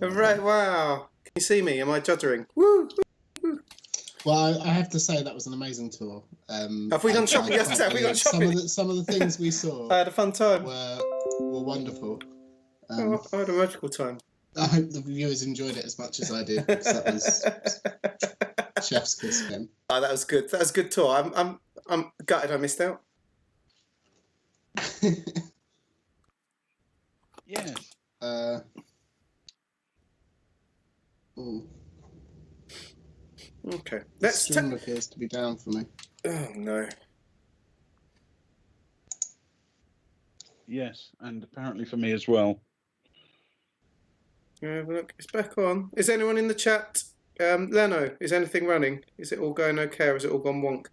Right, wow. Can you see me? Am I juddering? Woo! Well, I have to say that was an amazing tour. Have we gone shopping? Yes, have we gone shopping? Some of the things we saw I had a fun time. were wonderful. I had a magical time. I hope the viewers enjoyed it as much as I did, because that was chef's kiss, Ben. Oh, that was good. That was a good tour. I'm gutted I missed out. Yes. Okay. The stream appears to be down for me. Oh no. Yes, and apparently for me as well. Yeah, look, it's back on. Is anyone in the chat? Leno, is anything running? Is it all going okay, or has it all gone wonk?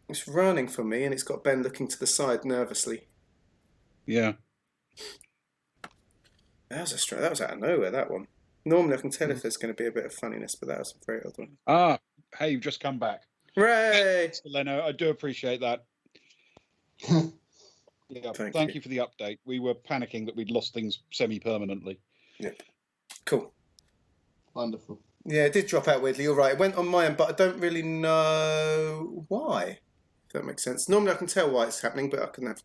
It's running for me, and it's got Ben looking to the side nervously. Yeah. That was out of nowhere, that one. Normally I can tell if there's going to be a bit of funniness, but that was a very odd one. Ah, hey, you've just come back. Hooray! Mr. Leno, I do appreciate that. Yeah, thank you for the update. We were panicking that we'd lost things semi-permanently. Yeah. Cool. Wonderful. Yeah, it did drop out weirdly. You're right. It went on my end, but I don't really know why. If that makes sense. Normally I can tell why it's happening, but I can have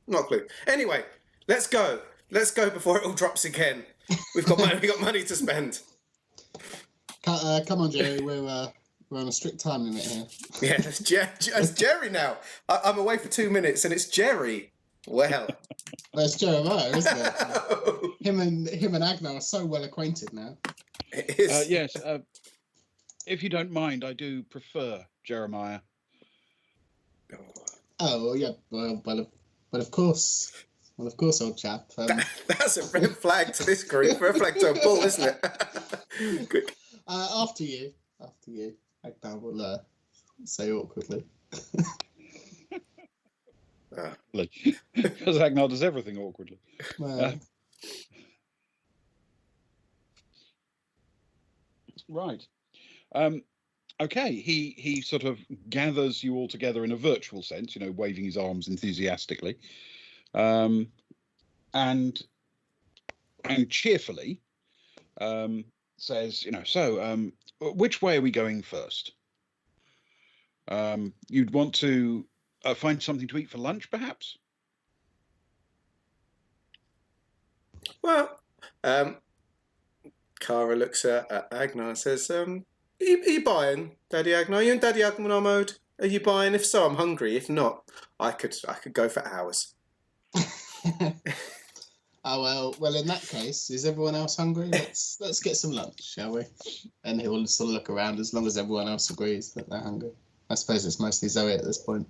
not a clue. Anyway, let's go. Let's go before it all drops again. We've got money. We got money to spend. Come on, Jerry. We're on a strict time limit here. Yeah, it's Jerry now. I'm away for 2 minutes, and it's Jerry. Well, it's Jeremiah, isn't it? Him and Agnar are so well acquainted now. It is. Yes. If you don't mind, I do prefer Jeremiah. Oh yeah. Well, of course. Well, of course, old chap. That's a red flag to this group. Red flag to a bull, isn't it? Quick. After you, Agnar will say awkwardly. Because Agnar does everything awkwardly. Right. Okay. He sort of gathers you all together in a virtual sense, waving his arms enthusiastically, and cheerfully says, so which way are we going first? You'd want to find something to eat for lunch, perhaps? Well, Cara looks at Agnar and says, are you buying, Daddy Agnar? Are you in Daddy Agnar mode? Are you buying? If so, I'm hungry. If not, I could go for hours. Oh well. In that case, is everyone else hungry? Let's get some lunch, shall we? And he'll sort of look around. As long as everyone else agrees that they're hungry. I suppose it's mostly Zoe at this point.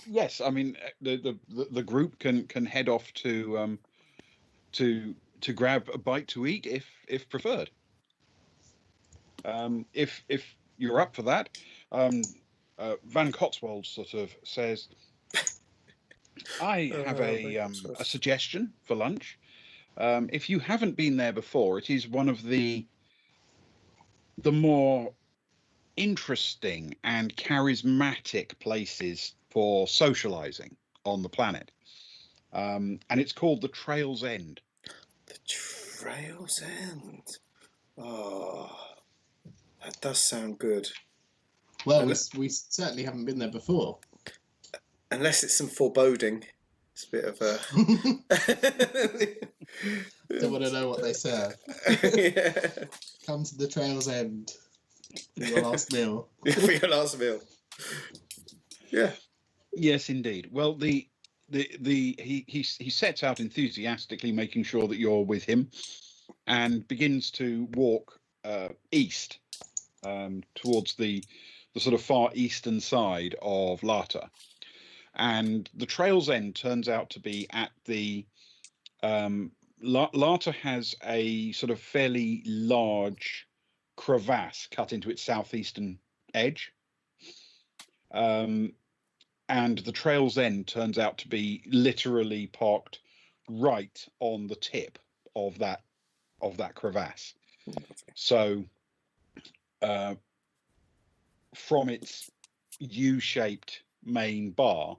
Yes, I mean the group can head off to grab a bite to eat if preferred. If you're up for that, Van Cotswold sort of says, I have a suggestion for lunch. If you haven't been there before, it is one of the more interesting and charismatic places for socializing on the planet. And it's called the Trail's End. The Trail's End. Oh, that does sound good. Well, we certainly haven't been there before. Unless it's some foreboding. It's a bit of a... Don't want to know what they serve. Yeah. Come to the Trail's End for your last meal. For your last meal. Yeah. Yes, indeed. Well, he sets out enthusiastically, making sure that you're with him, and begins to walk east towards the sort of far eastern side of Lata. And the Trail's End turns out to be at the Lata has a sort of fairly large crevasse cut into its southeastern edge. And the Trail's End turns out to be literally parked right on the tip of that crevasse. So from its U-shaped main bar,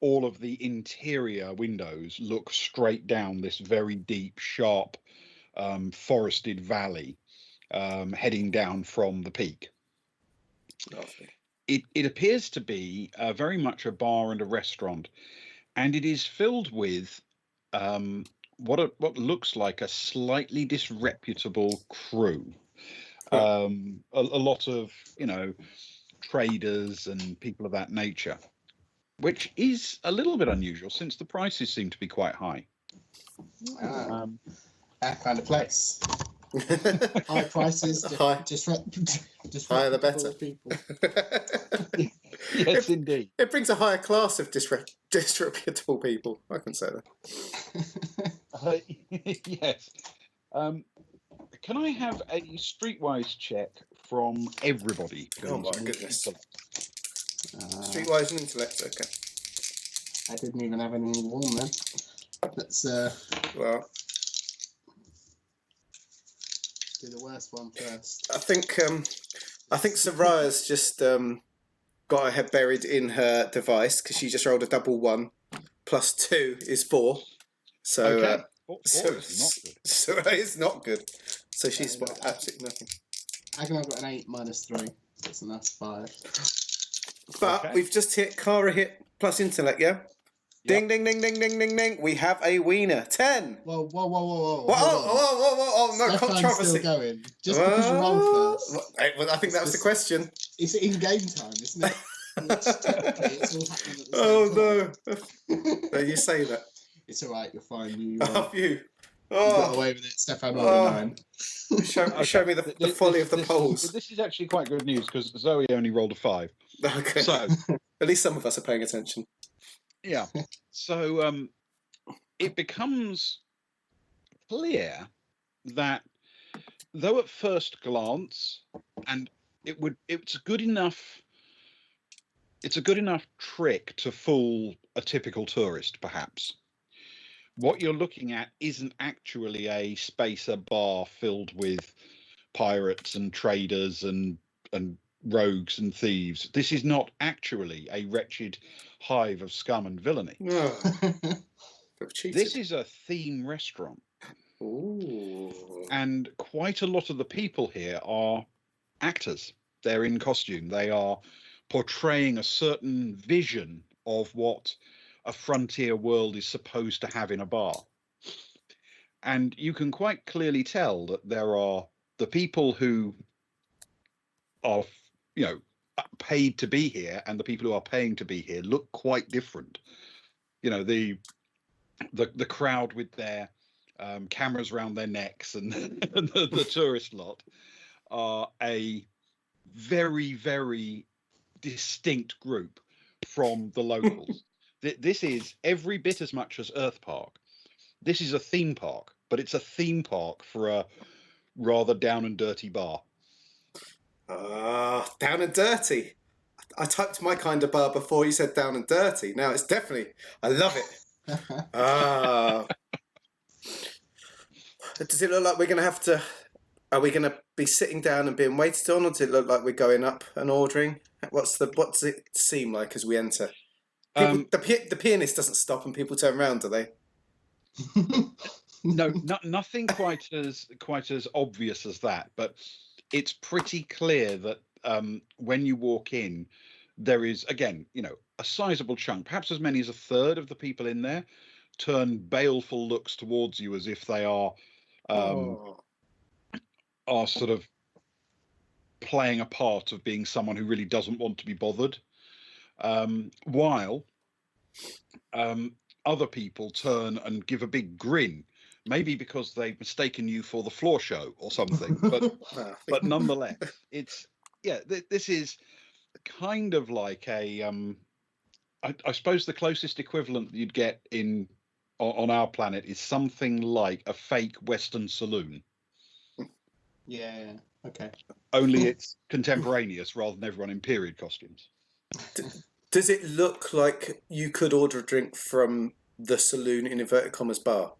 all of the interior windows look straight down this very deep, sharp, forested valley heading down from the peak. Lovely. It appears to be very much a bar and a restaurant, and it is filled with what looks like a slightly disreputable crew. A lot of traders and people of that nature, which is a little bit unusual since the prices seem to be quite high. That kind of place. High prices, High. Higher the better. People. Yes, indeed. It brings a higher class of disreputable people. I can say that. Yes. Can I have a streetwise check from everybody? Oh my goodness. Intellect? Streetwise and intellect, okay. I didn't even have any warm then. Let's well, do the worst one first. I think Soraya's just got her head buried in her device because she just rolled a double 1 plus 2 is 4. So Okay. so Soraya it's not good. So she's spotted absolutely nothing. I've got an 8 minus 3. That's a nice 5. But we've just hit Cara hit plus intellect, yeah? Ding, ding, ding, ding, ding, ding, ding. We have a wiener. 10. Whoa. Oh, no, Stefan's controversy. still going. Just because you rolled first. Well, I think that was the question. It's in game time, isn't it? It's all happening at the same time. No. You say that. It's alright, you're fine. You Have you? got away with it. Stefan rolled a 9. Show me the folly of the polls. This is actually quite good news because Zoe only rolled a 5. Okay. So at least some of us are paying attention. yeah. So it becomes clear that though at first glance, and it's a good enough trick to fool a typical tourist, perhaps. What you're looking at isn't actually a spacer bar filled with pirates and traders and rogues and thieves. This is not actually a wretched hive of scum and villainy. No. This is a theme restaurant. Ooh. And quite a lot of the people here are actors. They're in costume. They are portraying a certain vision of what a frontier world is supposed to have in a bar. And you can quite clearly tell that there are the people who are, paid to be here, and the people who are paying to be here look quite different. The crowd with their cameras around their necks and the tourist lot are a very, very distinct group from the locals. This is every bit as much as Earth Park. This is a theme park, but it's a theme park for a rather down and dirty bar. Down and dirty. I typed my kind of bar before you said down and dirty. Now it's definitely, I love it. Does it look like we're going to have to, are we going to be sitting down and being waited on, or does it look like we're going up and ordering? What does it seem like as we enter? People, the pianist doesn't stop and people turn around, do they? No, nothing quite as obvious as that, but it's pretty clear that when you walk in, there is, again, a sizable chunk, perhaps as many as a third of the people in there turn baleful looks towards you as if they are sort of playing a part of being someone who really doesn't want to be bothered, while other people turn and give a big grin, maybe because they've mistaken you for the floor show or something, but nonetheless, this is kind of like a I suppose the closest equivalent you'd get on our planet is something like a fake Western saloon. Yeah. Okay. Only it's contemporaneous rather than everyone in period costumes. Does it look like you could order a drink from the saloon in inverted commas bar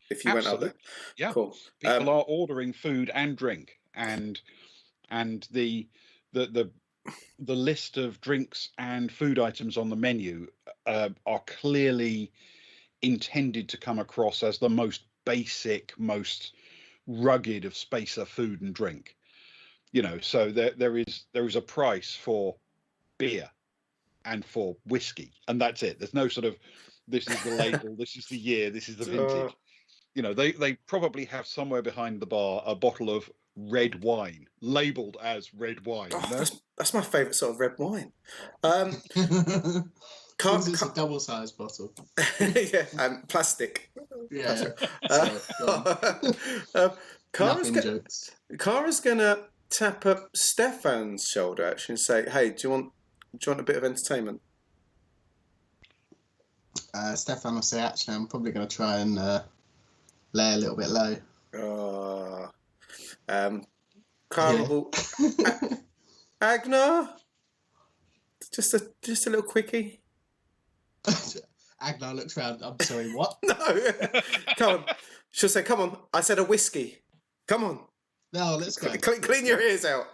if you went out there? Yeah. Cool. People are ordering food and drink, and the the list of drinks and food items on the menu are clearly intended to come across as the most basic, most rugged of spacer food and drink. So there is a price for beer and for whiskey, and that's it. There's no sort of, this is the label, this is the year, this is the vintage. They probably have somewhere behind the bar a bottle of red wine labeled as red wine. That's my favourite sort of red wine. It's a double-sized bottle. Yeah, and plastic. Yeah. Kara's gonna tap up Stefan's shoulder actually and say, "Hey, do you want a bit of entertainment?" Stefan will say, "Actually, I'm probably going to try and lay a little bit low." Kara will. Agnar, just a little quickie. Agnar looks round. I'm sorry, what? No, come on. She'll say, "Come on." I said a whiskey. Come on. No, let's go. Clean your ears out.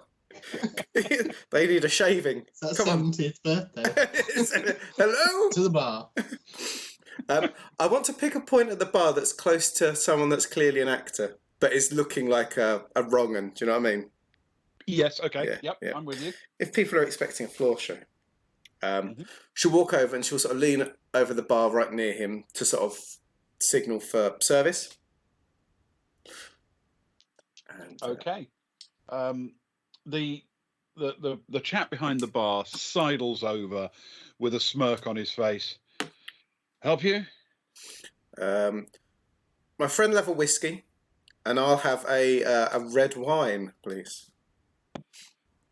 They need a shaving. It's that Come 70th birthday. Hello? To the bar. I want to pick a point at the bar that's close to someone that's clearly an actor, but is looking like a wrong un. Do you know what I mean? Yes, okay. Yeah, Yep, I'm with you. If people are expecting a floor show, she'll walk over and she'll sort of lean over the bar right near him to sort of signal for service. And, okay. The chap behind the bar sidles over with a smirk on his face. Help you? My friend will have a whiskey, and I'll have a red wine, please.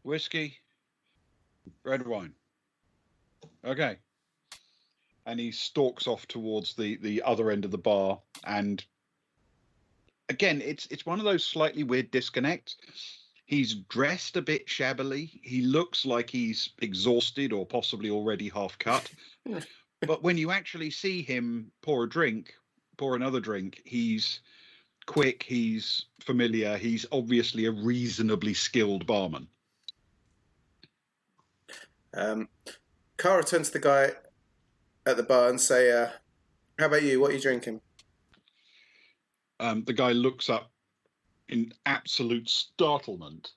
Whiskey, red wine. Okay. And he stalks off towards the other end of the bar, and again, it's one of those slightly weird disconnects. He's dressed a bit shabbily. He looks like he's exhausted or possibly already half cut. But when you actually see him pour another drink, he's quick, he's familiar, he's obviously a reasonably skilled barman. Kara turns to the guy at the bar and say, "How about you? What are you drinking?" The guy looks up in absolute startlement,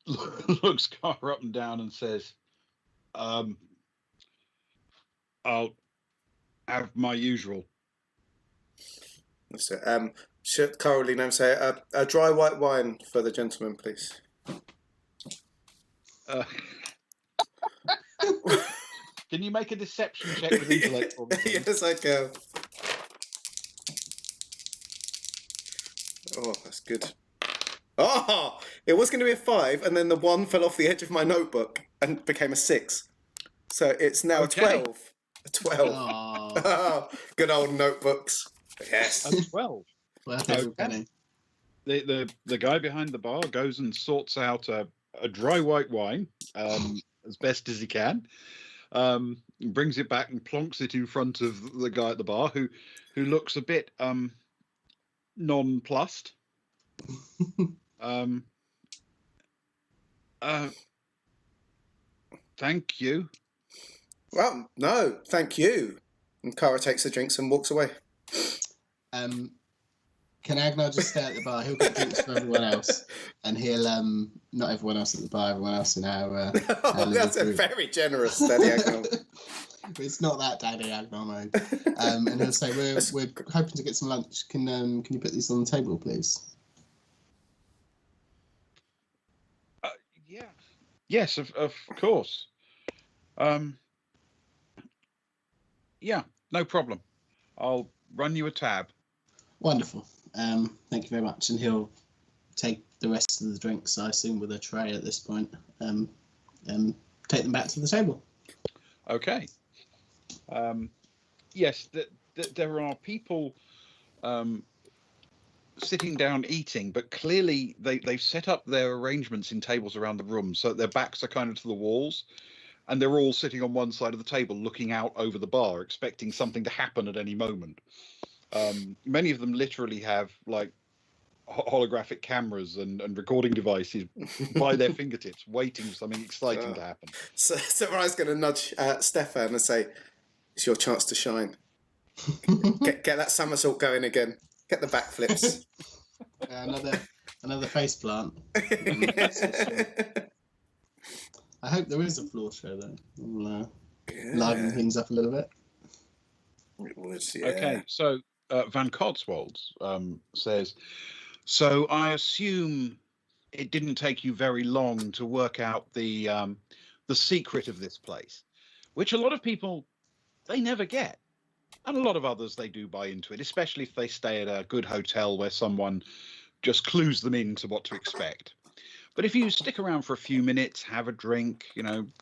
looks Kara up and down and says, "I'll have my usual." So, should Kara lean over and say, "A dry white wine for the gentleman, please." Can you make a deception check with intellect? Yes, I can. Oh, that's good. Oh, it was going to be a 5, and then the 1 fell off the edge of my notebook and became a 6. So it's now Okay. a 12. A 12. Oh. Good old notebooks. Yes. A 12. Worth Okay. every penny. The guy behind the bar goes and sorts out a dry white wine as best as he can, brings it back and plonks it in front of the guy at the bar who looks a bit nonplussed. Thank you. Well, no, thank you. And Kara takes the drinks and walks away. Can Agnar just stay at the bar? He'll get drinks for everyone else, and he'll not everyone else at the bar, everyone else in our. That's a very generous Daddy Agnar. It's not that Daddy Agnar mode. And he'll say, "We're hoping to get some lunch. Can you put these on the table, please?" Yeah. Yes, of course. Yeah, no problem. I'll run you a tab. Wonderful. Thank you very much. And he'll take the rest of the drinks, I assume, with a tray at this point, and take them back to the table. Okay. Yes, there are people sitting down eating, but clearly they've set up their arrangements in tables around the room so that their backs are kind of to the walls, and they're all sitting on one side of the table looking out over the bar, expecting something to happen at any moment. Many of them literally have like holographic cameras and recording devices by their fingertips, waiting for something exciting to happen. So Ryan's going to nudge Stefan and say, "It's your chance to shine. Get that somersault going again. Get the backflips." Another face plant. I hope there is a floor show though. We'll liven things up a little bit. It was, yeah. Okay, so Van Cotswolds says, so I assume it didn't take you very long to work out the secret of this place, which a lot of people, they never get. And a lot of others, they do buy into it, especially if they stay at a good hotel where someone just clues them into what to expect. But if you stick around for a few minutes, have a drink,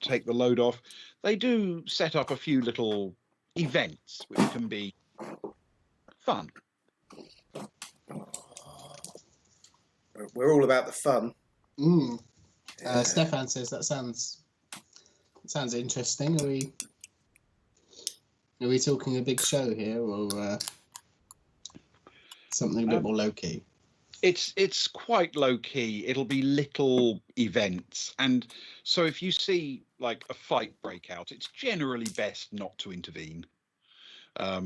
take the load off, they do set up a few little events which can be fun. We're all about the fun. Stefan says that sounds interesting. Are we talking a big show here, or something a bit more low key? It's quite low key. It'll be little events, and so if you see like a fight break out, it's generally best not to intervene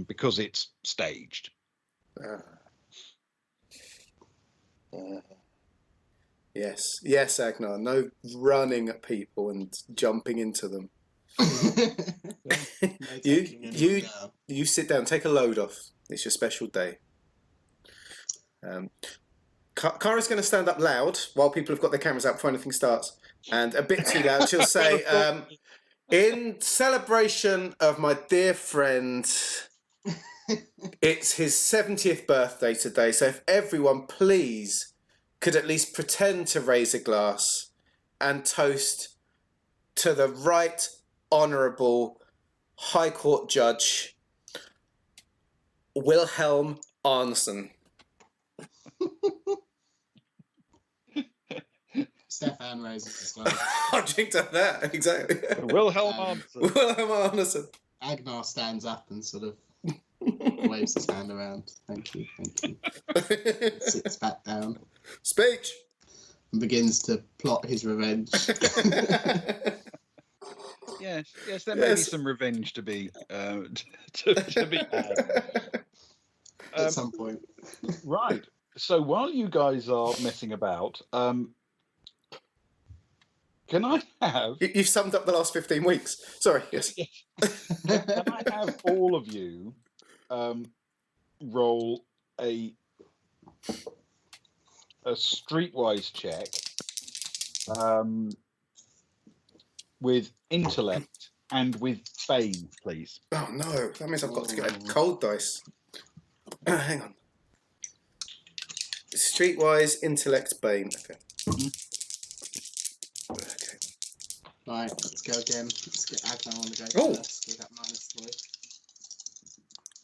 because it's staged. Yes, Agnar. No running at people and jumping into them. You sit down, take a load off. It's your special day. Kara's going to stand up loud while people have got their cameras out before anything starts, and a bit too loud. She'll say, "In celebration of my dear friend, it's his 70th birthday today. So if everyone, please, could at least pretend to raise a glass and toast to the Right Honourable High Court Judge Wilhelm Arneson." Stefan raises his glass. I jinked at that, exactly. Wilhelm Arneson. Wilhelm Arneson. Agnar stands up and sort of waves his hand around. Thank you. Sits back down. Speech. And begins to plot his revenge. Yes, there may be some revenge to be to be had at some point. Right. So while you guys are messing about, can I have? You've summed up the last 15 weeks. Sorry. Yes. Can I have all of you roll a streetwise check with intellect and with fame, please? Oh no, that means I've got to get a cold dice. Hang on. Streetwise, intellect, Bane. Okay. Okay. Right, let's go again. Let's get Agnar on the go first with that -3.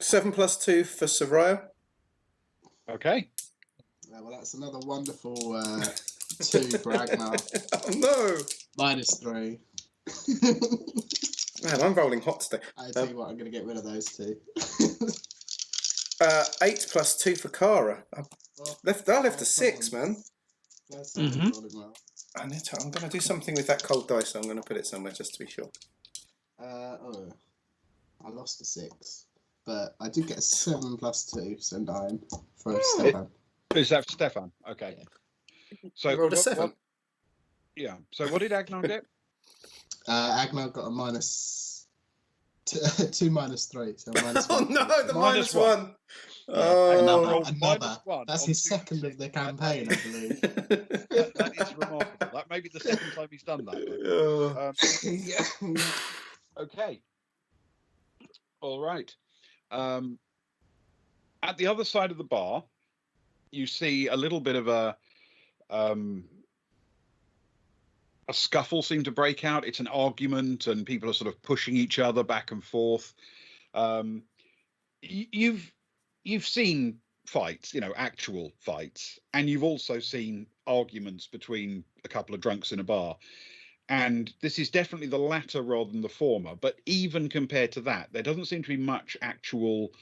7 + 2 for Soraya. Okay. Well, that's another wonderful 2 for Agnar. Oh no! -3. Man, I'm rolling hot today. I tell you what, I'm going to get rid of those 2. 8 + 2 for Kara. I left a 6, man. That's rolling well. I'm going to do something with that cold dice. So I'm going to put it somewhere just to be sure. I lost a 6, but I did get a 7 + 2, so 9 for Stefan. Is that for Stefan? Okay. Yeah. So you rolled a 7. Yeah. So what did Agnar get? Agnar got a -2 -3, so -1. Oh no, the -1. -1. Yeah, Oh, another. -1 That's his second of the campaign, I believe. that is remarkable. That may be the second time he's done that. Yeah. Okay. All right. At the other side of the bar, you see a little bit of a scuffle seem to break out. It's an argument, and people are sort of pushing each other back and forth. You've seen fights, actual fights, and you've also seen arguments between a couple of drunks in a bar. And this is definitely the latter rather than the former. But even compared to that, there doesn't seem to be much actual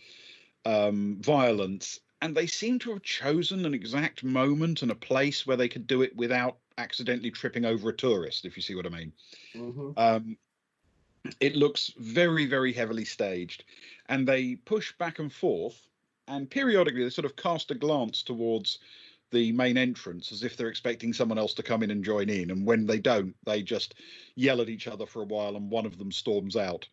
violence and they seem to have chosen an exact moment and a place where they could do it without accidentally tripping over a tourist, if you see what I mean. Mm-hmm. It looks very, very heavily staged, and they push back and forth, and periodically they sort of cast a glance towards the main entrance as if they're expecting someone else to come in and join in, and when they don't, they just yell at each other for a while and one of them storms out.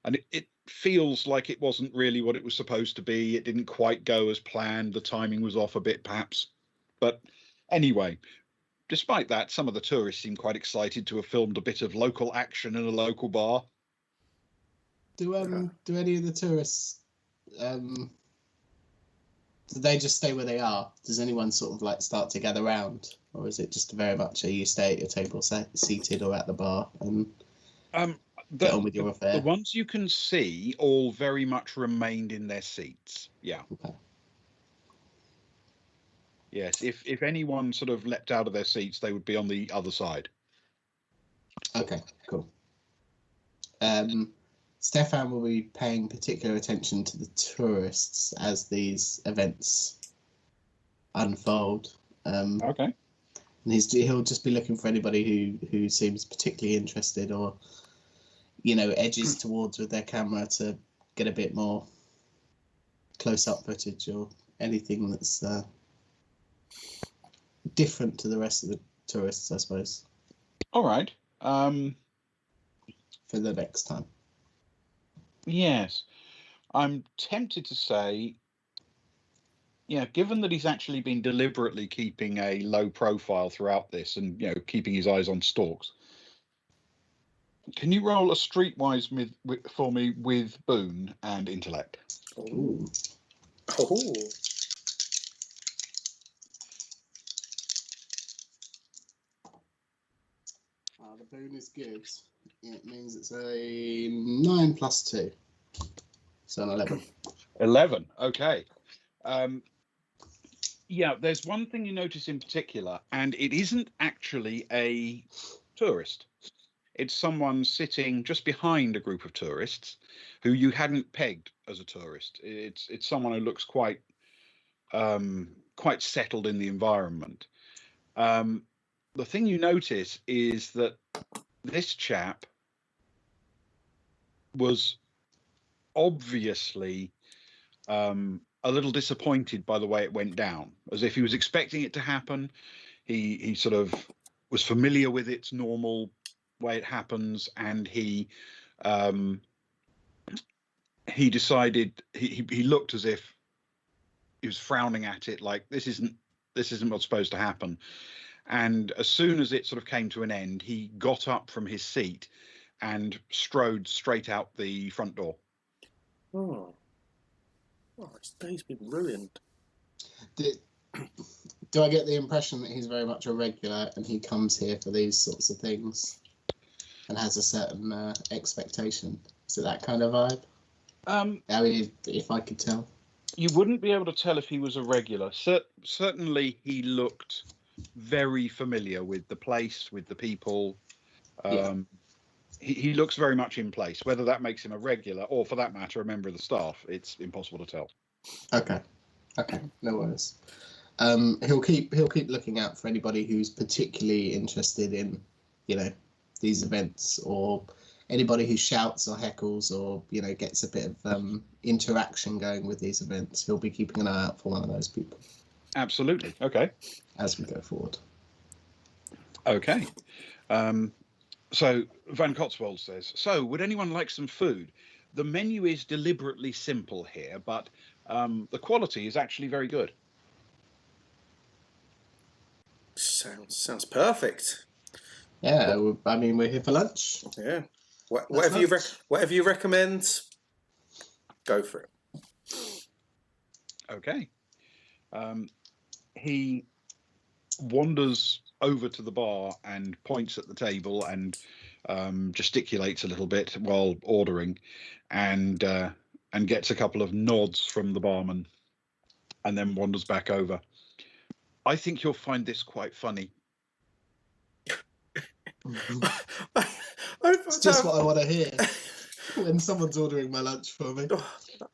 And it feels like it wasn't really what it was supposed to be. It didn't quite go as planned. The timing was off a bit, perhaps. But anyway, despite that, some of the tourists seem quite excited to have filmed a bit of local action in a local bar. Do any of the tourists do they just stay where they are? Does anyone sort of like start to gather round, or is it just very much you stay at your table seated or at the bar and get on with your affair? The ones you can see all very much remained in their seats. Yeah. Okay. Yes. If anyone sort of leapt out of their seats, they would be on the other side. Okay. Cool. Stefan will be paying particular attention to the tourists as these events unfold. Okay. And he'll just be looking for anybody who seems particularly interested or, edges towards with their camera to get a bit more close-up footage or anything that's different to the rest of the tourists, I suppose. All right. For the next time. Yes. I'm tempted to say, given that he's actually been deliberately keeping a low profile throughout this and, keeping his eyes on stalks, can you roll a streetwise for me with Boone and intellect? Ooh. Oh. The boon is good. It means it's a 9 plus 2. So an 11. 11. Okay. There's one thing you notice in particular, and it isn't actually a tourist. It's someone sitting just behind a group of tourists who you hadn't pegged as a tourist. It's someone who looks quite settled in the environment. The thing you notice is that this chap was obviously a little disappointed by the way it went down, as if he was expecting it to happen. He sort of was familiar with its normal way it happens, and he decided he looked as if he was frowning at it, like this isn't what's supposed to happen. And as soon as it sort of came to an end, he got up from his seat and strode straight out the front door. Oh, his day's been ruined. Do I get the impression that he's very much a regular and he comes here for these sorts of things and has a certain expectation? Is it that kind of vibe? I mean, if I could tell. You wouldn't be able to tell if he was a regular. Certainly, he looked very familiar with the place, with the people. He looks very much in place. Whether that makes him a regular, or for that matter, a member of the staff, it's impossible to tell. Okay, no worries. He'll keep looking out for anybody who's particularly interested in, these events, or anybody who shouts or heckles or gets a bit of interaction going with these events. He'll be keeping an eye out for one of those people. Absolutely. Okay. As we go forward. Okay. So Van Cotswold says, so would anyone like some food? The menu is deliberately simple here, but the quality is actually very good. Sounds perfect. Yeah, I mean, we're here for lunch. Yeah. Whatever you recommend, go for it. Okay. He wanders over to the bar and points at the table and gesticulates a little bit while ordering, and gets a couple of nods from the barman, and then wanders back over. I think you'll find this quite funny. It's just what I want to hear. When someone's ordering my lunch for me.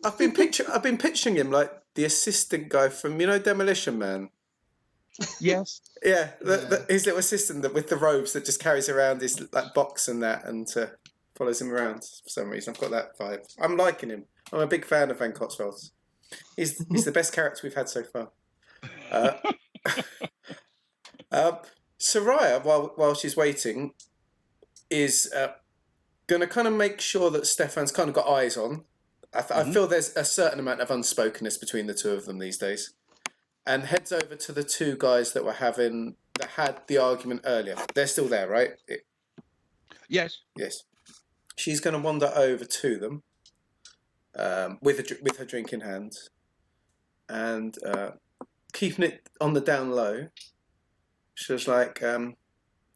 I've been picturing him like the assistant guy from Demolition Man. Yes. Yeah, Yeah. his little assistant with the robes that just carries around his like box and that, and follows him around for some reason. I've got that vibe. I'm liking him. I'm a big fan of Van Cotswolds. He's the best character we've had so far. Soraya, while she's waiting, is going to kind of make sure that Stefan's kind of got eyes on. I feel there's a certain amount of unspokenness between the two of them these days. And heads over to the two guys that had the argument earlier. They're still there, right? Yes. Yes. She's going to wander over to them with her drink in hand, and keeping it on the down low. She was like,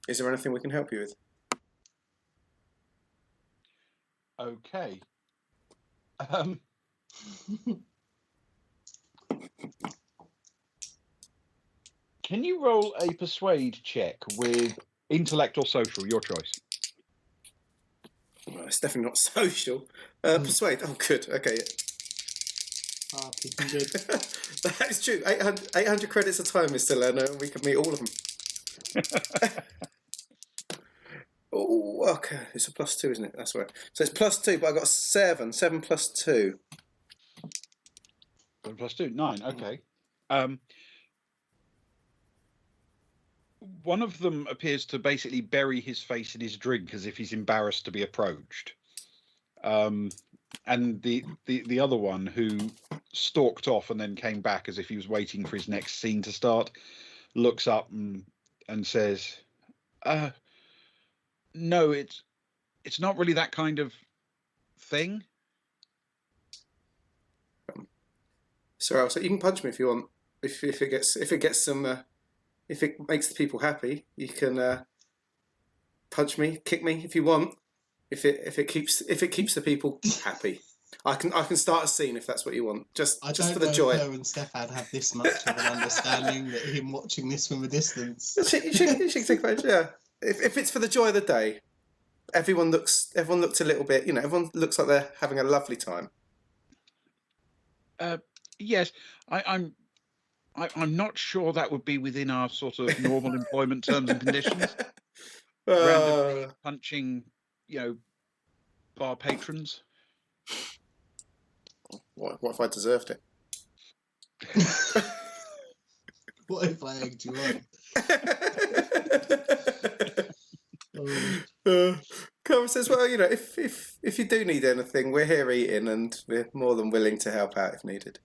"Is there anything we can help you with?" Okay. Can you roll a persuade check with intellect or social, your choice? Well, it's definitely not social. Persuade. Oh, good. Okay. Ah, pretty good. That is true. 800 credits a time, Mr. Lerner, and we can meet all of them. Oh, okay. It's a +2, isn't it? That's right. So it's +2, but I got 7. 7 plus 2. 7 plus 2, 9. Okay. One of them appears to basically bury his face in his drink as if he's embarrassed to be approached. And the other one, who stalked off and then came back as if he was waiting for his next scene to start, looks up and says, "No, it's not really that kind of thing." So you can punch me if you want. If it makes the people happy, you can punch me, kick me if you want. If it keeps the people happy, I can start a scene if that's what you want. Just for the joy. I don't know if her and Stefan have this much of an understanding that him watching this from a distance. You should take advantage. Yeah, if it's for the joy of the day, everyone looks a little bit. Everyone looks like they're having a lovely time. Yes, I'm not sure that would be within our sort of normal employment terms and conditions. Randomly punching, bar patrons. What if I deserved it? What if I egged you on? Carmen says, "Well, if you do need anything, we're here eating, and we're more than willing to help out if needed."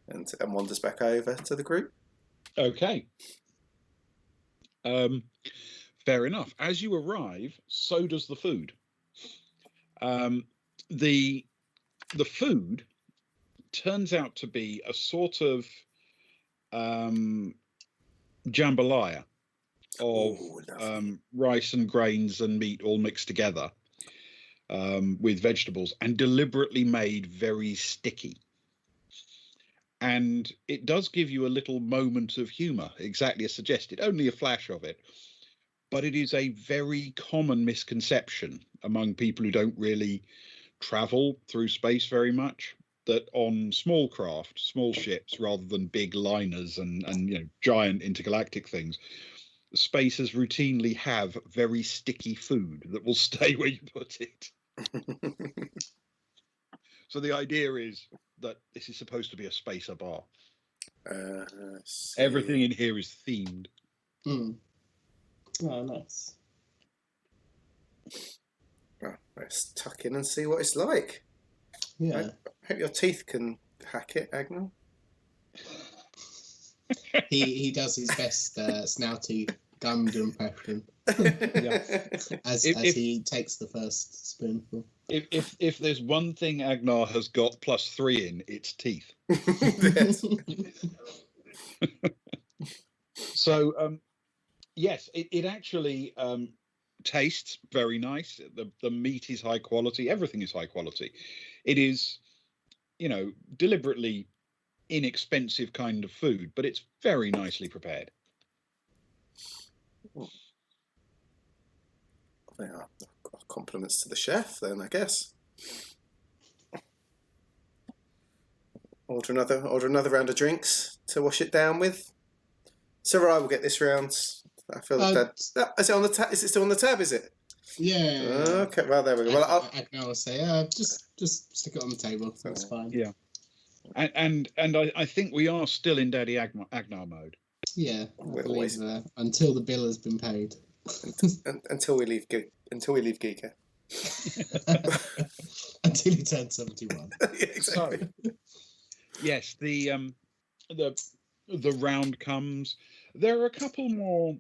And wanders back over to the group. Okay. Fair enough. As you arrive, so does the food. The food turns out to be a sort of jambalaya of rice and grains and meat all mixed together with vegetables, and deliberately made very sticky. And it does give you a little moment of humour, exactly as suggested, only a flash of it. But it is a very common misconception among people who don't really travel through space very much, that on small craft, small ships, rather than big liners and giant intergalactic things, spaces routinely have very sticky food that will stay where you put it. So the idea is that this is supposed to be a spacer bar. Everything in here is themed. Oh, nice. Well, let's tuck in and see what it's like. Yeah. I hope your teeth can hack it, Agnel. He does his best snouty Gund impression. As he takes the first spoonful. If there's one thing Agnar has got +3 in, it's teeth. So yes, it actually tastes very nice. The meat is high quality. Everything is high quality. It is, deliberately inexpensive kind of food, but it's very nicely prepared. I'll compliments to the chef, then, I guess. Order another round of drinks to wash it down with. So I will get this round. I feel that is it on the tab? Is it still on the tab? Is it? Yeah. Okay. Well, there we go. Well, I can always say, just stick it on the table. That's fine. Yeah. And I think we are still in Daddy Agnar mode. Yeah, I believe until the bill has been paid. until we leave Giikur. Until he turns 71. Yeah, exactly. So, yes, the round comes. There are a couple more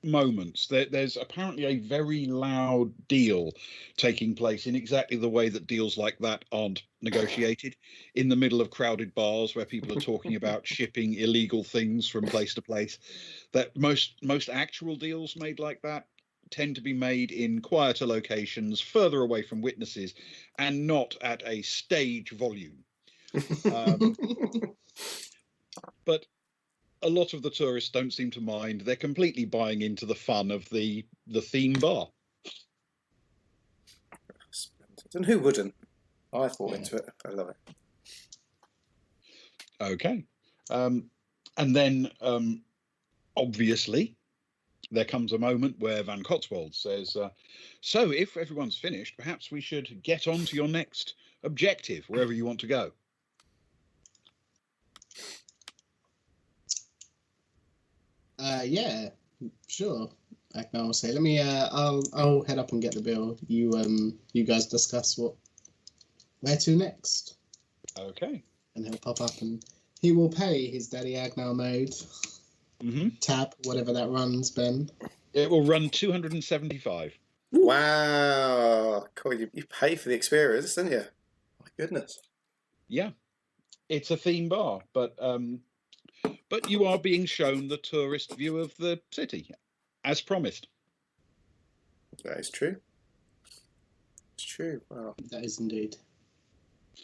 moments. There's apparently a very loud deal taking place in exactly the way that deals like that aren't negotiated, in the middle of crowded bars where people are talking about shipping illegal things from place to place. That most actual deals made like that tend to be made in quieter locations, further away from witnesses, and not at a stage volume. But a lot of the tourists don't seem to mind. They're completely buying into the fun of the theme bar. Splendid. And who wouldn't? I bought into it. I love it. Okay. And then, obviously, there comes a moment where Van Cotswold says, so if everyone's finished, perhaps we should get on to your next objective, wherever you want to go. Yeah, sure. I can always say, let me. I'll head up and get the bill. You guys discuss where to next. Okay. And he'll pop up and he will pay his Daddy Agnar mode. Tab, whatever that runs, Ben. It will run 275. Wow, cool! You pay for the experience, don't you? My goodness. Yeah, it's a theme bar, but you are being shown the tourist view of the city, as promised. That is true. It's true. Wow. That is indeed.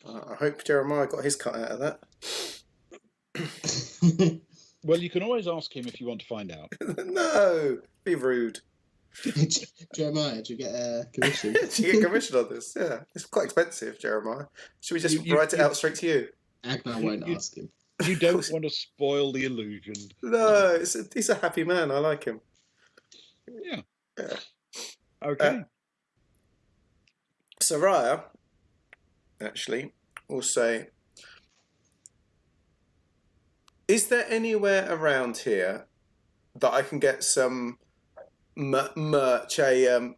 I hope Jeremiah got his cut out of that. Well, you can always ask him if you want to find out. No, be rude. Jeremiah, did you get a commission? Did you get commission on this? Yeah, it's quite expensive, Jeremiah. Should we just write it out straight to you? Agnar won't ask him. You don't want to spoil the illusion. No, he's a happy man. I like him. Yeah. Okay. Soraya, actually, will say, is there anywhere around here that I can get some merch, a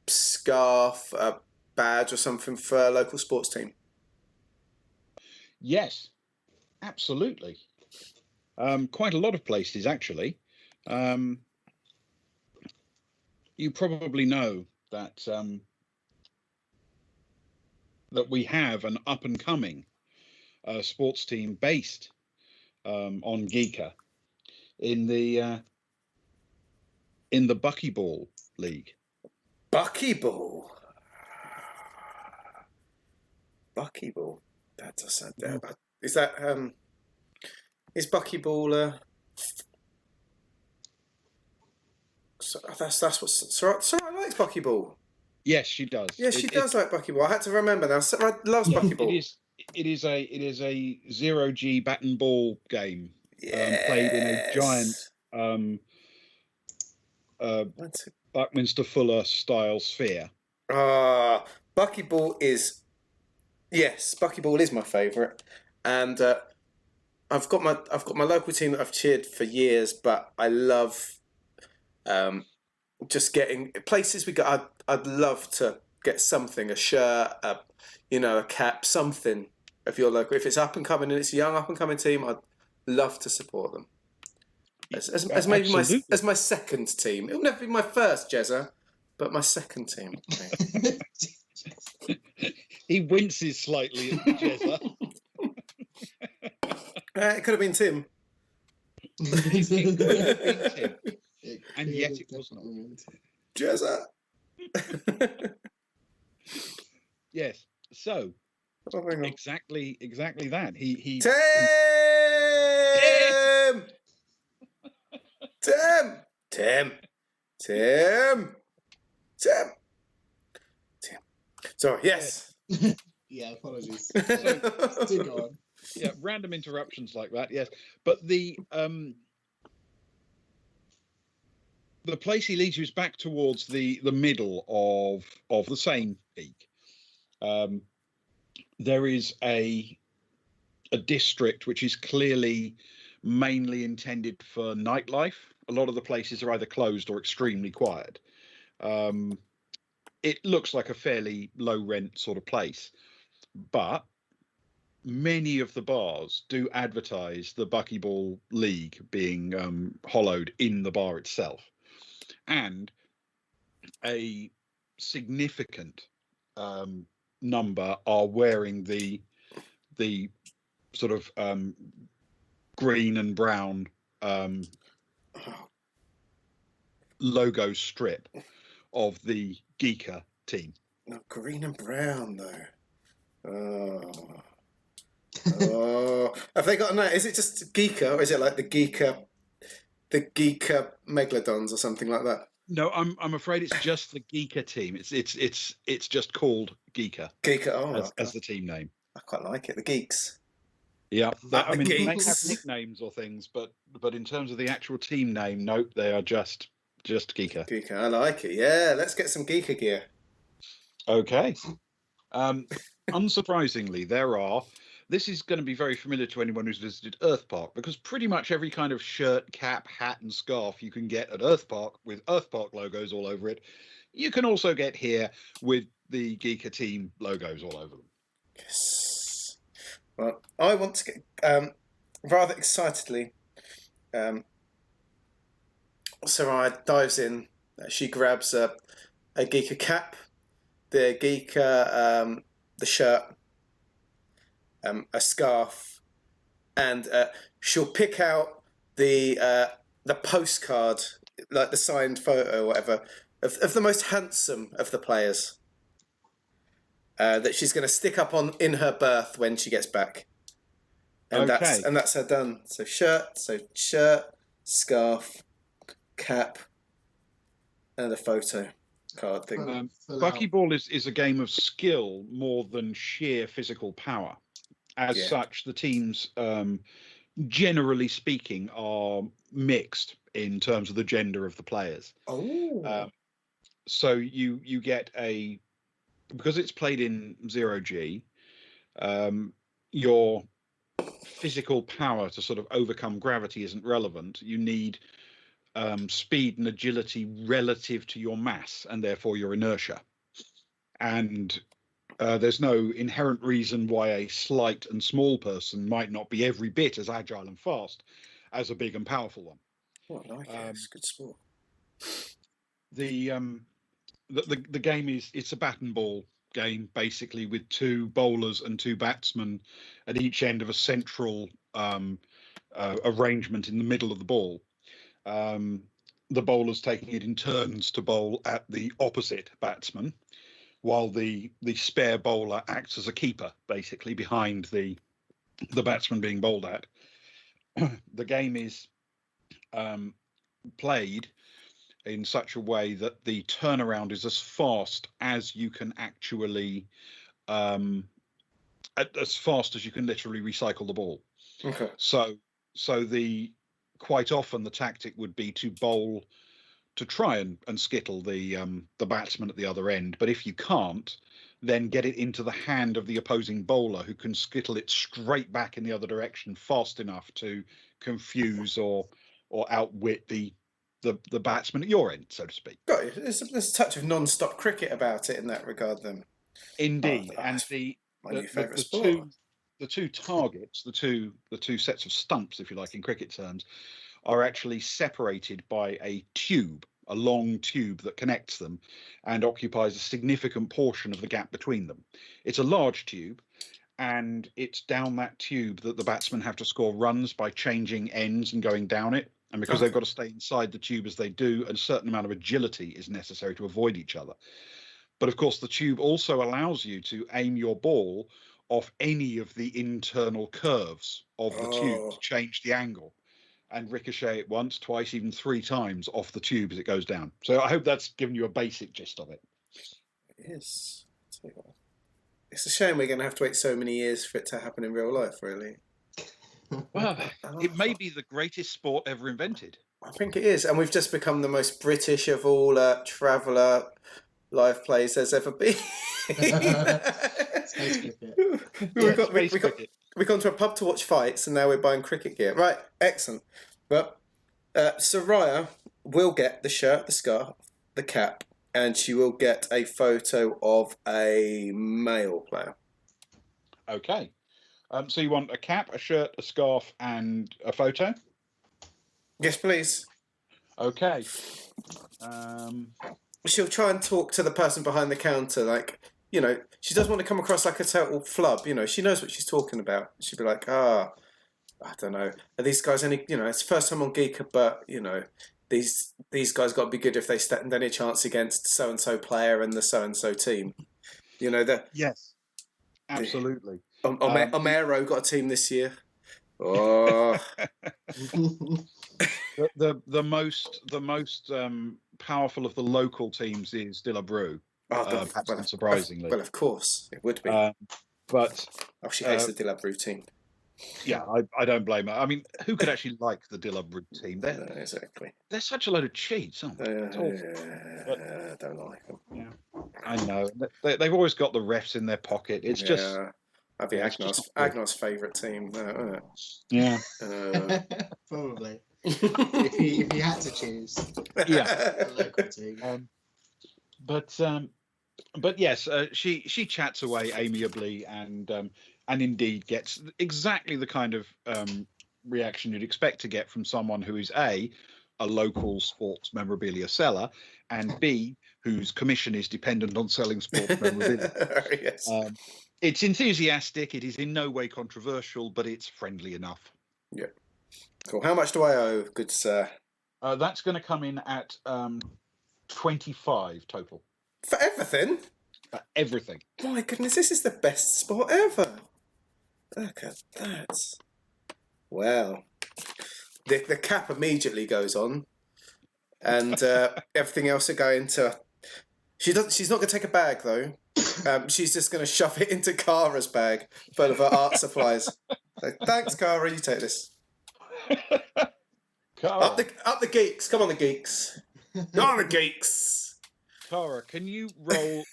scarf, a badge or something for a local sports team? Yes, absolutely. Quite a lot of places, actually. You probably know that that we have an up-and-coming sports team based on Giikur in the Buckyball League. Buckyball. Buckyball. That does sound there. Is that is Buckyball? That's what Soraya likes Buckyball. Yes, she does. Yeah, she does like Buckyball. I had to remember now. Soraya loves Buckyball. It is a 0G bat and ball game played in a giant Buckminster Fuller style sphere. Buckyball is my favourite, and I've got my local team that I've cheered for years, but I love just getting places we got. I'd love to get something, a shirt, a cap, something of your local. If it's up and coming and it's a young up and coming team, I'd love to support them. As maybe my second team. It'll never be my first, Jezza, but my second team. He winces slightly at Jezza. It could have been Tim. And yet it wasn't. Jezza. Yes. So exactly that. He Tim. Sorry. Yes. Yeah, apologies. Do go on. Yeah, random interruptions like that. Yes, but the place he leads you is back towards the middle of the same peak. There is a district which is clearly mainly intended for nightlife. A lot of the places are either closed or extremely quiet. It looks like a fairly low rent sort of place, but many of the bars do advertise the Buckyball League being hollowed in the bar itself, and a significant number are wearing the sort of green and brown logo strip of the Giikur team. No, green and brown though. Oh, have they got a name? Is it just Giikur, or is it like the Giikur Megalodons or something like that? No, I'm afraid it's just the Giikur team. It's just called Giikur Giikur, as the team name. I quite like it. The geeks. Yeah, I mean, they may have Geeks. nicknames or things, but in terms of the actual team name, nope, they are just Giikur. Giikur, I like it. Yeah, let's get some Giikur gear. Okay. Unsurprisingly, this is going to be very familiar to anyone who's visited Earth Park, because pretty much every kind of shirt, cap, hat, and scarf you can get at Earth Park with Earth Park logos all over it, you can also get here with the Giikur team logos all over them. Yes. Well, I want to get rather excitedly. Sarai dives in. She grabs a Giikur cap, the Giikur the shirt, a scarf, and she'll pick out the postcard, like the signed photo or whatever, of the most handsome of the players. That she's going to stick up in her berth when she gets back, and Okay. that's her done. So shirt, scarf, cap, and a photo card thing. Buckyball is a game of skill more than sheer physical power. As such, the teams, generally speaking, are mixed in terms of the gender of the players. Oh. So you get because it's played in 0G, your physical power to sort of overcome gravity isn't relevant. You need speed and agility relative to your mass and therefore your inertia. And there's no inherent reason why a slight and small person might not be every bit as agile and fast as a big and powerful one. Oh, I like it. It's a good sport. The game it's a bat and ball game, basically, with two bowlers and two batsmen at each end of a central arrangement in the middle of the ball. The bowlers taking it in turns to bowl at the opposite batsman, while the spare bowler acts as a keeper, basically, behind the batsman being bowled at. The game is played in such a way that the turnaround is as fast as you can actually, as fast as you can literally recycle the ball. Okay. So quite often the tactic would be to bowl to try and skittle the batsman at the other end. But if you can't, then get it into the hand of the opposing bowler, who can skittle it straight back in the other direction fast enough to confuse or outwit the batsman at your end, so to speak. Got it. There's a touch of non-stop cricket about it in that regard, then. Indeed, Oh, and my new favourite sport. The two targets, the two sets of stumps, if you like, in cricket terms, are actually separated by a tube, a long tube that connects them and occupies a significant portion of the gap between them. It's a large tube, and it's down that tube that the batsmen have to score runs by changing ends and going down it. And because they've got to stay inside the tube as they do, a certain amount of agility is necessary to avoid each other. But of course, the tube also allows you to aim your ball off any of the internal curves of the tube to change the angle and ricochet it once, twice, even 3 times off the tube as it goes down. So I hope that's given you a basic gist of it. It is. It's a shame we're going to have to wait so many years for it to happen in real life, really. Well, it may be the greatest sport ever invented. I think it is. And we've just become the most British of all traveller live plays there's ever been. Space cricket. We've gone to a pub to watch fights, and now we're buying cricket gear. Right, excellent. But Soraya will get the shirt, the scarf, the cap, and she will get a photo of a male player. Okay. So you want a cap, a shirt, a scarf, and a photo? Yes, please. Okay. She'll try and talk to the person behind the counter, like, you know, she doesn't want to come across like a total flub, you know, she knows what she's talking about. She'll be like, I don't know, are these guys any, you know, it's first time on Giikur, but, you know, these guys got to be good if they stand any chance against so-and-so player and the so-and-so team. You know, Yes, absolutely. Omero got a team this year. Oh. the most powerful of the local teams is De La Brue. Perhaps unsurprisingly. Well, of course, it would be. But she hates the De La Brue team. Yeah, I don't blame her. I mean, who could actually like the De La Brue team? Exactly. They're such a load of cheats, aren't they? I don't like them. Yeah, I know. They've always got the refs in their pocket. It's just. I'd be Agnar's favourite team. Yeah. Probably. if you had to choose. Yeah. A local team. But yes, she chats away amiably and indeed gets exactly the kind of reaction you'd expect to get from someone who is a local sports memorabilia seller, and B, whose commission is dependent on selling sports memorabilia. Yes. It's enthusiastic. It is in no way controversial, but it's friendly enough. Yeah. Cool. How much do I owe, good sir? That's going to come in at 25 total. For everything? For everything. My goodness, this is the best sport ever. Look at that. Well, the cap immediately goes on, and everything else are going to. She's not going to take a bag though. She's just going to shove it into Kara's bag full of her art supplies. So, thanks, Kara. You take this. Up the geeks. Come on, the geeks. Go on, the geeks. Kara, can you roll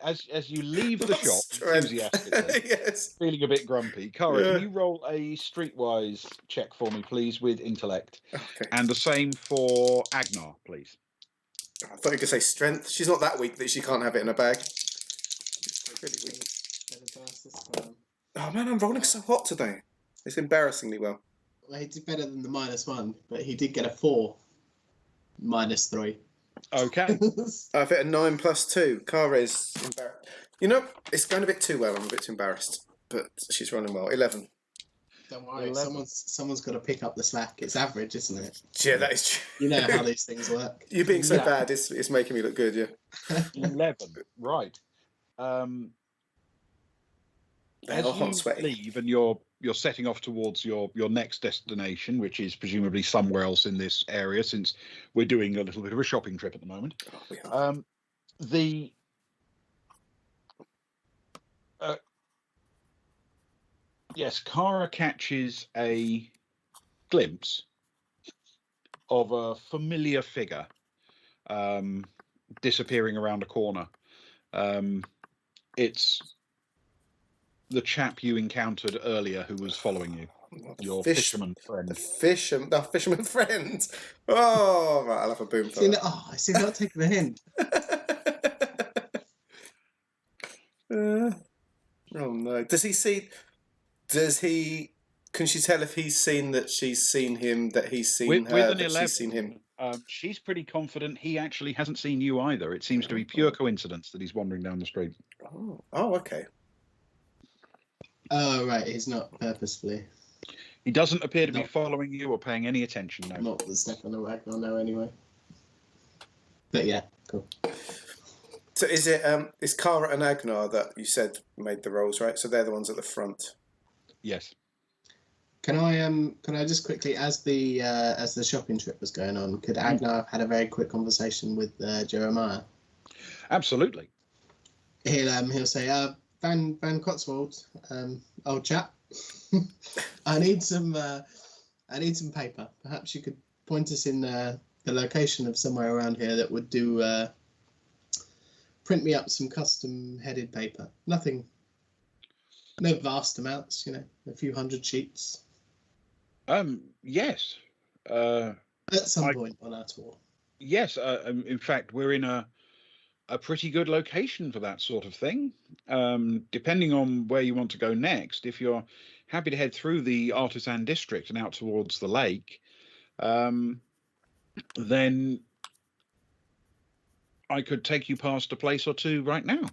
as you leave the shop enthusiastically, yes, feeling a bit grumpy? Kara, can you roll a streetwise check for me, please, with intellect? Okay. And the same for Agnar, please. I thought you could say strength. She's not that weak that she can't have it in her bag. Really weak. Oh man, I'm rolling so hot today. It's embarrassingly well. Well, he did better than the -1, but he did get a 4. -3. Okay. I've hit a 9 plus 2. Kara is embarrassed. You know, it's going a bit too well. I'm a bit embarrassed, but she's running well. 11. Don't worry, someone's got to pick up the slack. It's average, isn't it? Yeah, that is true. You know how these things work. You being so bad is making me look good, yeah. 11, right. As you leave and you're setting off towards your next destination, which is presumably somewhere else in this area, since we're doing a little bit of a shopping trip at the moment. Yes, Kara catches a glimpse of a familiar figure disappearing around a corner. It's the chap you encountered earlier who was following you. Your fisherman friend. The fisherman friend. Oh, right, I'll have a boom for that. I see not taking the hint. Oh no. Can she tell if he's seen that she's seen him, that he's seen her, with an that 11, she's seen him? She's pretty confident he actually hasn't seen you either. It seems to be pure coincidence that he's wandering down the street. Oh, okay. Oh, right, he's not purposefully. He doesn't appear to be following you or paying any attention, no. Not that Stefan or Ragnar know anyway. But yeah, cool. So is Kara and Agnar that you said made the rolls, right? So they're the ones at the front. Yes. Can I just quickly, as the shopping trip was going on, could Agnar have had a very quick conversation with Jeremiah? Absolutely. he'll say, Van Cotswold, old chap, I need some paper. Perhaps you could point us in the location of somewhere around here that would do print me up some custom headed paper. Nothing, no vast amounts, a few hundred sheets. Yes. At some point on our tour. Yes. In fact, we're in a pretty good location for that sort of thing. Depending on where you want to go next, if you're happy to head through the artisan district and out towards the lake, then I could take you past a place or two right now.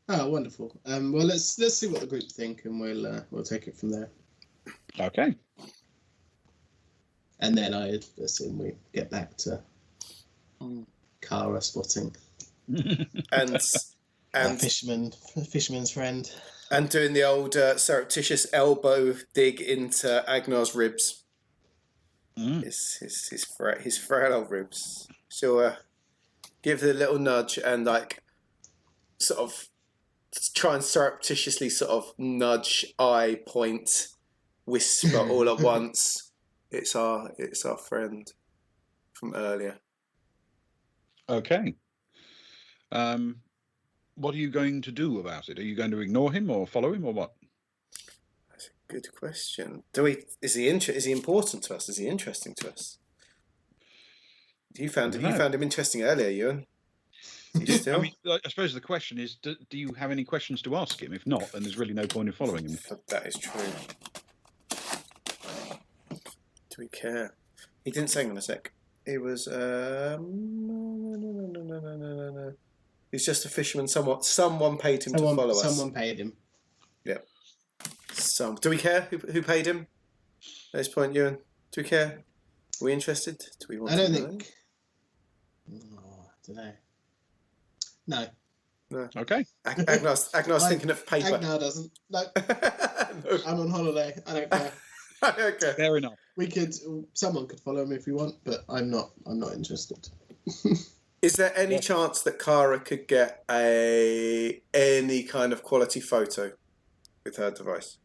Oh, wonderful. Well, let's see what the group think, and we'll take it from there. Okay. And then I assume we get back to Kara spotting and fisherman's friend, and doing the old surreptitious elbow dig into Agnar's ribs. His frail old ribs. She'll give the little nudge and sort of try and surreptitiously sort of nudge, eye, point, whisper all at once. It's our friend from earlier. Okay. What are you going to do about it? Are you going to ignore him or follow him or what? That's a good question. Is he important to us? Is he interesting to us? You found him interesting earlier, Ewan. I mean, I suppose the question is, do you have any questions to ask him? If not, then there's really no point in following him. That is true. Do we care? He didn't say, hang on a sec. He was no. He's just a fisherman. Someone paid him to follow us. Someone paid him. Yeah. Do we care who paid him? At this point, Ewan, do we care? Are we interested? Do we want to know? I don't know. No. Okay. Agnar's thinking of paper. Agnar doesn't. No. No. I'm on holiday. I don't care. Okay. Fair enough. Someone could follow him if you want, but I'm not interested. Is there any chance that Kara could get any kind of quality photo with her device?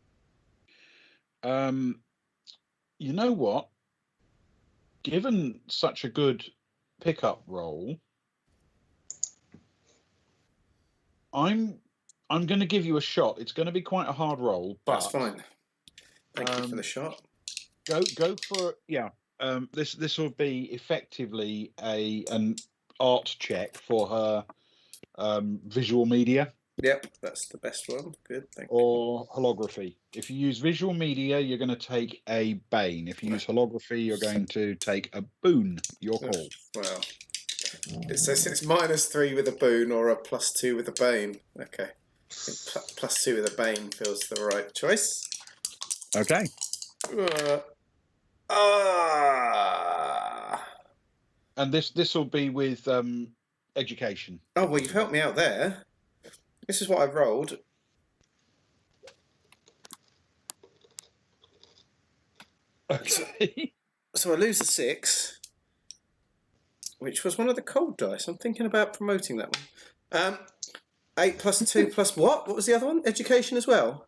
You know what? Given such a good pickup roll, I'm going to give you a shot. It's going to be quite a hard roll, but that's fine. Thank you for the shot. Go for this will be effectively an art check for her visual media. Yep, that's the best one. Good, thank you. Or holography. If you use visual media, you're going to take a bane. If you use holography, you're going to take a boon. Your call. Well, it says it's -3 with a boon or a +2 with a bane. Okay, +2 with a bane feels the right choice. Okay. And this will be with education. Oh well, you've helped me out there. This is what I've rolled. Okay. So I lose a 6, which was one of the cold dice. I'm thinking about promoting that one. 8 + 2 + what? What was the other one? Education as well?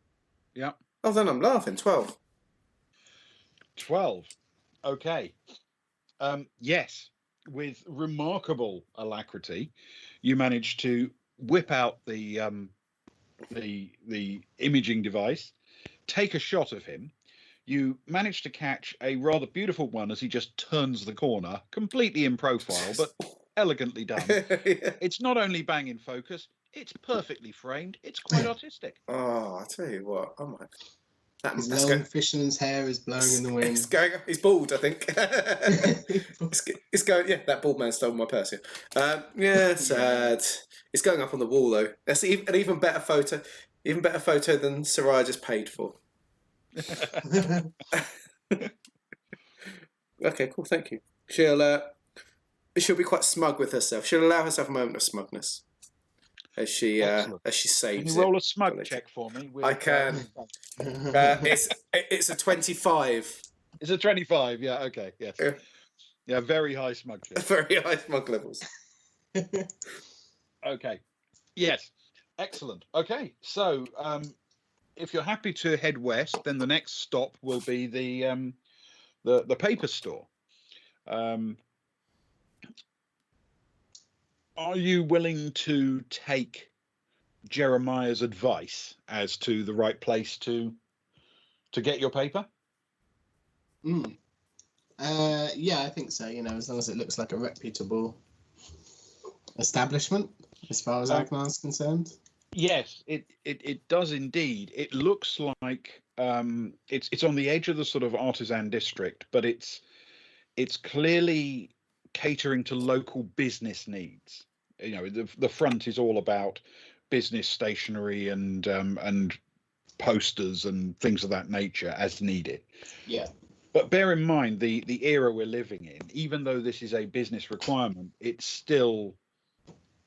Yeah. Oh, then I'm laughing. 12. 12. Okay. Yes. With remarkable alacrity, you managed to whip out the imaging device, take a shot of him. You manage to catch a rather beautiful one as he just turns the corner, completely in profile, but elegantly done. Yeah. It's not only bang in focus, it's perfectly framed. It's quite artistic. Oh, I tell you what, I might. His long fisherman's hair is blowing in the wind. He's bald, I think. It's going. Yeah, that bald man stole my purse. Yeah, sad. It's going up on the wall though. That's an even better photo. Even better photo than Sarai just paid for. Okay, cool. Thank you. She'll be quite smug with herself. She'll allow herself a moment of smugness as she saves. Can you roll a smug check for me? I can. It's a 25. It's a 25. Yeah. Okay. Yes. Yeah. Very high smug check. Very high smug levels. Okay. Yes, excellent. Okay, so if you're happy to head west, then the next stop will be the paper store. Are you willing to take Jeremiah's advice as to the right place to get your paper? Mm. Yeah, I think so. As long as it looks like a reputable establishment, as far as Agnar is concerned. Yes, it does indeed. It looks like it's on the edge of the sort of artisan district, but it's clearly catering to local business needs. The front is all about business stationery and posters and things of that nature as needed. Yeah. But bear in mind the era we're living in. Even though this is a business requirement, it's still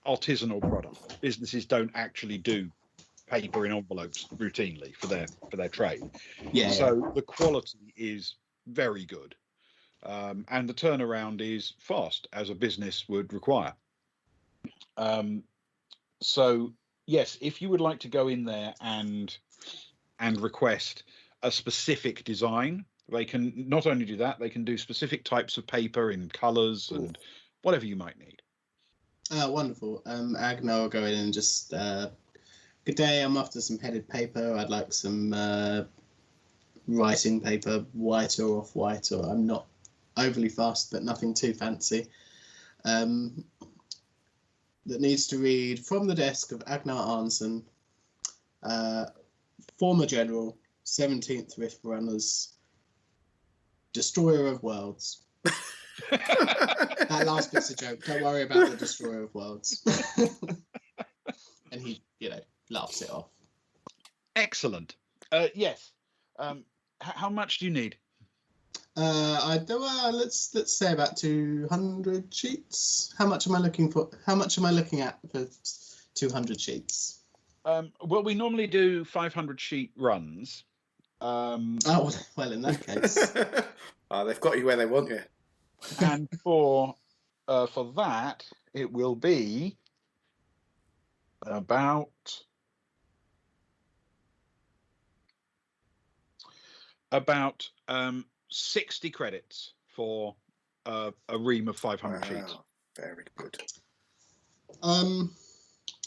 artisanal product. Businesses don't actually do paper in envelopes routinely for their trade. Yeah. So the quality is very good, and the turnaround is fast, as a business would require. So yes, if you would like to go in there and request a specific design, they can not only do that, they can do specific types of paper in colours and whatever you might need. Wonderful. Agnar will go in and just, good day, I'm after some headed paper. I'd like some writing paper, white or off-white, or I'm not overly fast, but nothing too fancy. That needs to read, from the desk of Agnar Arnson, former general, 17th Rift Runners, destroyer of worlds. That last bit's a joke. Don't worry about the destroyer of worlds. And he, laughs it off. Excellent. Yes. How much do you need? I do. Let's say about 200 sheets. How much am I looking for? How much am I looking at for 200 sheets? Well, we normally do 500 sheet runs. Oh well, in that case, they've got you where they want you. And for that, it will be about 60 credits for a ream of 500 sheets. Very good.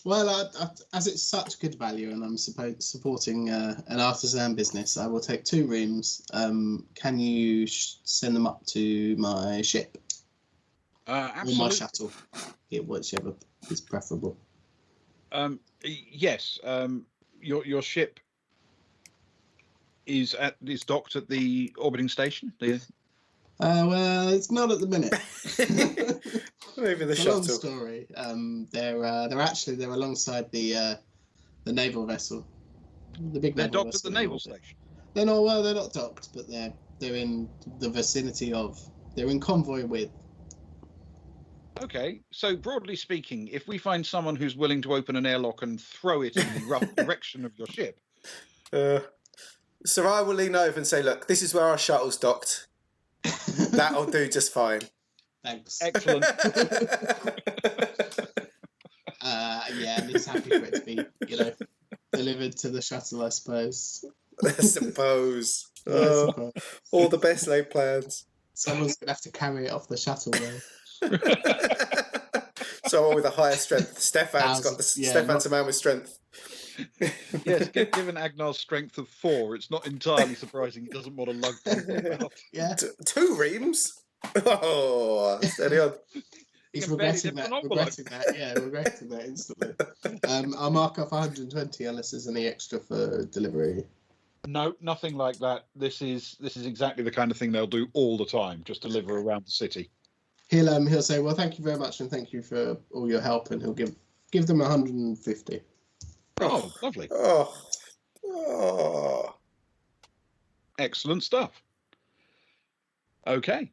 Well, as it's such good value, and I'm supporting an artisan business, I will take 2 reams. Can you send them up to my ship? Absolutely. Or my shuttle? Whichever is preferable. Yes. Your ship is docked at the orbiting station. Well, it's not at the minute. Maybe the it's shuttle. a long story. They're alongside the naval vessel. The big. They're naval docked at vessel the naval station. They're not. Well, they're not docked, but they're in the vicinity of. They're in convoy with. Okay, so broadly speaking, if we find someone who's willing to open an airlock and throw it in the rough direction of your ship, Sarai will lean over and say, "Look, this is where our shuttle's docked. That'll do just fine." Thanks. Excellent. Yeah, and he's happy for it to be, delivered to the shuttle, I suppose. I suppose. All the best laid plans. Someone's gonna have to carry it off the shuttle, though. Someone with a higher strength. Stefan's a man with strength. Yes, given Agnar's strength of 4, it's not entirely surprising he doesn't want to lug people about. Yeah. 2 reams? Oh, steady on. He's regretting that. Yeah, regretting that instantly. I'll mark off 120 unless there's any extra for delivery. No, nothing like that. This is exactly the kind of thing they'll do all the time, just deliver around the city. He'll say, well, thank you very much, and thank you for all your help, and he'll give them 150. Oh, lovely. Oh. Excellent stuff. Okay.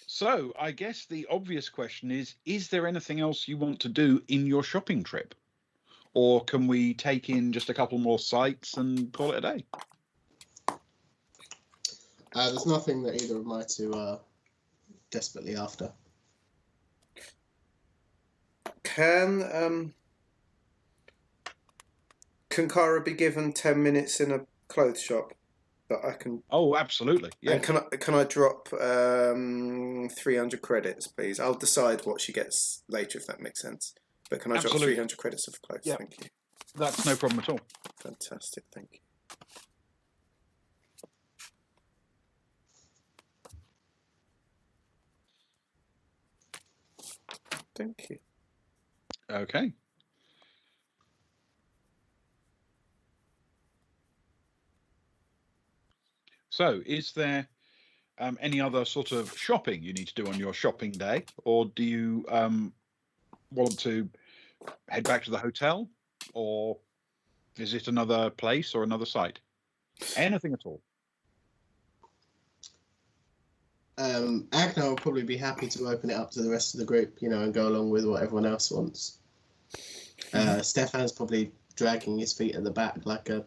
So I guess the obvious question is there anything else you want to do in your shopping trip? Or can we take in just a couple more sites and call it a day? There's nothing that either of my two are desperately after. Can Can Cara be given 10 minutes in a clothes shop that I can? Oh, absolutely. Yeah. And can I drop 300 credits, please? I'll decide what she gets later, if that makes sense. But can I drop Absolutely. 300 credits of clothes? Yeah. Thank you. That's no problem at all. Fantastic. Thank you. Thank you. Okay. So, is there any other sort of shopping you need to do on your shopping day, or do you want to head back to the hotel, or visit another place or another site? Anything at all? Agnar will probably be happy to open it up to the rest of the group, and go along with what everyone else wants. Stefan's probably dragging his feet at the back like a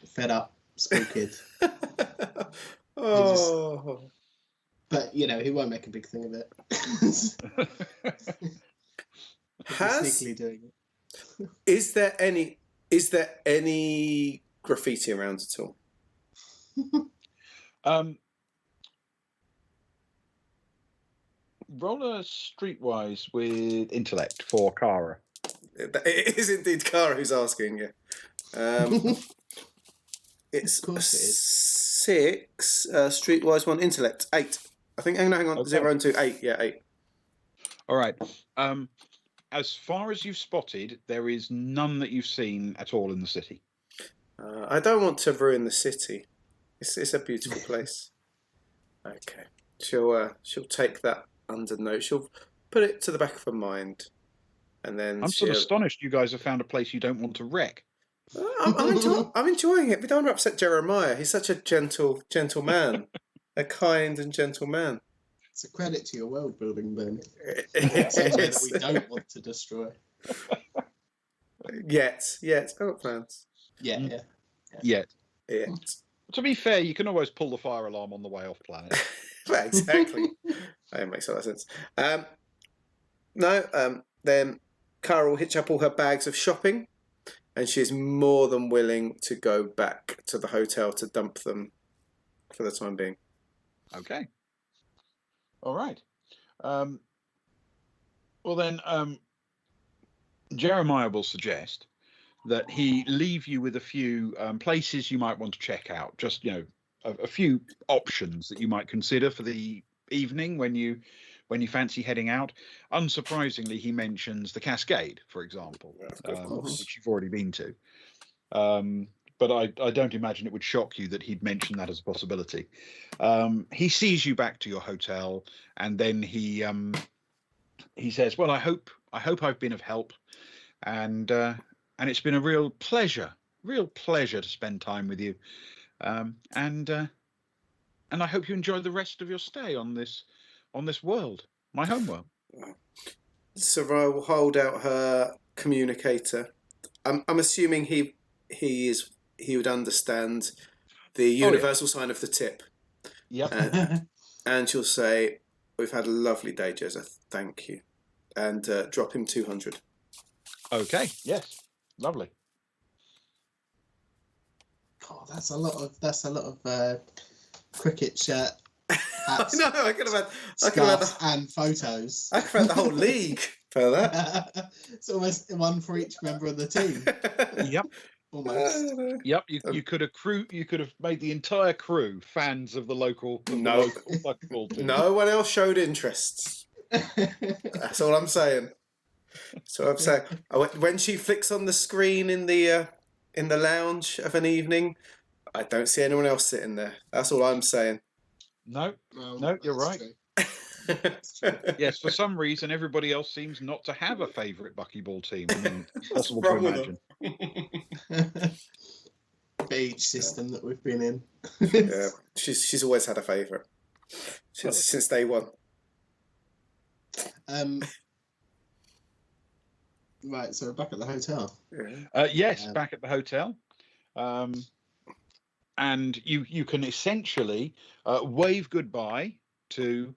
fed up school kid. Oh. But he won't make a big thing of it. Sneakily doing it. Is there any graffiti around at all? Roll a streetwise with intellect for Cara. It is indeed Cara who's asking you. It's Of course it is. 6 streetwise, 1 intellect, 8. I think. Hang on. Okay. 0 and 2, 8. Yeah, 8. All right. As far as you've spotted, there is none that you've seen at all in the city. I don't want to ruin the city. It's a beautiful place. Okay. She'll take that under note. She'll put it to the back of her mind, and then I'm sort of astonished you guys have found a place you don't want to wreck. I'm enjoying it. We don't want to upset Jeremiah. He's such a gentle man, a kind and gentle man. It's a credit to your world building, Ben. It's Somewhere that we don't want to destroy. Yet. I've got plans. Yeah. Yet. To be fair, you can always pull the fire alarm on the way off planet. Well, exactly. That makes a lot of sense. Then Cara will hitch up all her bags of shopping, and she's more than willing to go back to the hotel to dump them for the time being. Okay. All right. Well then, Jeremiah will suggest that he leave you with a few places you might want to check out. Just a few options that you might consider for the evening when you fancy heading out. Unsurprisingly, he mentions the Cascade, for example, which you've already been to. But I don't imagine it would shock you that he'd mention that as a possibility. He sees you back to your hotel, and then he says, "Well, I hope I've been of help, and it's been a real pleasure to spend time with you, and I hope you enjoy the rest of your stay on this world, my home world." Sarai will hold out her communicator. I'm assuming he would understand the universal sign of the tip. Yep. And she'll say, "We've had a lovely day, Joseph. Thank you," and drop him 200. Okay. Yes. Lovely. Oh, that's a lot of cricket shirt. Hats, I know. I could have scarves and photos. I could have had the whole league for that. It's almost one for each member of the team. Yep. Almost. Yep. You could have made the entire crew fans of the local football team. No one else showed interest. That's all I'm saying. So I'm saying, when she flicks on the screen in the lounge of an evening, I don't see anyone else sitting there. That's all I'm saying. No, you're right. Yes, for some reason, everybody else seems not to have a favourite buckyball team. I mean, it's possible to imagine. Age system that we've been in. Yeah, she's always had a favourite since day one. Right, so we're back at the hotel. Yes, back at the hotel. And you can essentially wave goodbye to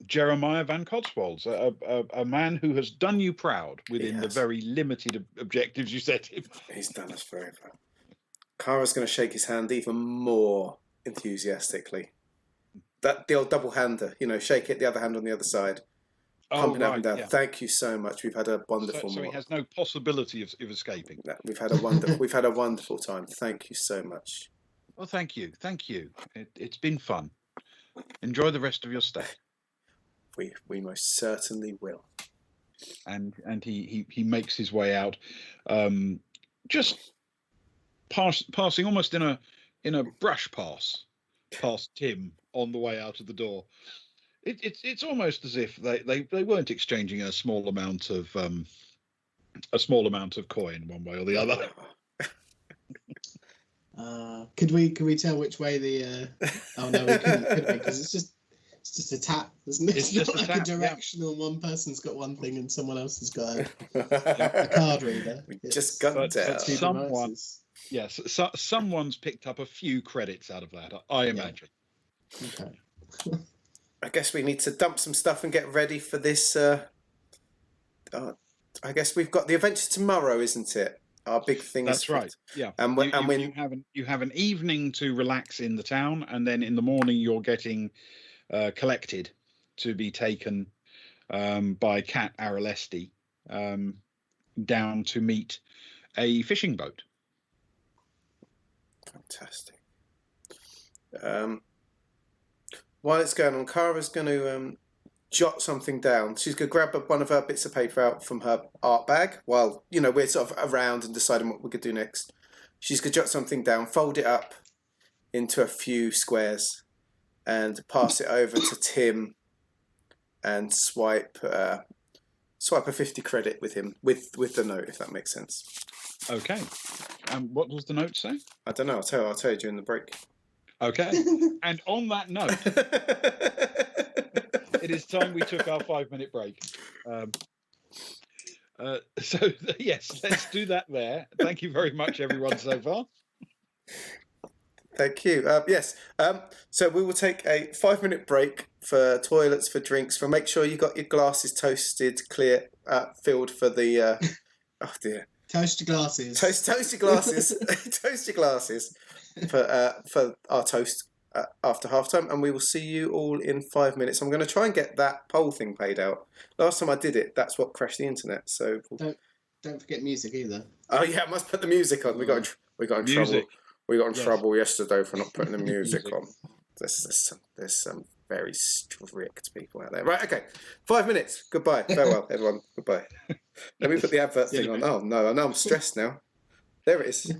Jeremiah Van Cotswolds, a man who has done you proud within the has. very limited objectives you set him. He's done us very well. Kara's going to shake his hand even more enthusiastically. The old double hander, shake it, the other hand on the other side, pumping up and down. Yeah. Thank you so much. We've had a wonderful. So he has no possibility of escaping. No, we've had a wonderful time. Thank you so much. Well, thank you. It's been fun. Enjoy the rest of your stay. We most certainly will. And he makes his way out, just passing almost in a brush past Tim on the way out of the door. It's almost as if they weren't exchanging a small amount of coin one way or the other. Could we tell which way the? Oh no, we couldn't because it's just a tap, isn't it? It's just not a like tap, a directional. One person's got one thing and someone else has got a card reader. We just got down. Someone, yes, someone's picked up a few credits out of that, I imagine. Okay. I guess we need to dump some stuff and get ready for this. I guess we've got the adventure tomorrow, isn't it? Our big thing. That's right. Yeah. And you have an evening to relax in the town, and then in the morning you're getting collected to be taken by Cat Aralesti down to meet a fishing boat. Fantastic. While it's going on, Kara's going to jot something down. She's going to grab one of her bits of paper out from her art bag while, we're sort of around and deciding what we could do next. She's going to jot something down, fold it up into a few squares and pass it over to Tim and swipe a 50 credit with him, with the note, if that makes sense. Okay. What does the note say? I don't know. I'll tell you during the break. Okay. And on that note, it is time we took our 5-minute break. So yes, let's do that there. Thank you very much, everyone, so far. Thank you. Yes. So we will take a 5-minute break for toilets, for drinks, for make sure you got your glasses toasted, clear, filled for the. Oh dear. Toast your glasses. Toast your glasses. Toast your glasses for our toast after halftime, and we will see you all in 5 minutes. I'm going to try and get that poll thing paid out. Last time I did it, that's what crashed the internet. So don't forget music either. Oh yeah, I must put the music on. We got in trouble. We got in trouble yesterday for not putting the music on. There's some very strict people out there. Right, okay. 5 minutes. Goodbye. Farewell, everyone. Goodbye. Let me put the advert thing on. Oh no, I know I'm stressed now. There it is.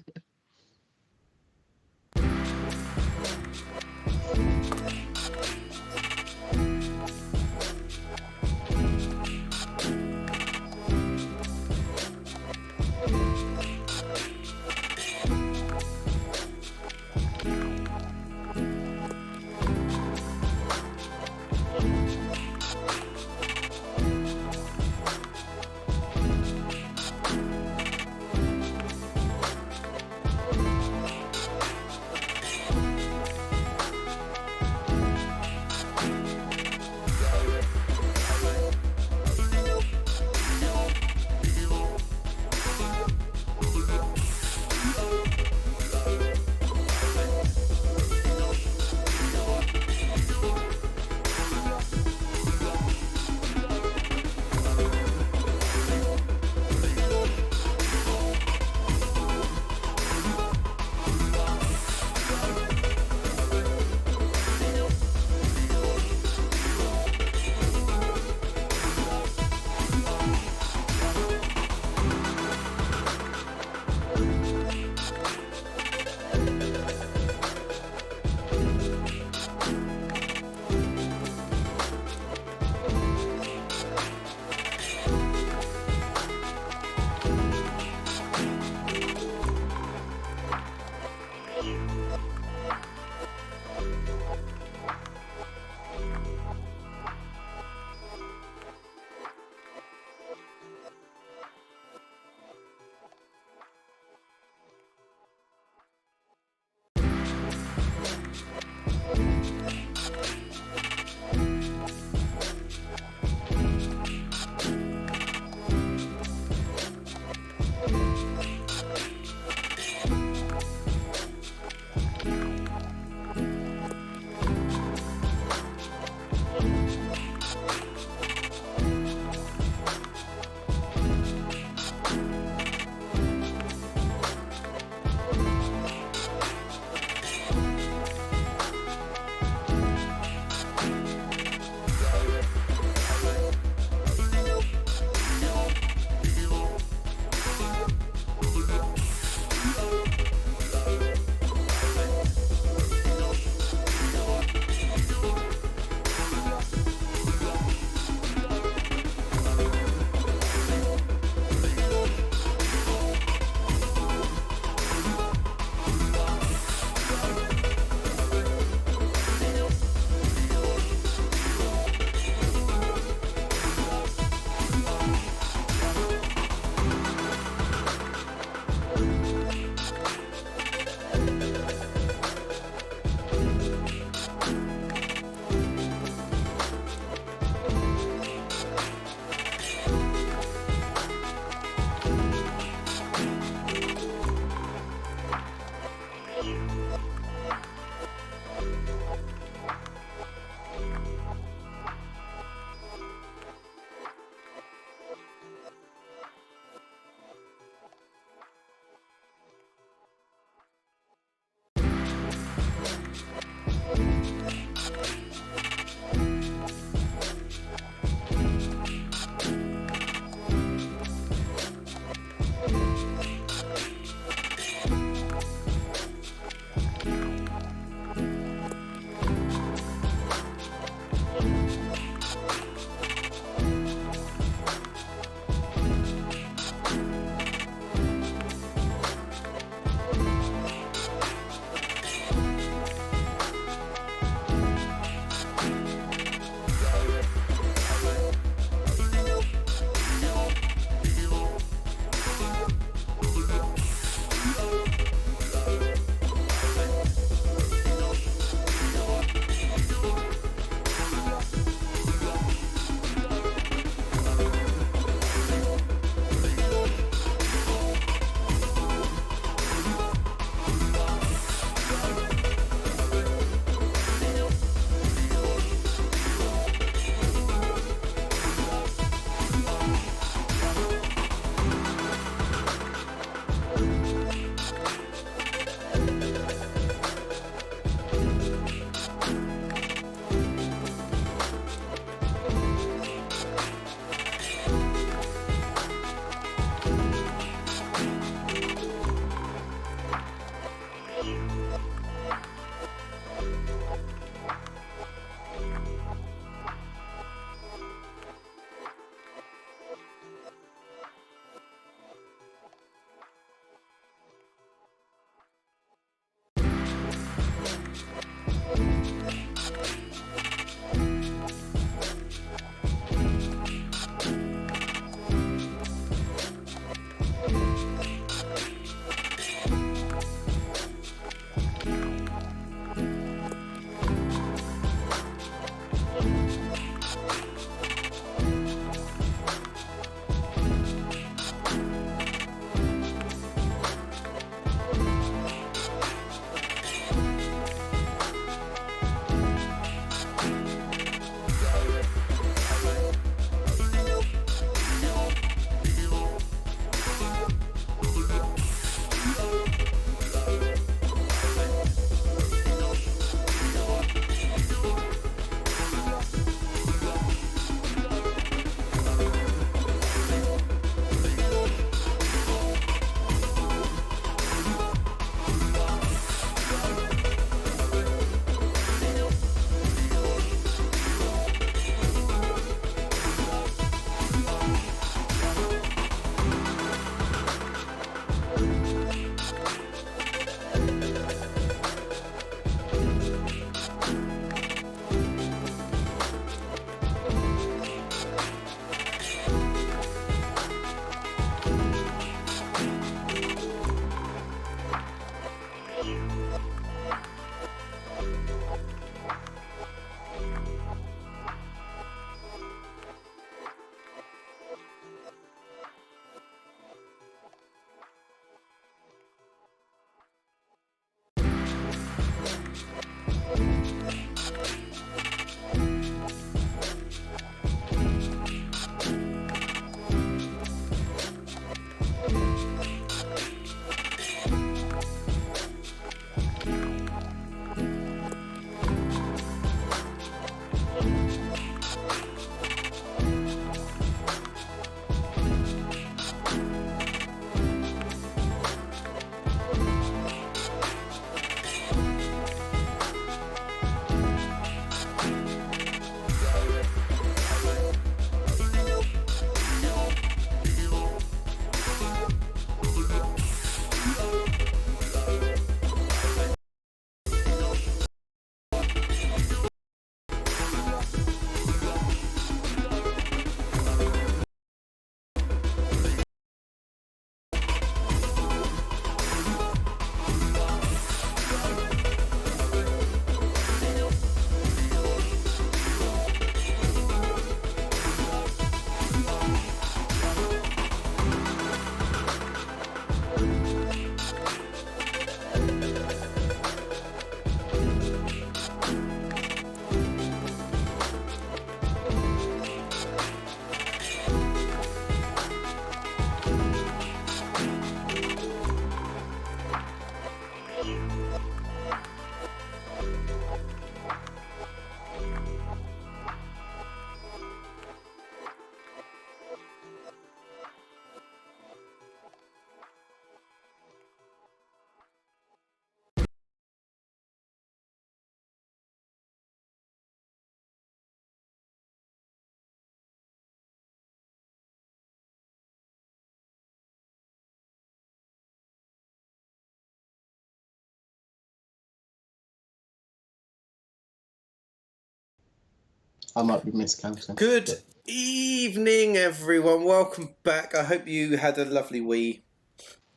I might be miscounting. Good but- evening, everyone. Welcome back. I hope you had a lovely wee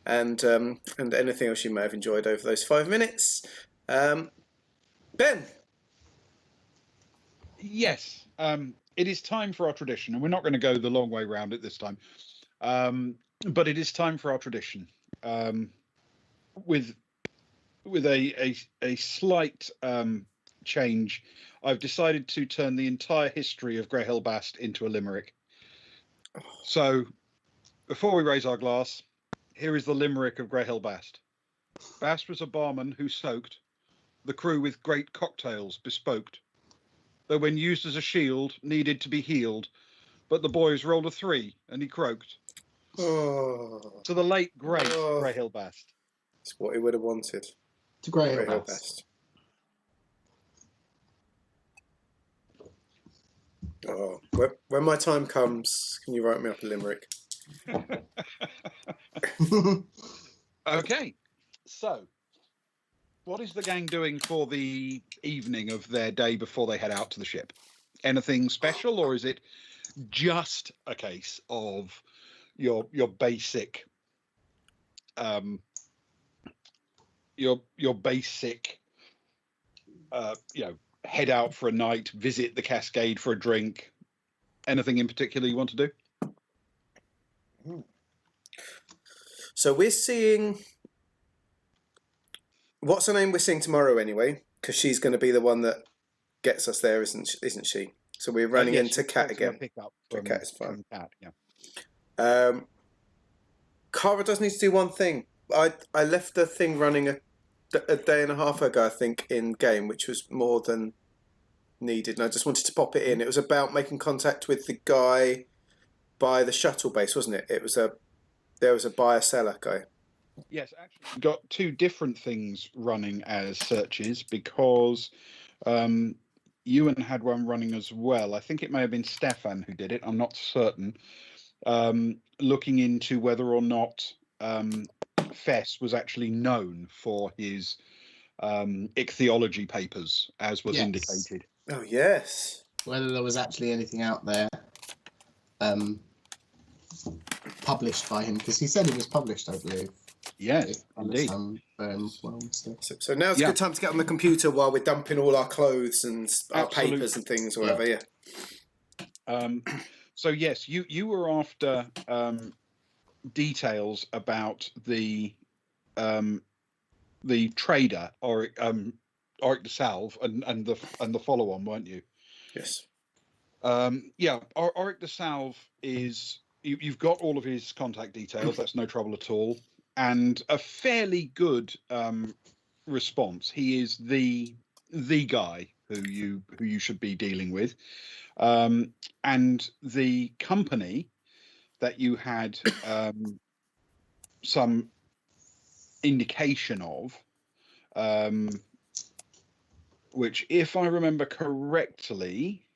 and anything else you may have enjoyed over those 5 minutes. Ben. Yes, it is time for our tradition, and we're not going to go the long way round it this time. But it is time for our tradition, with a slight change. I've decided to turn the entire history of Greyhill Bast into a limerick. So, before we raise our glass, here is the limerick of Greyhill Bast. Bast was a barman who soaked the crew with great cocktails bespoked, though when used as a shield needed to be healed, but the boys rolled a 3 and he croaked. Oh, To the late great Oh. Greyhill Bast. it's what he would have wanted. To Greyhill Greyhill Bast. Bast. Oh, when my time comes, can you write me up a limerick? Okay, so What is the gang doing for the evening of their day before they head out to the ship? Anything special, or is it just a case of your basic your basic head out for a night, visit the Cascade for a drink? Anything in particular you want to do? So we're seeing. What's her name? We're seeing tomorrow anyway, because she's going to be the one that gets us there, isn't she? So we're running Yes, into Cat again. Pick up Cat is fine. from Cat, yeah. Cara does need to do one thing. I left the thing running a day and a half ago, I think, in game, which was more than needed, and I just wanted to pop it in. It was about making contact with the guy by the shuttle base, wasn't it? There was a buyer-seller guy. Yes, actually, we've got two different things running as searches, because Ewan had one running as well. I think it may have been Stefan who did it. I'm not certain. Looking into whether or not Fess was actually known for his ichthyology papers, as was indicated. Oh, yes. Whether there was actually anything out there published by him, because he said it was published, I believe. Yes, indeed. So now's a good time to get on the computer while we're dumping all our clothes and our papers and things or whatever, yeah. So yes, you were after details about the trader Auric de Salve and the follow-on, weren't you? Yes. Auric de Salve is you've got all of his contact details. That's no trouble at all, and a fairly good response. He is the guy who you should be dealing with, and the company that you had some indication of, which, if I remember correctly,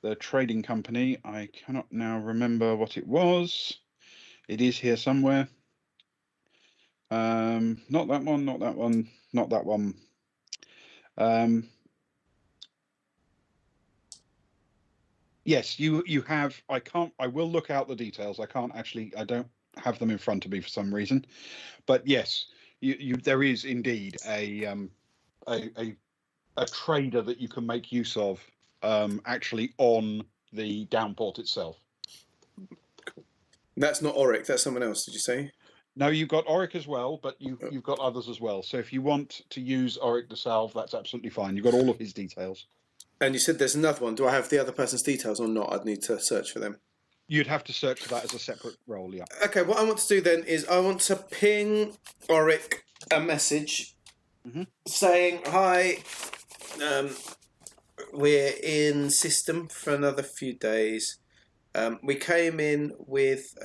the trading company, I cannot now remember what it was. It is here somewhere. Not that one, not that one, not that one. Yes, you have. I will look out the details. I don't have them in front of me for some reason. But yes, there is indeed a trader that you can make use of, actually on the downport itself. Cool. That's not Auric, that's someone else, did you say? No, you've got Auric as well, but you've got others as well. So if you want to use Auric de Salve, that's absolutely fine. You've got all of his details. And you said there's another one. Do I have the other person's details or not? I'd need to search for them. You'd have to search for that as a separate role, yeah. Okay, what I want to do then is I want to ping Auric a message saying, hi, we're in system for another few days. We came in with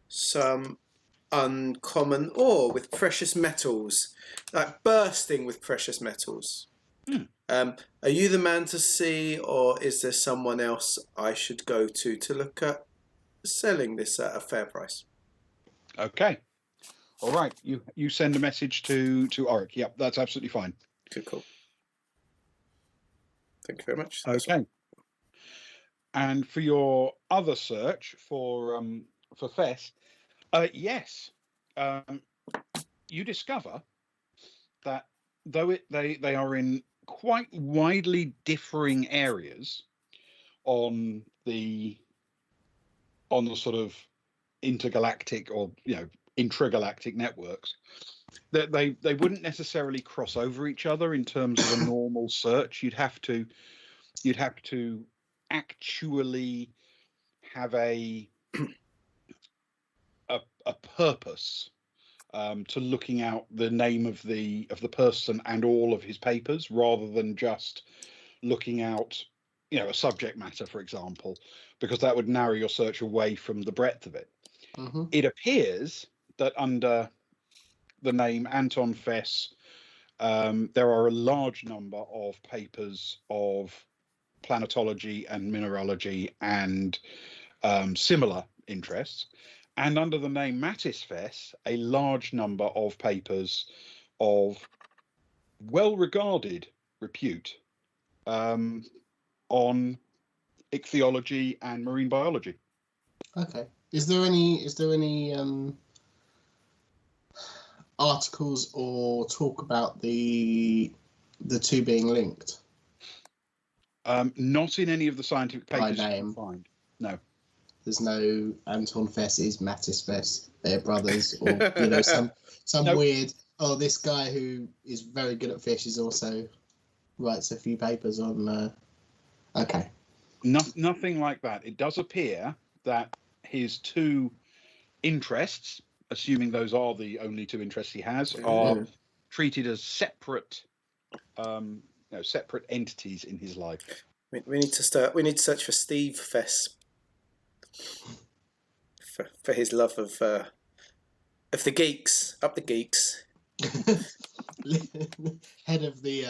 some uncommon ore with precious metals, like bursting with precious metals. Are you the man to see, or is there someone else I should go to look at selling this at a fair price? Okay. All right. You send a message to Auric. Yep, that's absolutely fine. Cool. Thank you very much. Okay. And for your other search for Fess, yes, you discover that though they are in quite widely differing areas on the sort of intergalactic or intragalactic networks, that they wouldn't necessarily cross over each other in terms of a normal search. You'd have to actually have a purpose to looking out the name of the person and all of his papers, rather than just looking out a subject matter, for example, because that would narrow your search away from the breadth of it. It appears that under the name Anton Fess, there are a large number of papers of planetology and mineralogy and similar interests, and under the name Mattis Fess, a large number of papers of well-regarded repute on ichthyology and marine biology. Okay. Is there any articles or talk about the two being linked? Not in any of the scientific By papers you name. can find. No. There's no Anton Fesses, Mattis Fess, they're brothers, or some Nope. weird. Oh, this guy who is very good at fish is also writes a few papers on. Okay. Nothing like that. It does appear that his two interests, assuming those are the only two interests he has, are treated as separate, separate entities in his life. We need to search for Steve Fess for his love of the geeks. Up the geeks. Head of the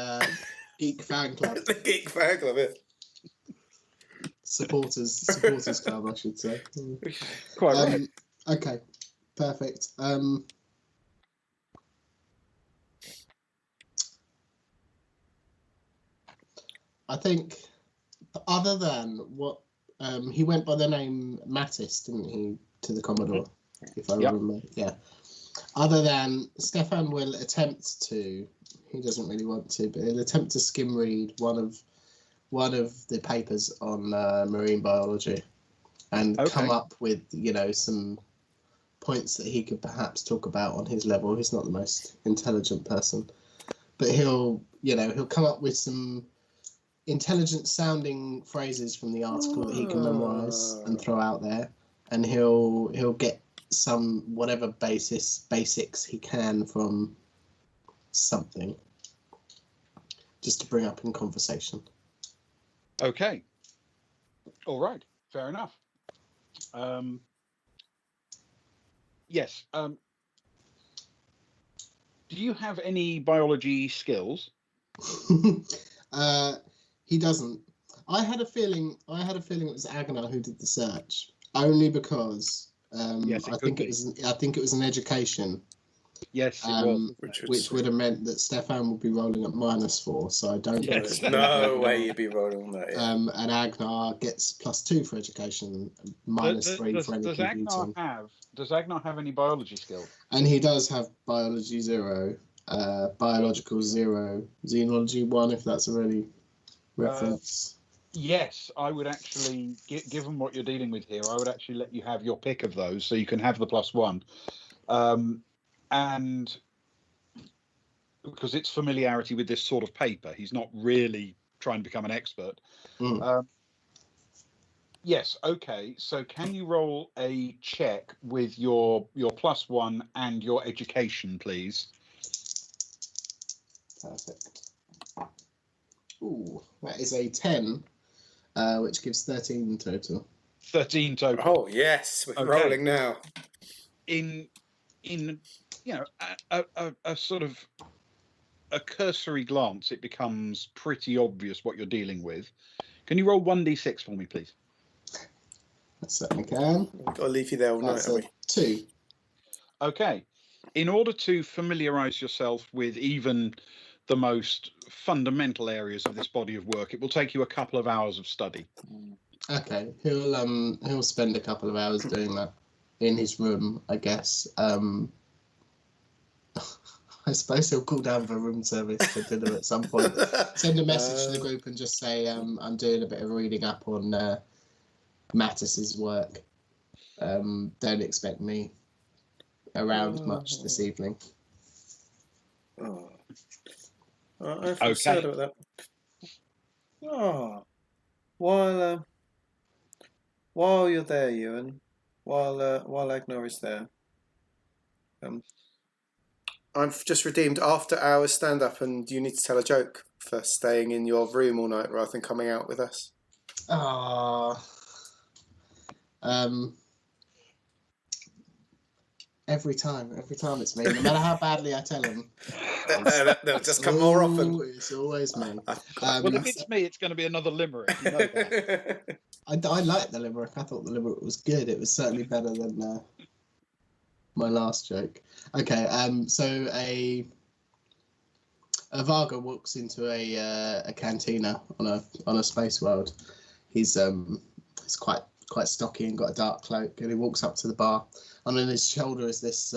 geek fan club. The geek fan club. Yeah. Supporters club, I should say. Quite right. Okay, perfect. I think, other than what he went by the name Mattis, didn't he, to the Commodore? If I remember, yeah. Other than Stefan will attempt to, he doesn't really want to, but he'll attempt to skim read one of the papers on marine biology, and come up with some points that he could perhaps talk about on his level. He's not the most intelligent person, but he'll come up with some intelligent sounding phrases from the article that he can memorize and throw out there, and he'll get some whatever basics he can from something just to bring up in conversation. Okay. All right. Fair enough. Yes. Do you have any biology skills? He doesn't. I had a feeling it was Agnar who did the search, only because Yes, I think it was an education. Yes, it was. Which would have meant that Stefan would be rolling at -4, so I don't know. Yes. No way you'd be rolling on that. Yeah. And Agnar gets +2 for education, -3 for any computing. Does Agnar have any biology skills? And he does have biology 0, biological 0, xenology 1, if that's a really reference. Yes, I would actually, given what you're dealing with here, I would actually let you have your pick of those, so you can have the +1. And because it's familiarity with this sort of paper, he's not really trying to become an expert. Yes, okay. So can you roll a check with your +1 and your education, please? Perfect. Ooh, that is a 10, which gives 13 total. 13 total. Oh yes, we're rolling now. In a sort of a cursory glance, it becomes pretty obvious what you're dealing with. Can you roll 1d6 for me, please? I certainly can. We've got to leave you there all night, haven't we? 2. Okay. In order to familiarise yourself with even the most fundamental areas of this body of work, it will take you a couple of hours of study. Okay, he'll spend a couple of hours doing that in his room, I guess. I suppose he'll call down for room service for dinner at some point. Send a message to the group and just say, I'm doing a bit of reading up on Mattis's work. Don't expect me around much this evening. I feel sad about that. While you're there, Ewan, while Agnar is there, I've just redeemed after hours stand up, and you need to tell a joke for staying in your room all night rather than coming out with us. Every time it's me. No matter how badly I tell him, they'll just come more often. It's always me. Well, if it's me, it's going to be another limerick. You know that. I liked the limerick. I thought the limerick was good. It was certainly better than my last joke. Okay, so a A Varga walks into a cantina on a space world. He's quite stocky and got a dark cloak, and he walks up to the bar. And on his shoulder is this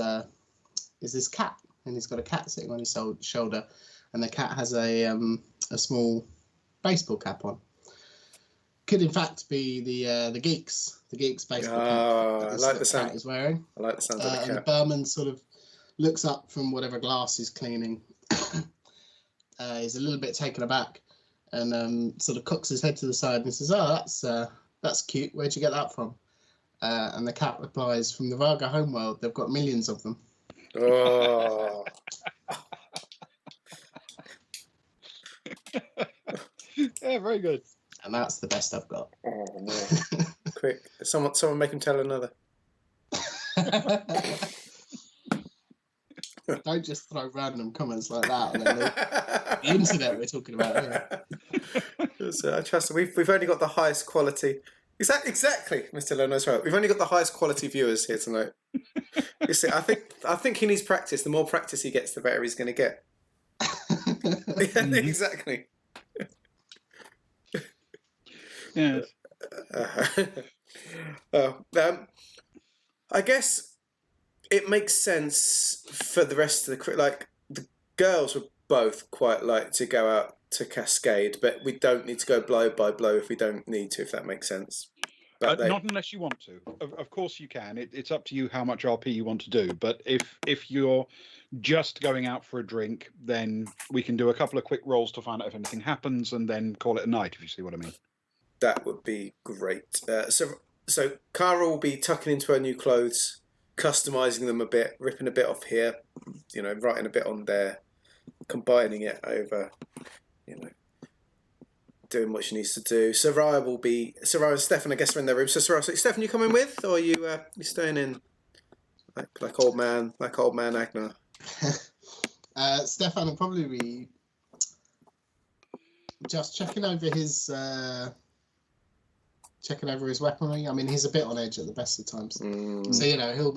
cat, and he's got a cat sitting on his shoulder, and the cat has a small baseball cap on. Could in fact be the Geeks baseball cap. I like the sound. Cat is wearing. I like the sound of the And the cat. barman sort of looks up from whatever glass he's cleaning. He's a little bit taken aback, and sort of cocks his head to the side and says, "Oh, that's cute. Where'd you get that from?" And the cat replies, "From the Varga homeworld. They've got millions of them." Oh. Yeah, very good. And that's the best I've got. Oh no! Quick, someone make him tell another. Don't just throw random comments like that on the internet we're talking about here. So I trust we've only got the highest quality. Exactly, Mr. Leno's right. We've only got the highest quality viewers here tonight. You see, I think he needs practice. The more practice he gets, the better he's going to get. Yeah, exactly. Yes. I guess it makes sense for the rest of the girls would both quite like to go out to Cascade, but we don't need to go blow by blow if we don't need to, if that makes sense. But Not unless you want to. Of course you can. It's up to you how much RP you want to do. But if you're just going out for a drink, then we can do a couple of quick rolls to find out if anything happens, and then call it a night, if you see what I mean. That would be great. So Cara will be tucking into her new clothes, customizing them a bit, ripping a bit off here, writing a bit on there, combining it over, doing what she needs to do. Soraya and Stefan, I guess, are in their room. So Soraya, Stefan, you coming with, or are you staying in like old man Agnar? Stefan will probably be just checking over his weaponry. I mean, he's a bit on edge at the best of times, so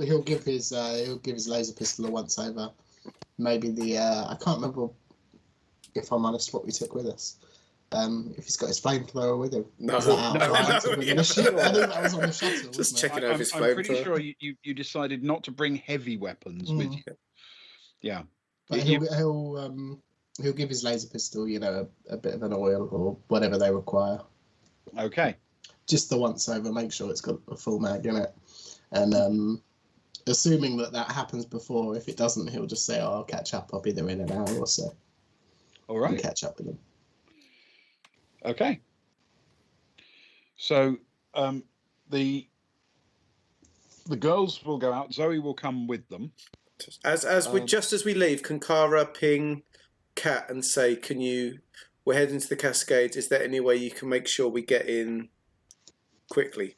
he'll give his laser pistol a once over. Maybe I can't remember, if I'm honest, what we took with us. If he's got his flamethrower with him. No, I think that was on the shuttle. Just wasn't checking it? over his flamethrower. I'm pretty sure you decided not to bring heavy weapons with you. Yeah. But he'll give his laser pistol, a bit of an oil or whatever they require. Okay. Just the once over, make sure it's got a full mag in it. And assuming that happens before, if it doesn't, he'll just say, "Oh, I'll catch up. I'll be there in an hour or so." All right. And catch up with him. Okay. So the girls will go out. Zoe will come with them. Just as we leave, can Cara ping Kat and say, we're heading to the Cascades. Is there any way you can make sure we get in quickly?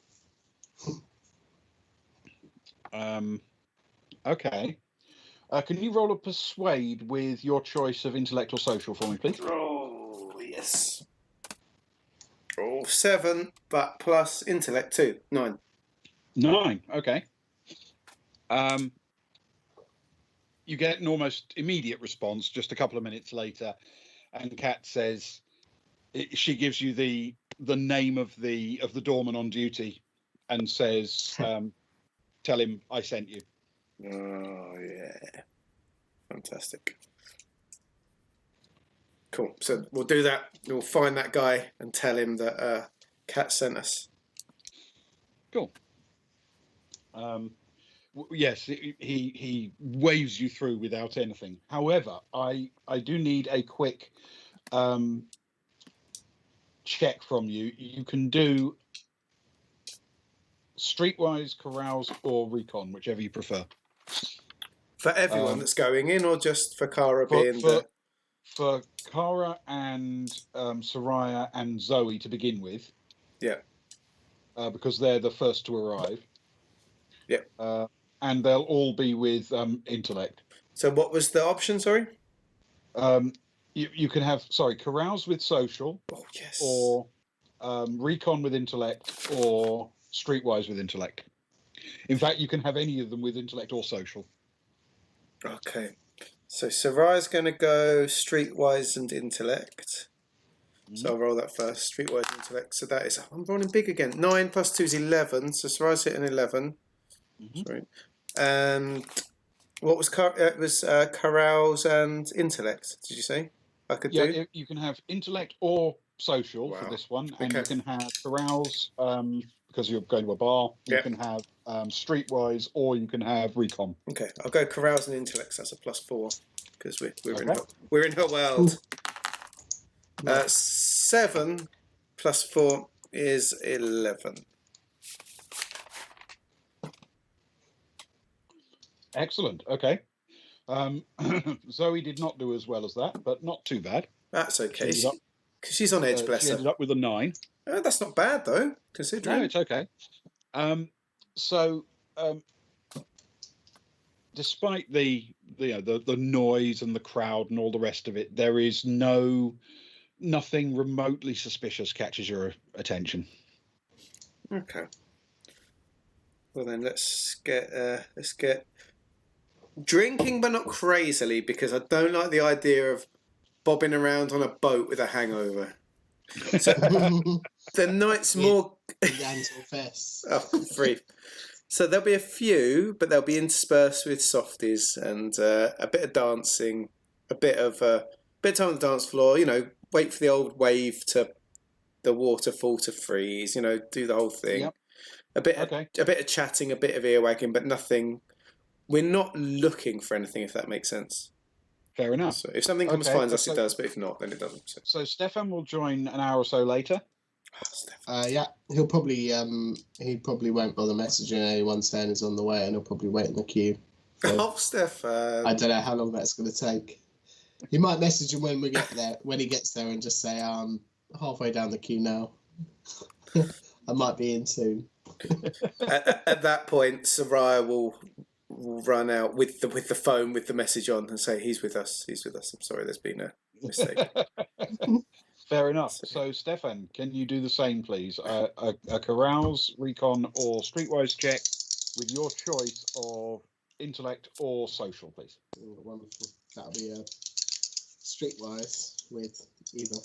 Okay. Can you roll a persuade with your choice of intellect or social for me, please? Oh, yes. Oh, 7, but plus intellect 2, 9. 9. Okay. You get an almost immediate response just a couple of minutes later, and Kat says she gives you the name of the doorman on duty, and says, "Tell him I sent you." Oh yeah, fantastic. Cool. So we'll do that. We'll find that guy and tell him that Kat sent us. Cool. Yes, he waves you through without anything. However, I do need a quick check from you. You can do streetwise, carouse, or recon, whichever you prefer. For everyone that's going in, or just for Cara for Cara and Soraya and Zoe to begin with. Yeah. Because they're the first to arrive. Yeah. And they'll all be with intellect. So what was the option, sorry? You can have, carouse with social. Oh, yes. Or recon with intellect, or streetwise with intellect. In fact, you can have any of them with intellect or social. Okay. So Sarai's going to go streetwise and intellect. So I'll roll that first. Streetwise intellect. So that is, I'm rolling big again. 9 plus 2 is 11. So Sarai's hitting 11. Sorry. And what was it was carouse and intellect? Did you say I could do? You can have intellect or social for Wow. this one, and Okay. you can have carouse because you're going to a bar. You Yeah. can have streetwise, or you can have recon. Okay, I'll go carouse and intellect. So that's a +4 because we're in Okay. we're in her world. 7 plus 4 is 11. Excellent. Okay. Zoe did not do as well as that, but not too bad. That's okay. She ended up- Because she's on edge, bless she her. ended up with a 9. That's not bad though, considering. No, it's okay. Despite the noise and the crowd and all the rest of it, there is nothing remotely suspicious catches your attention. Okay. Well then, let's get drinking, but not crazily, because I don't like the idea of bobbing around on a boat with a hangover. So the night's more. Yantel Fest. Oh, free. So there'll be a few, but they'll be interspersed with softies and a bit of dancing, a bit of time on the dance floor. Wait for the old wave to the waterfall to freeze. Do the whole thing. Yep. A bit of chatting, a bit of earwagging, but nothing. We're not looking for anything, if that makes sense. Fair enough. So if something comes finds us, it does. But if not, then it doesn't. So Stefan will join an hour or so later. Yeah, he'll probably he probably won't bother messaging anyone saying he's on the way, and he'll probably wait in the queue. So Stefan! I don't know how long that's going to take. He might message him when we get there, when he gets there, and just say, "I'm halfway down the queue now. I might be in soon." At that point, Soraya will run out with the phone with the message on and say, "He's with us. He's with us. I'm sorry, there's been a mistake." Fair enough. So, Stefan, can you do the same, please? A carouse, recon, or streetwise check with your choice of intellect or social, please. Wonderful. That'll be a streetwise with either.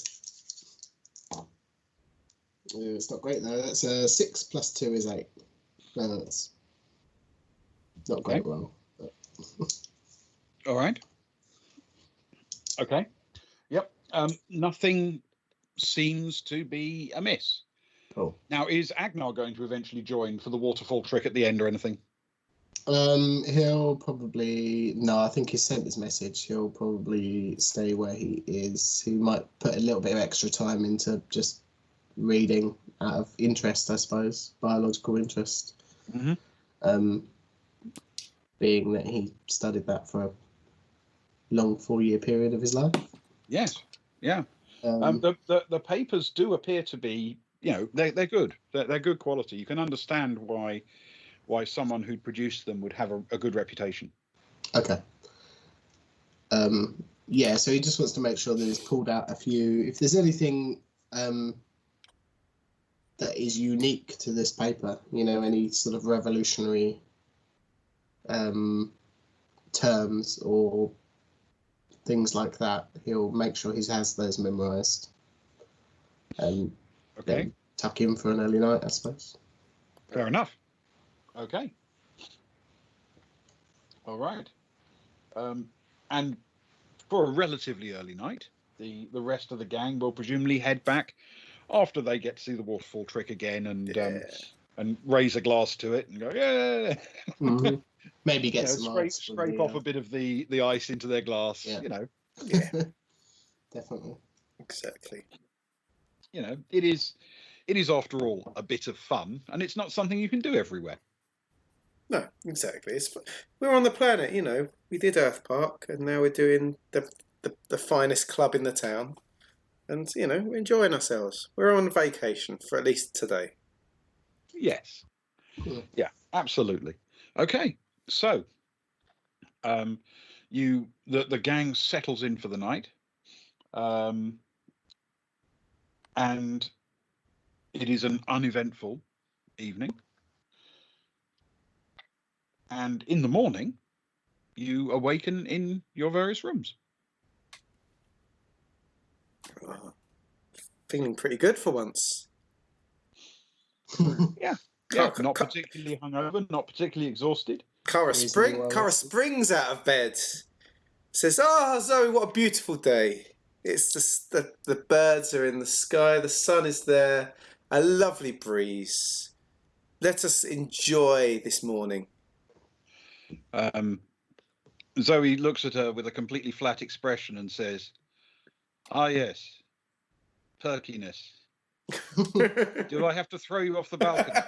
It's not great though. That's a 6 plus 2 is 8. No, that's not great roll. But... All right. Okay. Yep. Nothing seems to be amiss. Cool. Now, is Agnar going to eventually join for the waterfall trick at the end or anything? He'll probably I think he sent his message. He'll probably stay where he is. He might put a little bit of extra time into just reading out of interest, I suppose, biological interest. Mm-hmm. Being that he studied that for a long 4-year period of his life. Yes. Yeah. The papers do appear to be, they're good. They're good quality. You can understand why someone who'd produced them would have a good reputation. Okay. Yeah, so he just wants to make sure that he's pulled out a few. If there's anything that is unique to this paper, any sort of revolutionary terms or things like that, he'll make sure he has those memorized and then tuck in for an early night, I suppose. Fair enough. Okay. All right. And for a relatively early night, the rest of the gang will presumably head back after they get to see the waterfall trick again and raise a glass to it and go, yeah. Mm-hmm. Maybe get some scrape off a bit of the ice into their glass. Yeah. Yeah. Definitely. Exactly. It is after all a bit of fun, and it's not something you can do everywhere. No, exactly. We're on the planet, We did Earth Park, and now we're doing the finest club in the town, and we're enjoying ourselves. We're on vacation for at least today. Yes. Cool. Yeah, absolutely. Okay, so the gang settles in for the night, and it is an uneventful evening. And in the morning, you awaken in your various rooms. Feeling pretty good for once. Yeah, Ca- not ca- particularly hungover, not particularly exhausted. Cara springs out of bed. Says, "Ah, Zoe, what a beautiful day! It's just the birds are in the sky, the sun is there, a lovely breeze. Let us enjoy this morning." Zoe looks at her with a completely flat expression and says, "Ah, yes, perkiness. Do I have to throw you off the balcony?"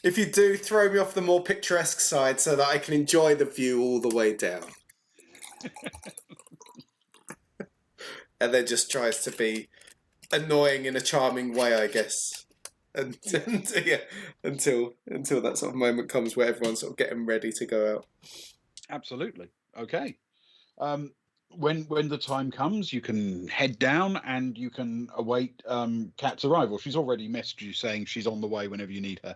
If you do, throw me off the more picturesque side so that I can enjoy the view all the way down. And then just tries to be annoying in a charming way, I guess. Yeah, until that sort of moment comes where everyone's sort of getting ready to go out. Absolutely. Okay. When the time comes, you can head down and you can await Kat's arrival. She's already messaged you saying she's on the way whenever you need her.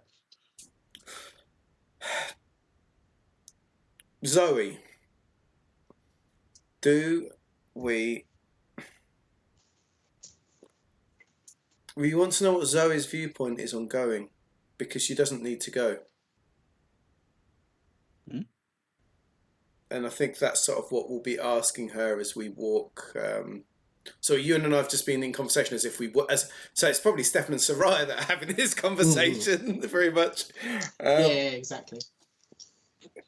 Zoe, do we want to know what Zoe's viewpoint is on going? Because she doesn't need to go. And I think that's sort of what we'll be asking her as we walk. So you and I have just been in conversation as if we were. So it's probably Stefan and Soraya that are having this conversation, very much. Yeah, exactly.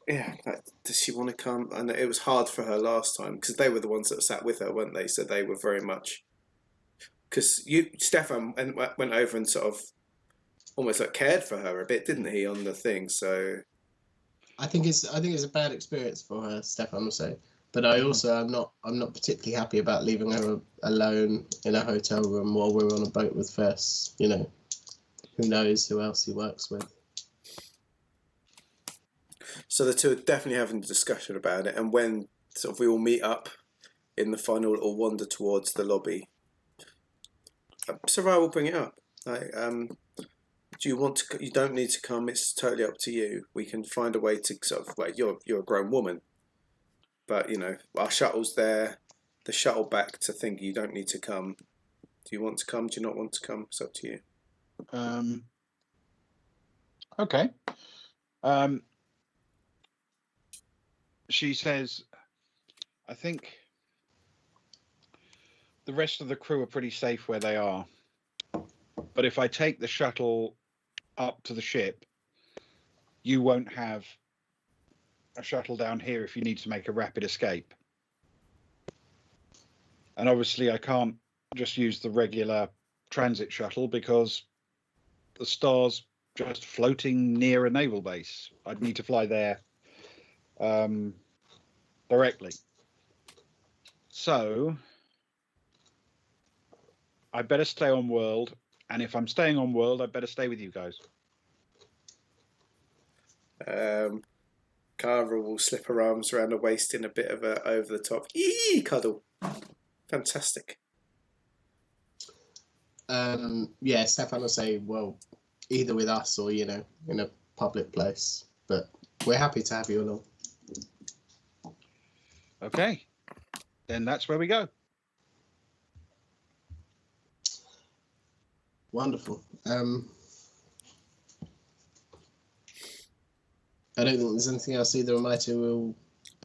Yeah, does she want to come? I know it was hard for her last time because they were the ones that sat with her, weren't they? So they were very much. Because Stefan went over and sort of almost like cared for her a bit, didn't he, on the thing? So I think it's a bad experience for her, Stefan will say. But I'm not particularly happy about leaving her alone in a hotel room while we're on a boat with Fess. You know, who knows who else he works with. So the two are definitely having a discussion about it, and when sort of we all meet up in the final little wander towards the lobby, Soraya will bring it up. Like, do you want to? You don't need to come. It's totally up to you. We can find a way to sort of like you're a grown woman, but you know our shuttle's there. The shuttle back to think you don't need to come. Do you want to come? Do you not want to come? It's up to you. Okay. She says, "I think the rest of the crew are pretty safe where they are. But if I take the shuttle up to the ship, you won't have a shuttle down here if you need to make a rapid escape. And obviously I can't just use the regular transit shuttle because the star's just floating near a naval base. I'd need to fly there directly. So I better stay on world, and if I'm staying on world, I better stay with you guys." Cara will slip her arms around her waist in a bit of a over the top cuddle. Fantastic. Yeah, Stefan will say, well, either with us or, you know, in a public place. But we're happy to have you along. Okay, then that's where we go. Wonderful. I don't think there's anything else either of my two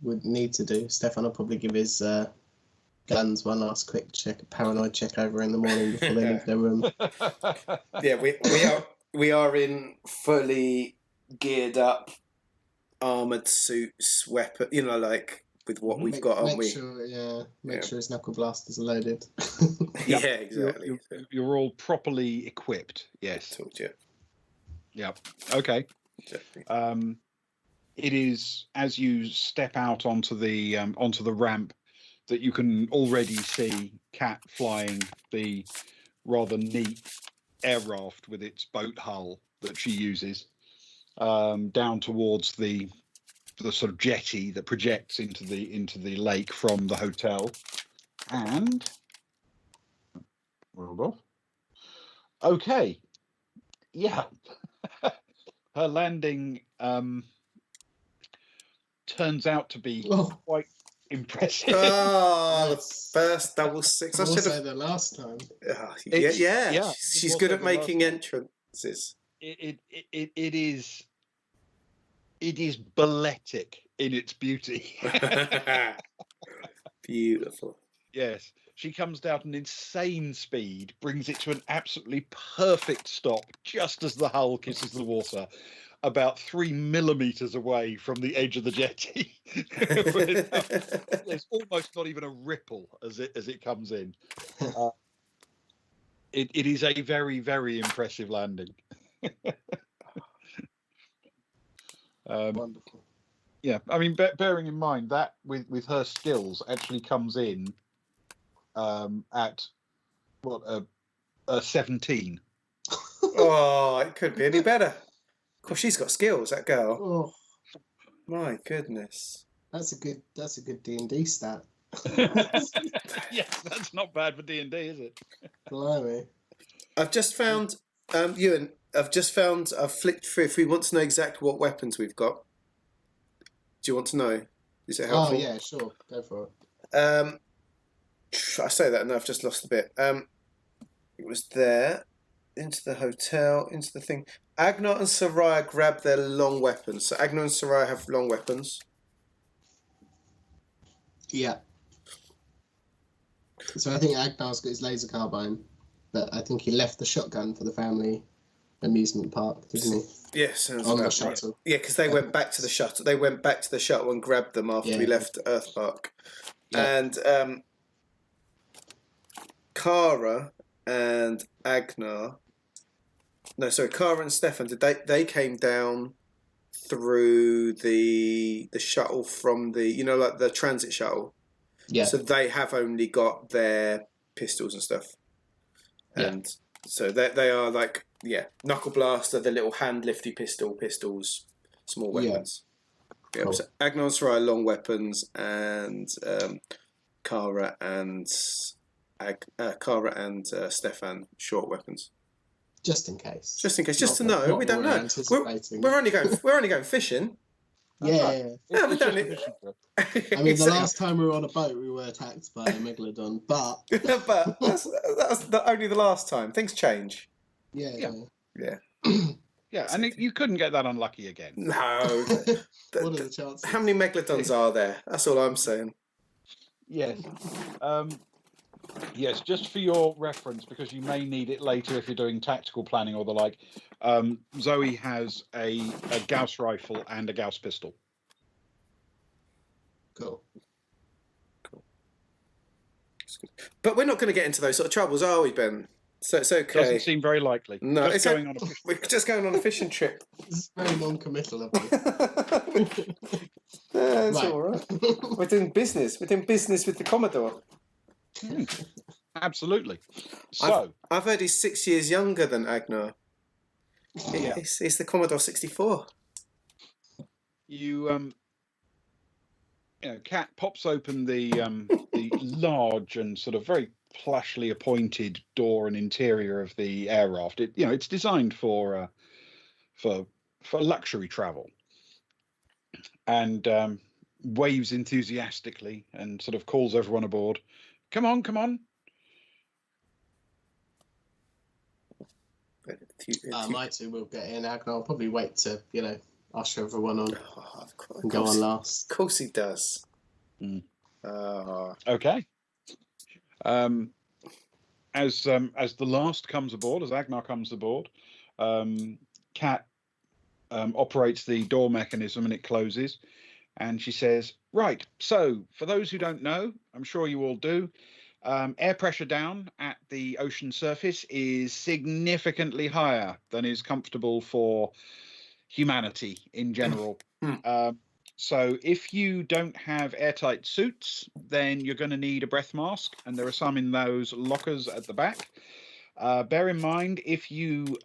would need to do. Stefan will probably give his guns one last quick paranoid check over in the morning before they leave their room. Yeah, we are in fully geared up, armored suits, weapon. You know, like with what we've got, aren't we? Make sure his knuckle blasters are loaded. Yeah, exactly. You're all properly equipped. Yes. Told you. Yep. Okay. Exactly. It is as you step out onto the ramp that you can already see Kat flying the rather neat air raft with its boat hull that she uses down towards the sort of jetty that projects into the lake from the hotel. And rolled off. Okay. Yeah. Her landing turns out to be Oh. quite impressive. Oh, Yes. the first double six. I More should so have. than last time. Yeah, She's more good so at than last making time. entrances. It is balletic in its beauty. Beautiful. Yes, she comes down at an insane speed, brings it to an absolutely perfect stop just as the hull kisses the water, about 3 millimeters away from the edge of the jetty. There's almost not even a ripple as it comes in. It is a very, very impressive landing. Wonderful. Yeah, I mean, bearing in mind that with her skills actually comes in at what a 17. Oh, it could be any better. Of course, she's got skills, that girl. Oh, My goodness. that's a good D&D stat. Yes, that's not bad for D&D, is it? Blimey. I've just found, Ewan, I've flicked through, if we want to know exactly what weapons we've got. Do you want to know? Is it helpful? Oh yeah, sure. Go for it. I say that and I've just lost the bit. It was there, into the hotel, into the thing. Agnar and Soraya grab their long weapons. So Agnar and Soraya have long weapons. Yeah. So I think Agnar's got his laser carbine, but I think he left the shotgun for the family amusement park, didn't he? Yeah, sounds On the about right. shuttle. Yeah, because they went back to the shuttle. They went back to the shuttle and grabbed them after we left Earth Park. Yeah. And Kara and Agnar. No, sorry, Kara and Stefan. They came down through the shuttle from the like the transit shuttle. Yeah. So they have only got their pistols and stuff. And so they are like knuckle blaster, the little hand lifty pistols, small weapons. Yeah. Cool. So Agnar and Soraya long weapons, and Kara and Stefan short weapons. Just in case. Just in case, just to know. We don't know. Anticipating. We're only going fishing. Yeah. Yeah, we It's don't just a need- mission trip. I mean, the last time we were on a boat, we were attacked by a megalodon, but but that's only the last time. Things change. yeah. Yeah, and you couldn't get that unlucky again. No. What are the chances? How many megalodons are there? That's all I'm saying. Yes. Yes, just for your reference, because you may need it later if you're doing tactical planning or the like. Zoe has a Gauss rifle and a Gauss pistol. Cool. But we're not going to get into those sort of troubles, are we, Ben? So it's okay. Doesn't seem very likely. No, Just it's going on a we're just going on a fishing trip. This is very non-committal of me. It's Right. all right. We're doing business. We're doing business with the Commodore. Absolutely. So I've heard he's 6 years younger than Agnar. Yeah. He's the Commodore 64. Kat pops open the large and sort of very plushly appointed door and interior of the air raft. It's designed for luxury travel, and waves enthusiastically and sort of calls everyone aboard. Come on, come on. My two will get in. Agnar will probably wait to, usher everyone on Of course, and go on last. Of course he does. Mm. Oh. Okay. As the last comes aboard, as Agnar comes aboard, Kat operates the door mechanism and it closes, and she says, "Right. So, for those who don't know, I'm sure you all do. Air pressure down at the ocean surface is significantly higher than is comfortable for humanity in general. So if you don't have airtight suits, then you're going to need a breath mask, and there are some in those lockers at the back. Bear in mind, if you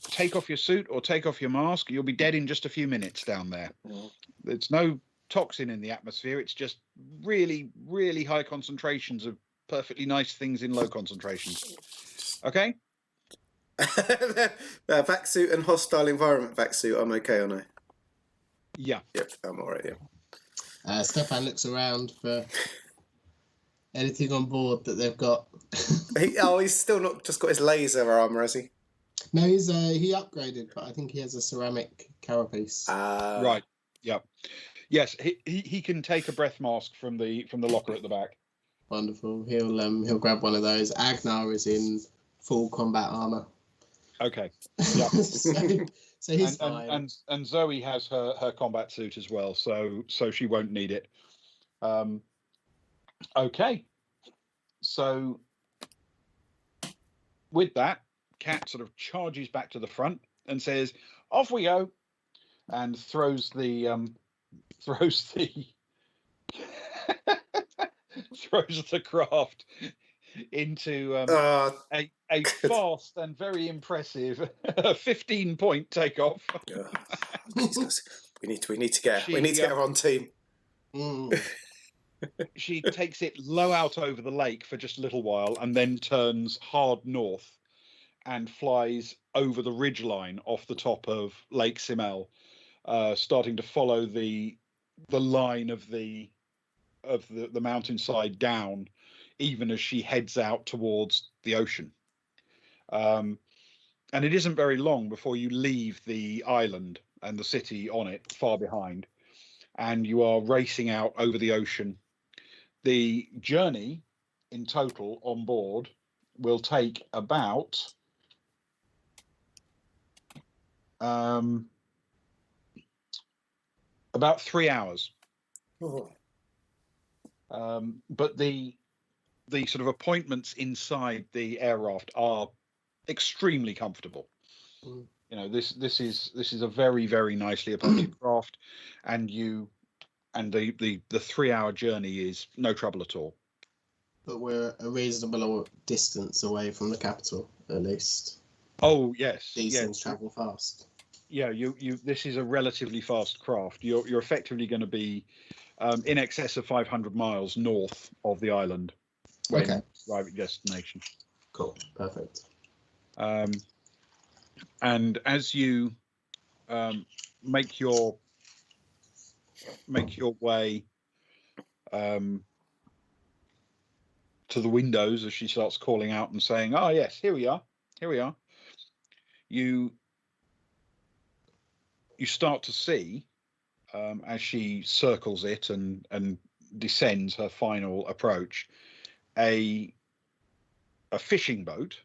take off your suit or take off your mask, you'll be dead in just a few minutes down there. There's no toxin in the atmosphere. It's just really, really high concentrations of perfectly nice things in low concentrations. Okay? Vac suit and hostile environment vac suit. I'm okay, aren't I? Yeah. Yep, I'm all right. Yeah. Stefan looks around for anything on board that they've got. He's still not just got his laser armor, has he? No, he upgraded, but I think he has a ceramic carapace. Right. Yeah. Yes, he can take a breath mask from the locker at the back. Wonderful. He'll grab one of those. Agnar is in full combat armor. Okay. Yeah. so he's fine. And Zoe has her combat suit as well, so she won't need it. Okay. So with that, Cat sort of charges back to the front and says, "Off we go," and throws the craft into a fast and very impressive 15-point takeoff. Jesus. We need to get her on team. She takes it low out over the lake for just a little while and then turns hard north and flies over the ridgeline off the top of Lake Simel, starting to follow the line of the mountainside down, even as she heads out towards the ocean. And it isn't very long before you leave the island and the city on it far behind, and you are racing out over the ocean. The journey in total on board will take about 3 hours. Oh. But the sort of appointments inside the air raft are extremely comfortable. You know, this is a very, very nicely appointed craft, and the 3-hour journey is no trouble at all. But we're a reasonable distance away from the capital, at least. Oh yes, these things travel fast. Yeah, you this is a relatively fast craft. You're effectively going to be in excess of 500 miles north of the island when you arrive at destination. Cool, perfect. And as you make your way to the windows, as she starts calling out and saying, "Oh yes, here we are. You start to see, as she circles it and descends her final approach, a fishing boat.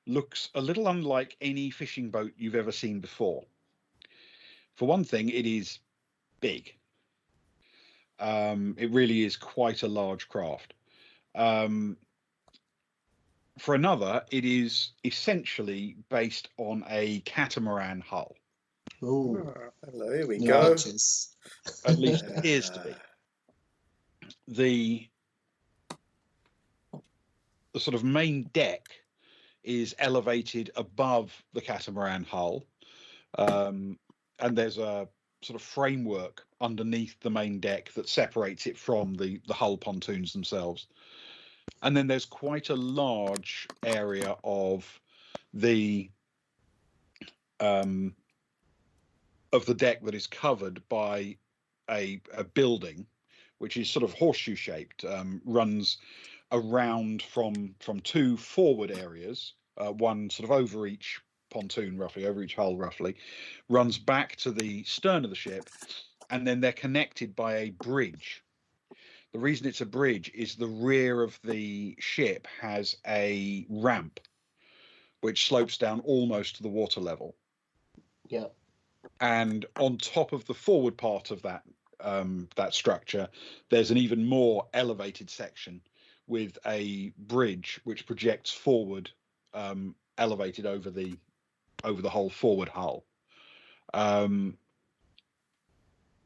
Looks a little unlike any fishing boat you've ever seen before. For one thing, it is big. It really is quite a large craft. For another, it is essentially based on a catamaran hull. Oh, hello, here we go. At least appears to be. The sort of main deck is elevated above the catamaran hull, and there's a sort of framework underneath the main deck that separates it from the hull pontoons themselves. And then there's quite a large area of the deck that is covered by a building, which is sort of horseshoe shaped, runs around from 2 forward areas, one sort of over each pontoon, roughly over each hull, roughly, runs back to the stern of the ship, and then they're connected by a bridge. The reason it's a bridge is the rear of the ship has a ramp which slopes down almost to the water level. Yeah. And on top of the forward part of that structure, there's an even more elevated section with a bridge which projects forward, elevated over the whole forward hull.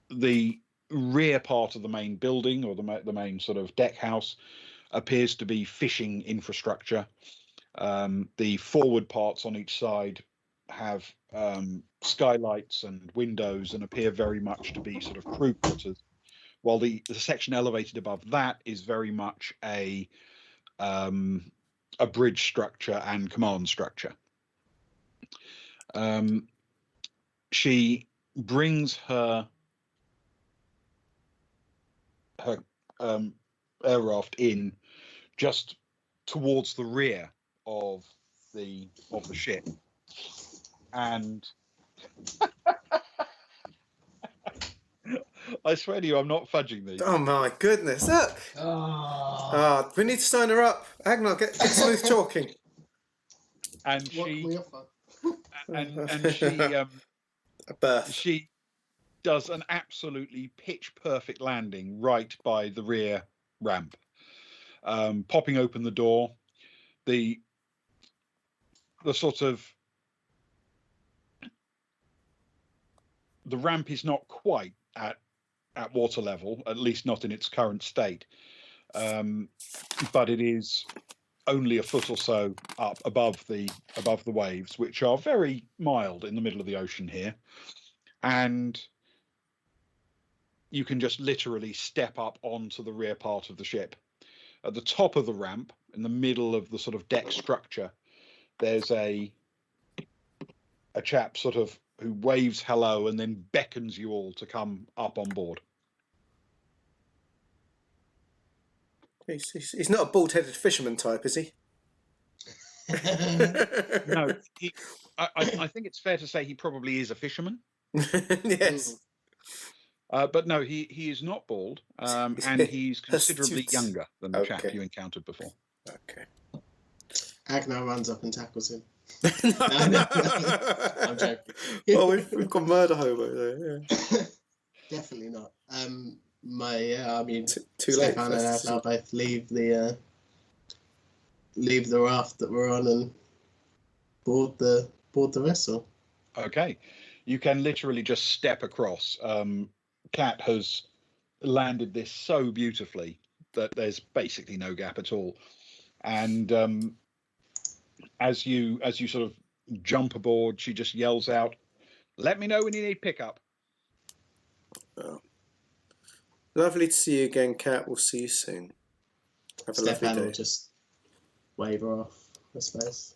The rear part of the main building, or the main sort of deck house, appears to be fishing infrastructure. The forward parts on each side have skylights and windows and appear very much to be sort of crew quarters, while the section elevated above that is very much a bridge structure and command structure. She brings her her aircraft in just towards the rear of the ship, and I swear to you, I'm not fudging these. Oh my goodness! Look. Oh. We need to sign her up. Agnar, get smooth talking. And What can she we offer? and she A birth. she does an absolutely pitch perfect landing right by the rear ramp, popping open the door. The sort of the ramp is not quite at water level, at least not in its current state, but it is only a foot or so up above the waves, which are very mild in the middle of the ocean here, and you can just literally step up onto the rear part of the ship. At the top of the ramp, in the middle of the sort of deck structure, there's a chap sort of who waves hello and then beckons you all to come up on board. He's not a bald-headed fisherman type, is he? No, I think it's fair to say he probably is a fisherman. Yes. But no, he is not bald, and he's considerably younger than the chap you encountered before. Okay. Agnar runs up and tackles him. No. I'm joking. Oh, we've got murder hobo there. Yeah. Definitely not. I mean, Too late. Stefan and Agnar both leave the raft that we're on and board the vessel. Okay, you can literally just step across. Kat has landed this so beautifully that there's basically no gap at all, and as you sort of jump aboard, she just yells out, "Let me know when you need pickup." Oh. Lovely to see you again, Kat. We'll see you soon. Have a Stefan lovely will day. just wave her off, I suppose.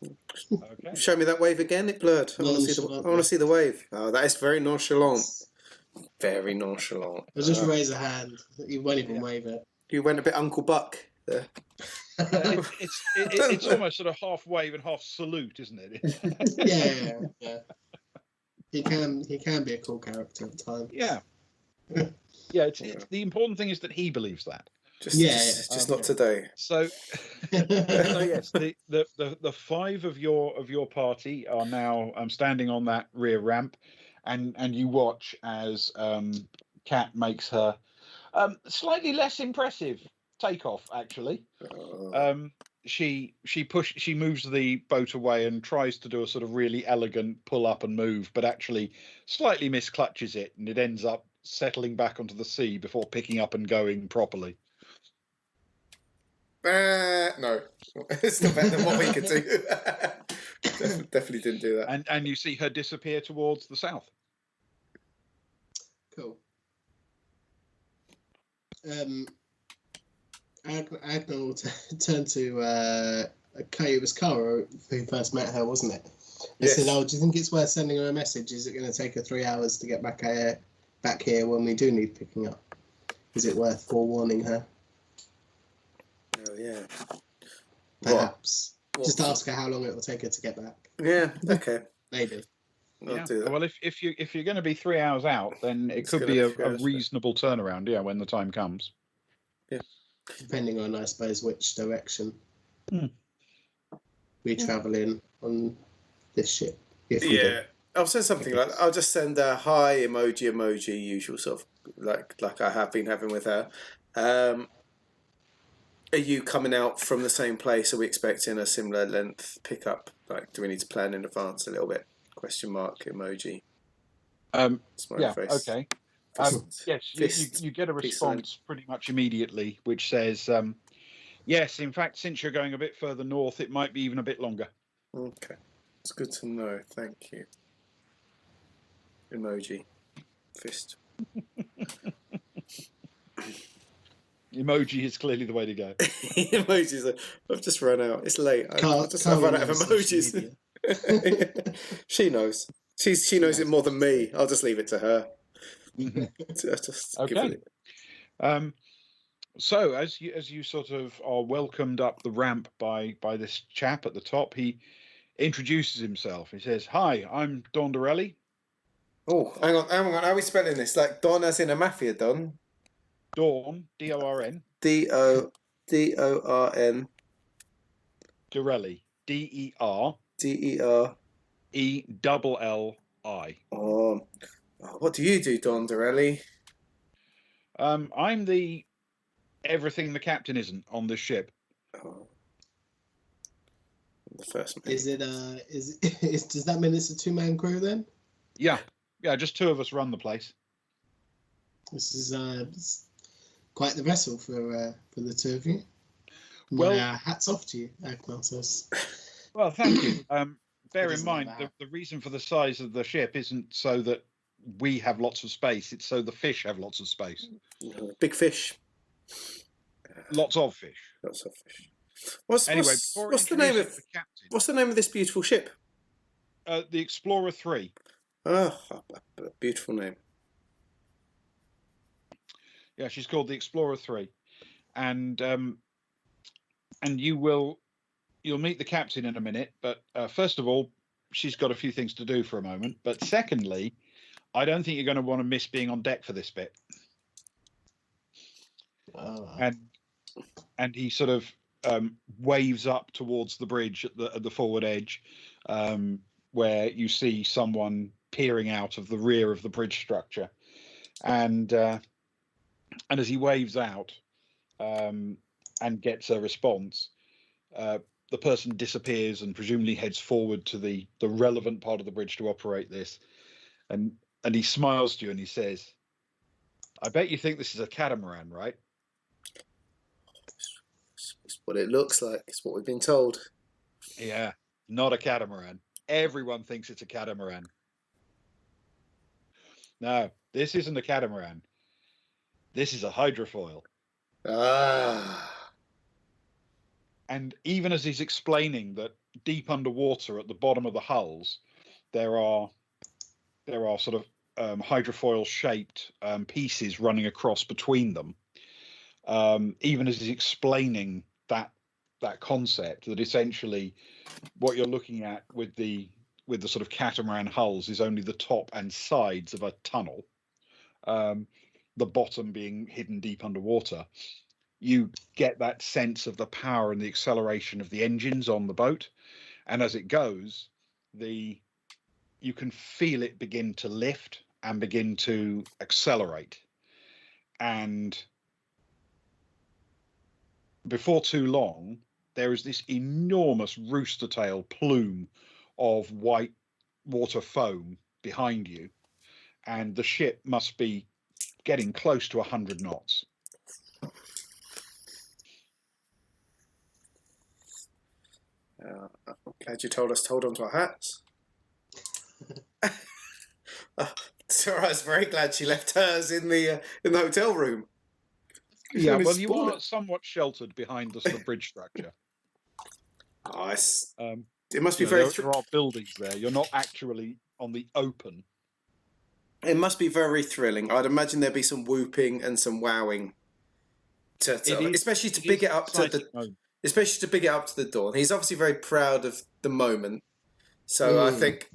Okay. Show me that wave again. It blurred. I want to see the wave. Oh, that is very nonchalant. Very nonchalant. I'll just raise a hand. You won't even wave it. You went a bit Uncle Buck there. It's almost sort of half wave and half salute, isn't it? Yeah. He can be a cool character at times. Yeah. It's the important thing is that he believes that. Just not today. So yes, the five of your party are now standing on that rear ramp, and you watch as Kat makes her slightly less impressive takeoff. Actually, she moves the boat away and tries to do a sort of really elegant pull up and move, but actually slightly misclutches it, and it ends up settling back onto the sea before picking up and going properly. No, it's not better than what we could do. Definitely didn't do that. And you see her disappear towards the south. Cool. Agnar will turn to it was Cara who first met her, wasn't it? He said, "Oh, do you think it's worth sending her a message? Is it going to take her 3 hours to get back here when we do need picking up? Is it worth forewarning her?" Oh yeah. Perhaps. Just ask her how long it will take her to get back. Yeah. Okay. Maybe. I'll do that. Well, if you're going to be 3 hours out, then it could be a reasonable turnaround. Yeah, when the time comes. Yeah. Depending on, I suppose, which direction we travel in on this ship. If we do. I'll send something like that. I'll just send a hi emoji, usual sort of like I have been having with her. Are you coming out from the same place? Are we expecting a similar length pickup? Like, do we need to plan in advance a little bit? Question mark emoji. Smiley face. Okay. Yes, you get a response pretty much immediately, which says, yes, in fact, since you're going a bit further north, it might be even a bit longer. Okay. It's good to know. Thank you. Emoji. Fist. Emoji is clearly the way to go. Emojis. I've just run out. It's late. I've run out of emojis. She knows. She knows it more than me. I'll just leave it to her. Okay. So as you sort of are welcomed up the ramp by this chap at the top, he introduces himself. He says, "Hi, I'm Don Dorelli." Oh, hang on. How are we spelling this? Like Don as in a mafia Don? Dawn, Dorn, Dorn. Dorelli, DERELLI. Oh, what do you do, Don Dorelli? I'm the everything the captain isn't on this ship. Oh, the first mate. Is it does that mean it's a 2-man crew then? Yeah, just two of us run the place. This is it's quite the vessel for the two of you. Well, hats off to you, Agnosos. Well, thank you. Bear in doesn't mind, matter. the reason for the size of the ship isn't so that we have lots of space. It's so the fish have lots of space. Big fish. Lots of fish. Lots of fish. What's the name of the captain? What's the name of this beautiful ship? The Explorer 3. Oh, a beautiful name. Yeah, she's called the Explorer 3, and you'll meet the captain in a minute. But first of all, she's got a few things to do for a moment. But secondly, I don't think you're going to want to miss being on deck for this bit. And he sort of waves up towards the bridge at the forward edge, where you see someone peering out of the rear of the bridge structure, and as he waves out and gets a response, the person disappears and presumably heads forward to the relevant part of the bridge to operate this, and he smiles to you and he says, "I bet you think this is a catamaran, right?" It's what it looks like. It's what we've been told. Yeah, not a catamaran. Everyone thinks it's a catamaran. No, this isn't a catamaran. This is a hydrofoil. Ah. And even as he's explaining that deep underwater at the bottom of the hulls, there are sort of hydrofoil shaped pieces running across between them. Even as he's explaining that concept, that essentially what you're looking at with the sort of catamaran hulls is only the top and sides of a tunnel, the bottom being hidden deep underwater. You get that sense of the power and the acceleration of the engines on the boat, and as it goes, you can feel it begin to lift and begin to accelerate, and before too long, there is this enormous rooster tail plume of white water foam behind you, and the ship must be getting close to 100 knots. I'm glad you told us to hold on to our hats. Sarah, I was very glad she left hers in the hotel room. Yeah, well, you are somewhat sheltered behind the sort of bridge structure. Nice. It must be very. There are buildings there. You're not actually on the open. It must be very thrilling. I'd imagine there'd be some whooping and some wowing, especially to big it up to the dawn. He's obviously very proud of the moment, so I think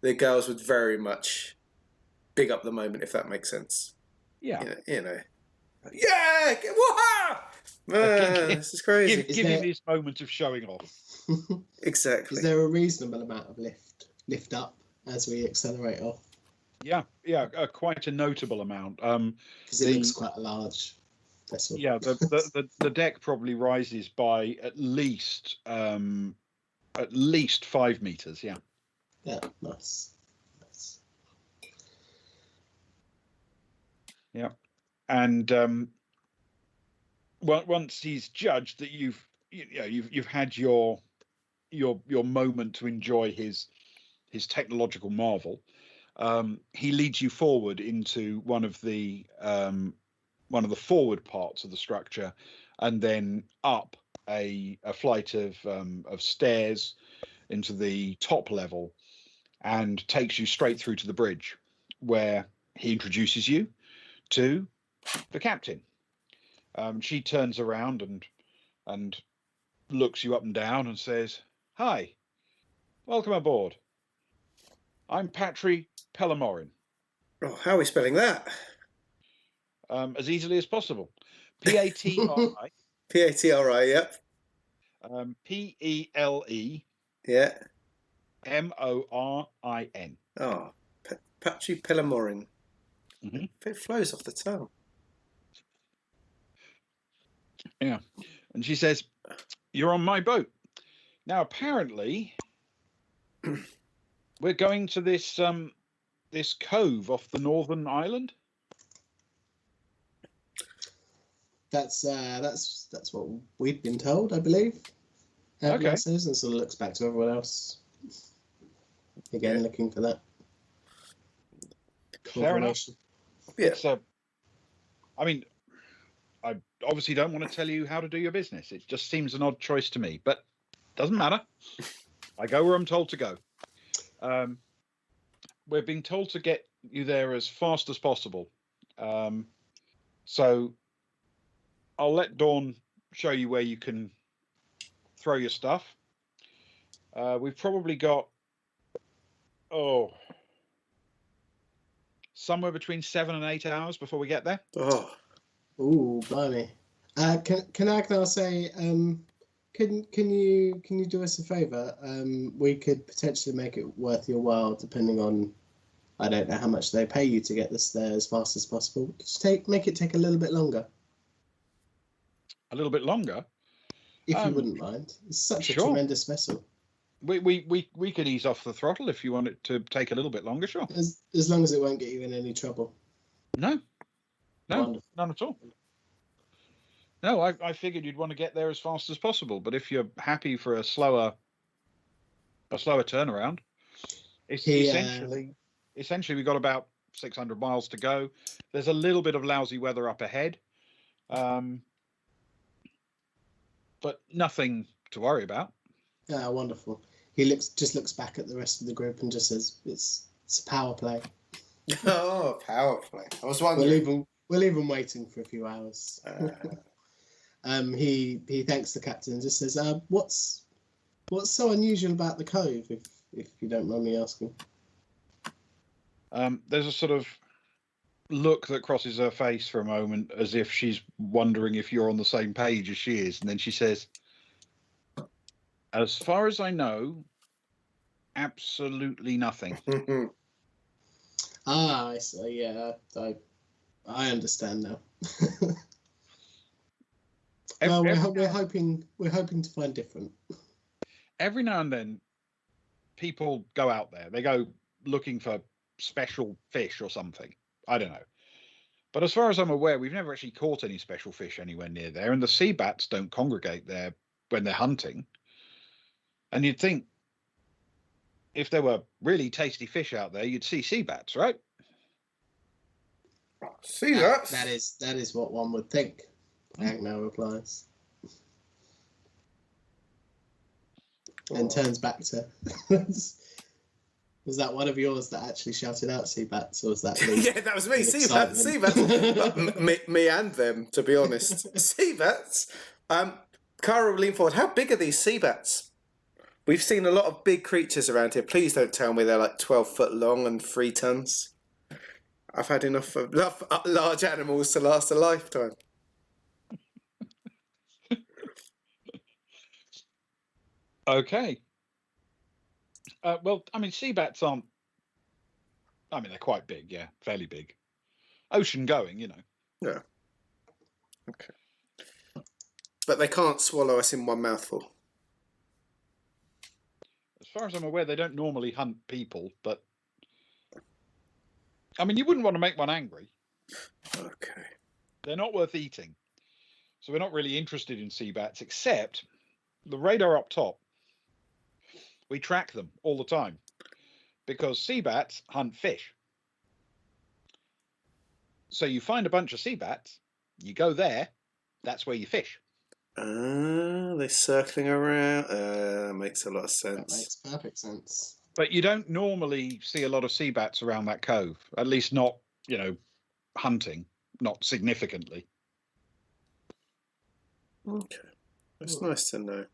the girls would very much big up the moment, if that makes sense. Yeah, yeah, this is crazy. Give him his moment of showing off. Exactly. Is there a reasonable amount of lift up as we accelerate off? Yeah, quite a notable amount. Because it looks quite a large vessel. Yeah, the deck probably rises by at least 5 meters. Yeah. Yeah, nice. Yeah, and once he's judged that you've had your moment to enjoy his technological marvel, he leads you forward into one of the forward parts of the structure, and then up a flight of stairs into the top level, and takes you straight through to the bridge, where he introduces you to the captain. She turns around and looks you up and down and says, "Hi, welcome aboard. I'm Patry Pelamorin." Oh, how are we spelling that? As easily as possible. Patri Patri, yep. Pelemorin. Yeah. Oh, Patry Pelamorin. It flows off the tongue. Yeah. And she says, "You're on my boat. Now, apparently, we're going to this this cove off the northern island." That's what we've been told, I believe. Okay. And sort of looks back to everyone else. Again, looking for that Fair enough. Yeah. It's I mean, I obviously don't want to tell you how to do your business. It just seems an odd choice to me, but doesn't matter. I go where I'm told to go. We're being told to get you there as fast as possible. So I'll let Dawn show you where you can throw your stuff. We've probably got, somewhere between 7 and 8 hours before we get there. Oh. Ooh, blimey. Can I now say, can you do us a favour? We could potentially make it worth your while, depending on, I don't know how much they pay you to get this there as fast as possible. Just make it take a little bit longer. A little bit longer, if you wouldn't mind. It's such a tremendous vessel. We could ease off the throttle if you want it to take a little bit longer. Sure. As long as it won't get you in any trouble. No, Wonderful. none at all. No, I figured you'd want to get there as fast as possible, but if you're happy for a slower turnaround, essentially we've got about 600 miles to go. There's a little bit of lousy weather up ahead, but nothing to worry about. Ah, wonderful. He just looks back at the rest of the group and just says, "It's a power play." Oh, power play. I was wondering. We'll leave him waiting for a few hours. He thanks the captain and just says, "What's so unusual about the cove, if you don't mind me asking?" There's a sort of look that crosses her face for a moment, as if she's wondering if you're on the same page as she is, and then she says, "As far as I know, absolutely nothing." I see. Yeah, I understand now. Well, we're hoping to find different. Every now and then, people go out there. They go looking for special fish or something. I don't know. But as far as I'm aware, we've never actually caught any special fish anywhere near there, and the sea bats don't congregate there when they're hunting. And you'd think, if there were really tasty fish out there, you'd see sea bats, right? See that? That is what one would think. Agno replies. And turns back to... Was that one of yours that actually shouted out sea bats, or was that me? Yeah, that was me. Sea bats. Me and them, to be honest. Sea bats. Cara will lean forward. How big are these sea bats? We've seen a lot of big creatures around here. Please don't tell me they're like 12 foot long and 3 tons. I've had enough of large animals to last a lifetime. Okay. Well, I mean, sea bats aren't... I mean, they're quite big, yeah, fairly big. Ocean going, you know. Yeah. Okay. But they can't swallow us in one mouthful. As far as I'm aware, they don't normally hunt people, but... I mean, you wouldn't want to make one angry. Okay. They're not worth eating. So we're not really interested in sea bats, except the radar up top. We track them all the time because sea bats hunt fish. So you find a bunch of sea bats, you go there, that's where you fish. They're circling around. Makes a lot of sense. That makes perfect sense. But you don't normally see a lot of sea bats around that cove, at least not, hunting, not significantly. Okay, that's nice to know.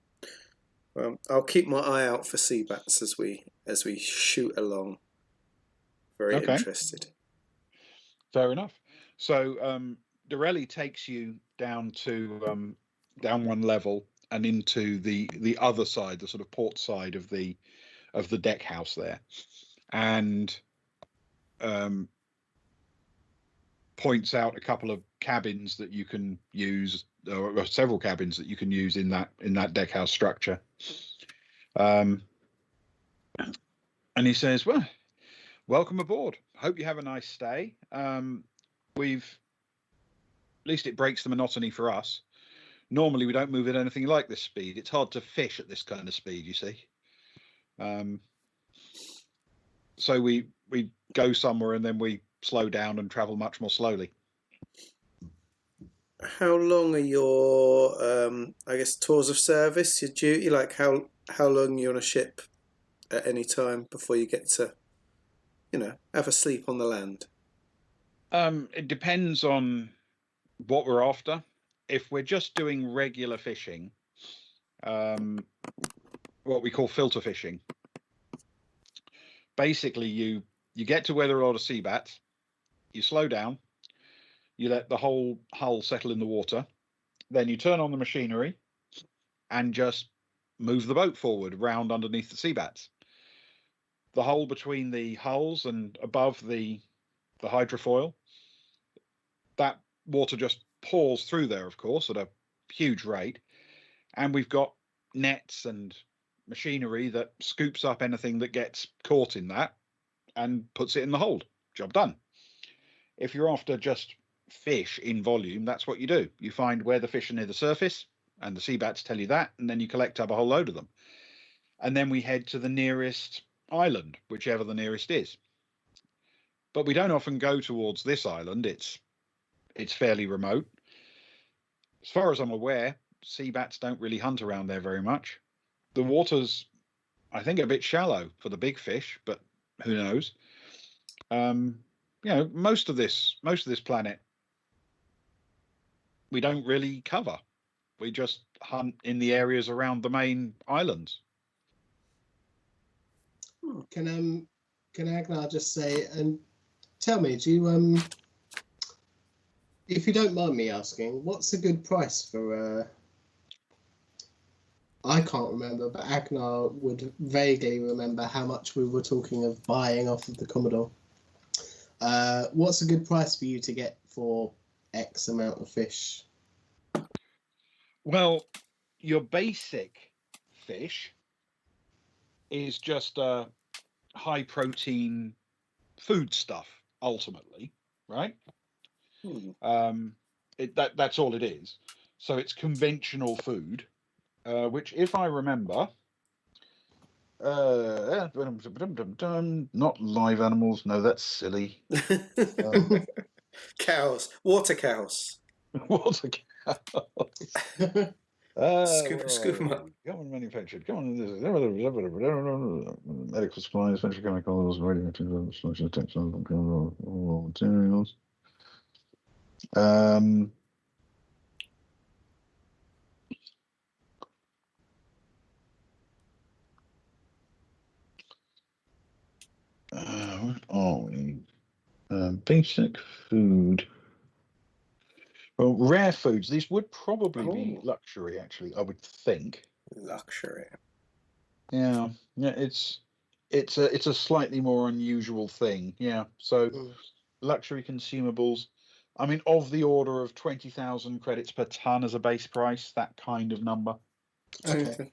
I'll keep my eye out for sea bats as we shoot along. Very Okay. interested. Fair enough. So the rally takes you down to down one level and into the other side, the sort of port side of the deck house there, and points out a couple of cabins that you can use, or several cabins that you can use in that deck house structure. And he says, "Well, welcome aboard. Hope you have a nice stay. We've At least it breaks the monotony for us. Normally, we don't move at anything like this speed. It's hard to fish at this kind of speed, you see. So we go somewhere and then we slow down and travel much more slowly." How long are your, I guess, tours of service? Your duty, like how long you're on a ship at any time before you get to, have a sleep on the land? It depends on what we're after. If we're just doing regular fishing, what we call filter fishing, basically you get to where there are a lot of sea bats, you slow down, you let the whole hull settle in the water, then you turn on the machinery and just move the boat forward round underneath the sea bats. The hole between the hulls and above the hydrofoil, that water just pours through there, of course, at a huge rate. And we've got nets and machinery that scoops up anything that gets caught in that and puts it in the hold. Job done. If you're after just fish in volume, that's what you do. You find where the fish are near the surface, and the sea bats tell you that, and then you collect up a whole load of them. And then we head to the nearest island, whichever the nearest is. But we don't often go towards this island. It's fairly remote. As far as I'm aware, sea bats don't really hunt around there very much. The water's, I think, a bit shallow for the big fish, but who knows? Most of this planet we don't really cover. We just hunt in the areas around the main islands. Can Agnar just say, and tell me, do you if you don't mind me asking, what's a good price for I can't remember, but Agnar would vaguely remember how much we were talking of buying off of the Commodore. What's a good price for you to get for X amount of fish? Well, your basic fish is just a high protein food stuff, ultimately, right? That's all it is. So it's conventional food, which, if I remember, not live animals. No, that's silly. Cows, water cows. Water cows. Scoop them up. Government manufactured. Medical supplies, petrochemicals, radioactive materials. What are we? Basic food. Well, rare foods. These would probably be luxury, actually. I would think. Luxury. Yeah. It's a slightly more unusual thing. Yeah. So luxury consumables. I mean, of the order of 20,000 credits per ton as a base price. That kind of number. Okay.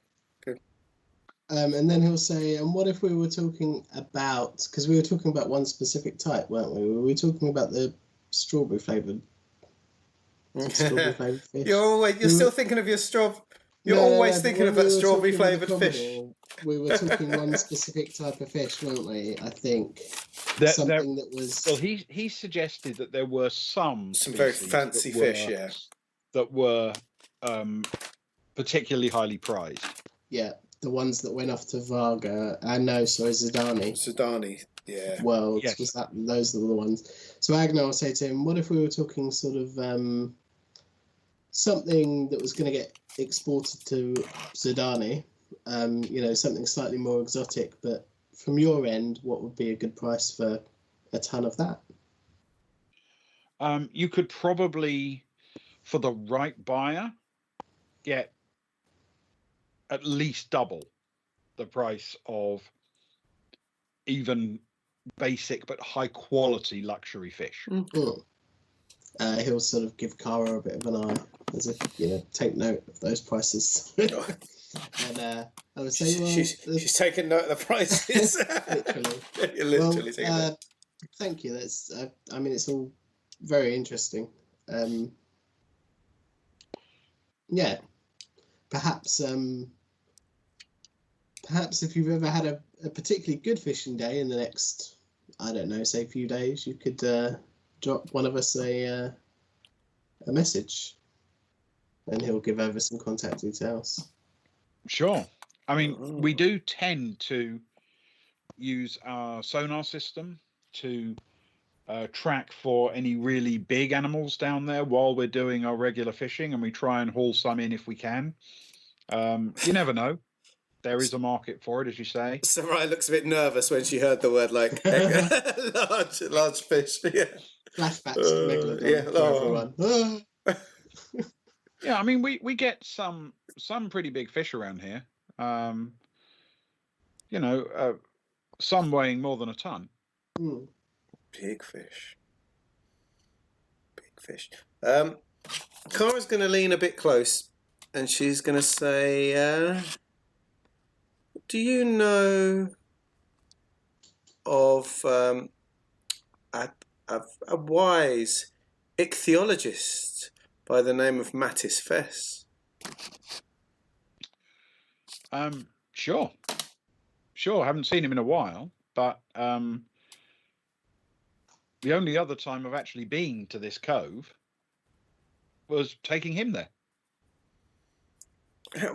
And then he'll say, and what if we were talking about, because we were talking about one specific type, weren't we? Were we talking about the strawberry flavoured fish? You're still thinking of your strawberry. You're always thinking of that strawberry flavoured fish. We were talking one specific type of fish, weren't we? I think something that was. Well, he suggested that there were some very fancy fish, that were particularly highly prized. Yeah, the ones that went off to Varga. Zidani. Zidani, yeah. Worlds, yes. Was that? Those were the ones. So Agnar will say to him, "What if we were talking sort of something that was going to get exported to Zidane, something slightly more exotic, but from your end, what would be a good price for a ton of that? You could probably, for the right buyer, get at least double the price of even basic but high quality luxury fish. He'll sort of give Cara a bit of an eye, as if, take note of those prices. And I would say, she's taking note of the prices. literally taking note. Thank you. That's, it's all very interesting. Perhaps if you've ever had a particularly good fishing day in the next, I don't know, say few days, you could drop one of us a message, and he'll give over some contact details. Sure. I mean, we do tend to use our sonar system to track for any really big animals down there while we're doing our regular fishing, and we try and haul some in if we can. You never know. There is a market for it, as you say. Sarai looks a bit nervous when she heard the word like large fish. Yeah. Flashbacks to Megalodon for everyone. Yeah, I mean, we get some pretty big fish around here. Some weighing more than a ton. Big fish. Cara's going to lean a bit close, and she's going to say, do you know of a wise ichthyologist by the name of Mattis Fess? Sure. I haven't seen him in a while, but the only other time I've actually been to this cove was taking him there. How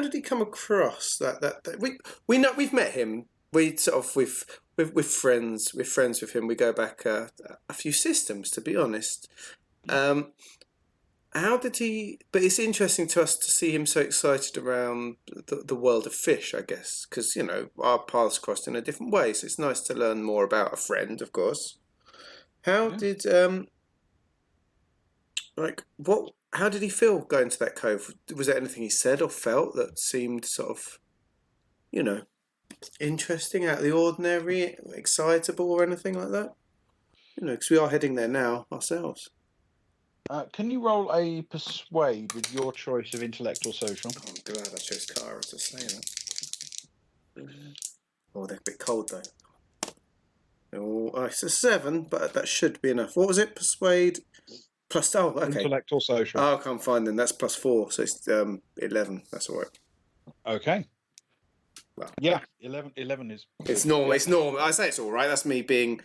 did he come across that? We know, we've met him. We sort of we're friends with him. We go back a few systems, to be honest. How did he? But it's interesting to us to see him so excited around the world of fish, I guess, because our paths crossed in a different way. So it's nice to learn more about a friend, of course. How did How did he feel going to that cove? Was there anything he said or felt that seemed sort of, interesting, out of the ordinary, excitable, or anything like that? Because we are heading there now ourselves. Can you roll a persuade with your choice of intellect or social? I'm glad I chose Cara to say that. Oh, they're a bit cold though. Oh, it's a 7, but that should be enough. What was it? Persuade plus. Oh, okay. Intellect or social? Oh, I can't find them. That's +4, so it's 11. That's all right. Okay. Well, yeah, 11 is. It's normal. It's normal. I say it's all right. That's me being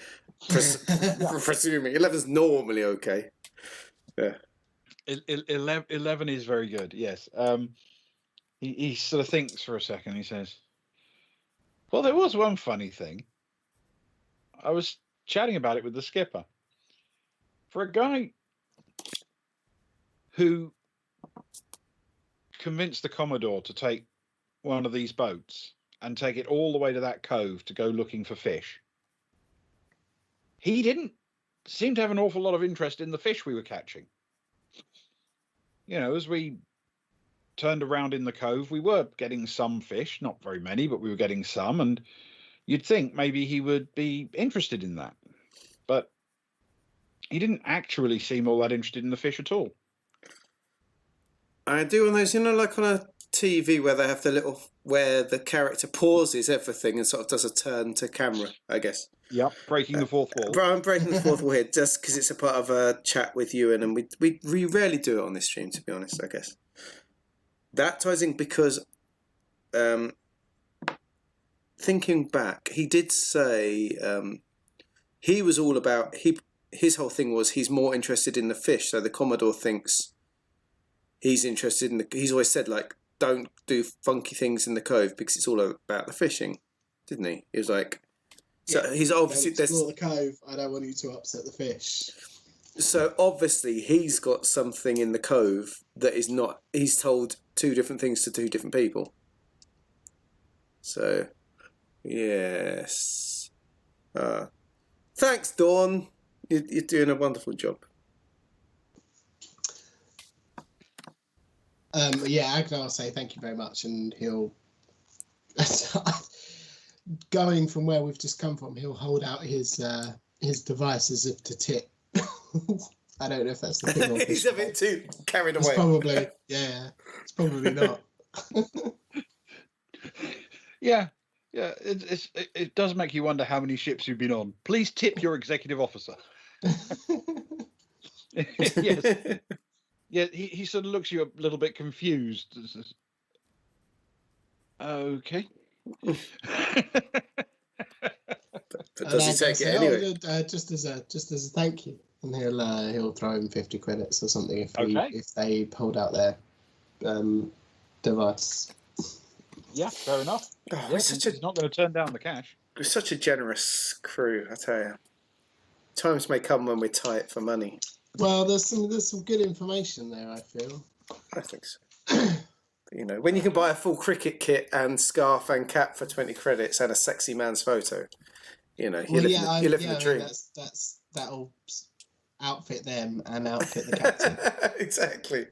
presuming. 11's normally okay. Yeah. 11 is very good. Yes. He sort of thinks for a second. He says, "Well, there was one funny thing. I was chatting about it with the skipper. For a guy who convinced the Commodore to take one of these boats and take it all the way to that cove to go looking for fish, he didn't seem to have an awful lot of interest in the fish we were catching. As we turned around in the cove, we were getting some fish, not very many, but we were getting some, and you'd think maybe he would be interested in that. But he didn't actually seem all that interested in the fish at all." I do on those, like on a TV where they have where the character pauses everything and sort of does a turn to camera, I guess. Yep, breaking the fourth wall. I'm breaking the fourth wall here just because it's a part of a chat with you, and we rarely do it on this stream, to be honest, I guess. That ties in because thinking back, he did say he was all about, his whole thing was he's more interested in the fish, so the Commodore thinks he's interested in he's always said, like, don't do funky things in the cove because it's all about the fishing, didn't he? He was like, so he's obviously don't explore the cove. I don't want you to upset the fish. So obviously he's got something in the cove that is not. He's told two different things to two different people. So, yes. Thanks, Dawn. You're doing a wonderful job. Yeah, Agnar will say thank you very much, and he'll, going from where we've just come from, he'll hold out his device as if to tip. I don't know if that's the thing. Or He's a bit too carried it's away. probably, yeah, it's probably not. Yeah. It does make you wonder how many ships you've been on. Please tip your executive officer. Yes. Yeah, he sort of looks you a little bit confused. Okay. But does he take it anyway? Just as a thank you, and he'll throw him 50 credits or something if they hold out their device. Yeah, fair enough. Oh, Yeah, he's not going to turn down the cash. We're such a generous crew, I tell you. Times may come when we're tight for money. Well, there's some good information there, I feel. I think so. You know, when you can buy a full cricket kit and scarf and cap for 20 credits and a sexy man's photo, you know, you're living the dream. That'll outfit them and outfit the captain. Exactly.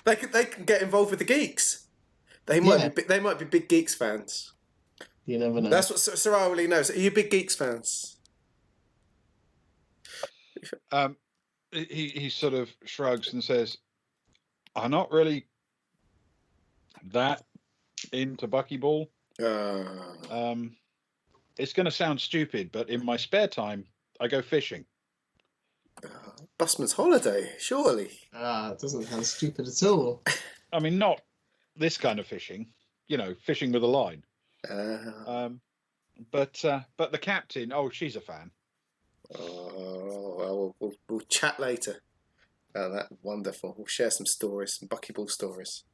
They can get involved with the geeks. They might be big Geeks fans. You never know. That's what Sarah really knows. Are you big Geeks fans? He sort of shrugs and says, "I'm not really that into buckyball. It's going to sound stupid, but in my spare time, I go fishing." Busman's holiday, surely. It doesn't sound stupid at all. I mean, not this kind of fishing, fishing with a line. But the captain, she's a fan. Well, we'll chat later. Oh, that's wonderful. We'll share some stories, some buckyball stories.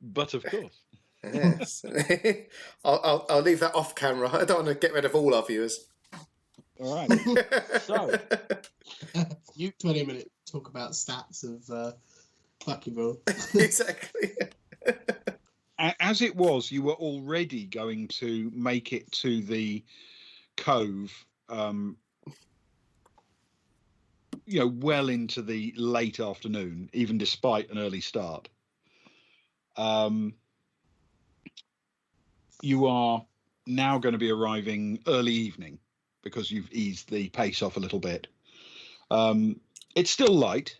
But of course. Yes. I'll leave that off camera. I don't want to get rid of all our viewers. All right. So, you 20-minute talk about stats of buckyball. Exactly. As it was, you were already going to make it to the cove, well into the late afternoon, even despite an early start. You are now going to be arriving early evening because you've eased the pace off a little bit. It's still light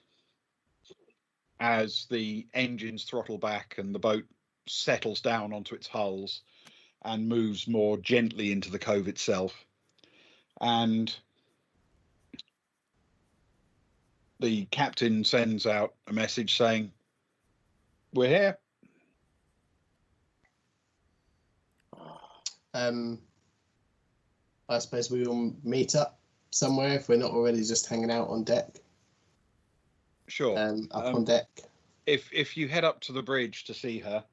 as the engines throttle back and the boat settles down onto its hulls and moves more gently into the cove itself. And the captain sends out a message saying, "We're here." I suppose we will meet up somewhere if we're not already just hanging out on deck. Sure. Up on deck. If you head up to the bridge to see her,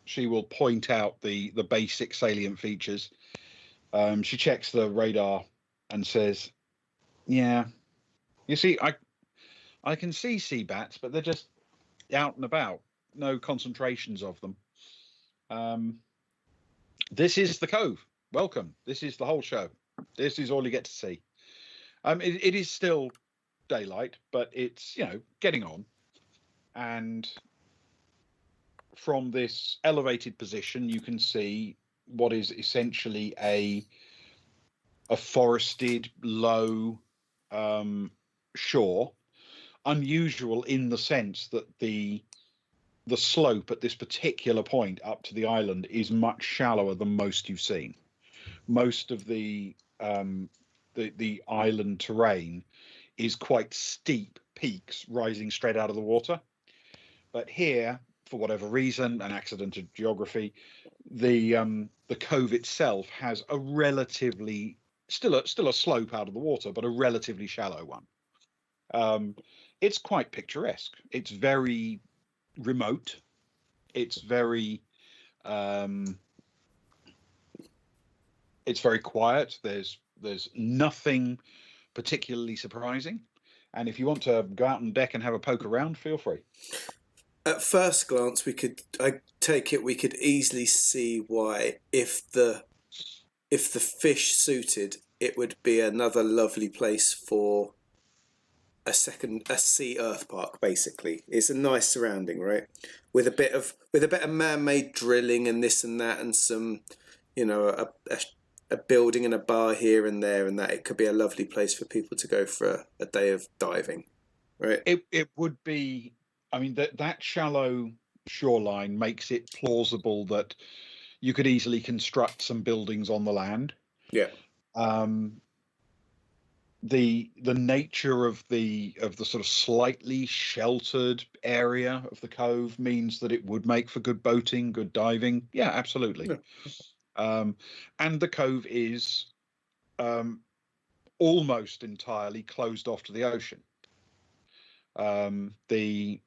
she will point out the basic salient features. She checks the radar and says, "Yeah, you see, I can see sea bats, but they're just out and about. No concentrations of them. This is the cove. Welcome. This is the whole show. This is all you get to see. It is still daylight, but it's getting on, and from this elevated position, you can see what is essentially a forested, low shore. Unusual in the sense that the slope at this particular point up to the island is much shallower than most you've seen. Most of the island terrain is quite steep peaks rising straight out of the water. But here, for whatever reason, an accident of geography, the cove itself has a relatively still a slope out of the water, but a relatively shallow one. It's quite picturesque. It's very remote. It's very quiet. There's There's nothing particularly surprising. And if you want to go out on deck and have a poke around, feel free. At first glance, I take it we could easily see why, if the fish suited, it would be another lovely place for a sea earth park. Basically, it's a nice surrounding, right? With a bit of man-made drilling and this and that, and some, a building and a bar here and there, and that it could be a lovely place for people to go for a day of diving, right? It would be. I mean, that shallow shoreline makes it plausible that you could easily construct some buildings on the land. Yeah. The nature of the sort of slightly sheltered area of the cove means that it would make for good boating, good diving. Yeah, absolutely. Yeah. And the cove is almost entirely closed off to the ocean. The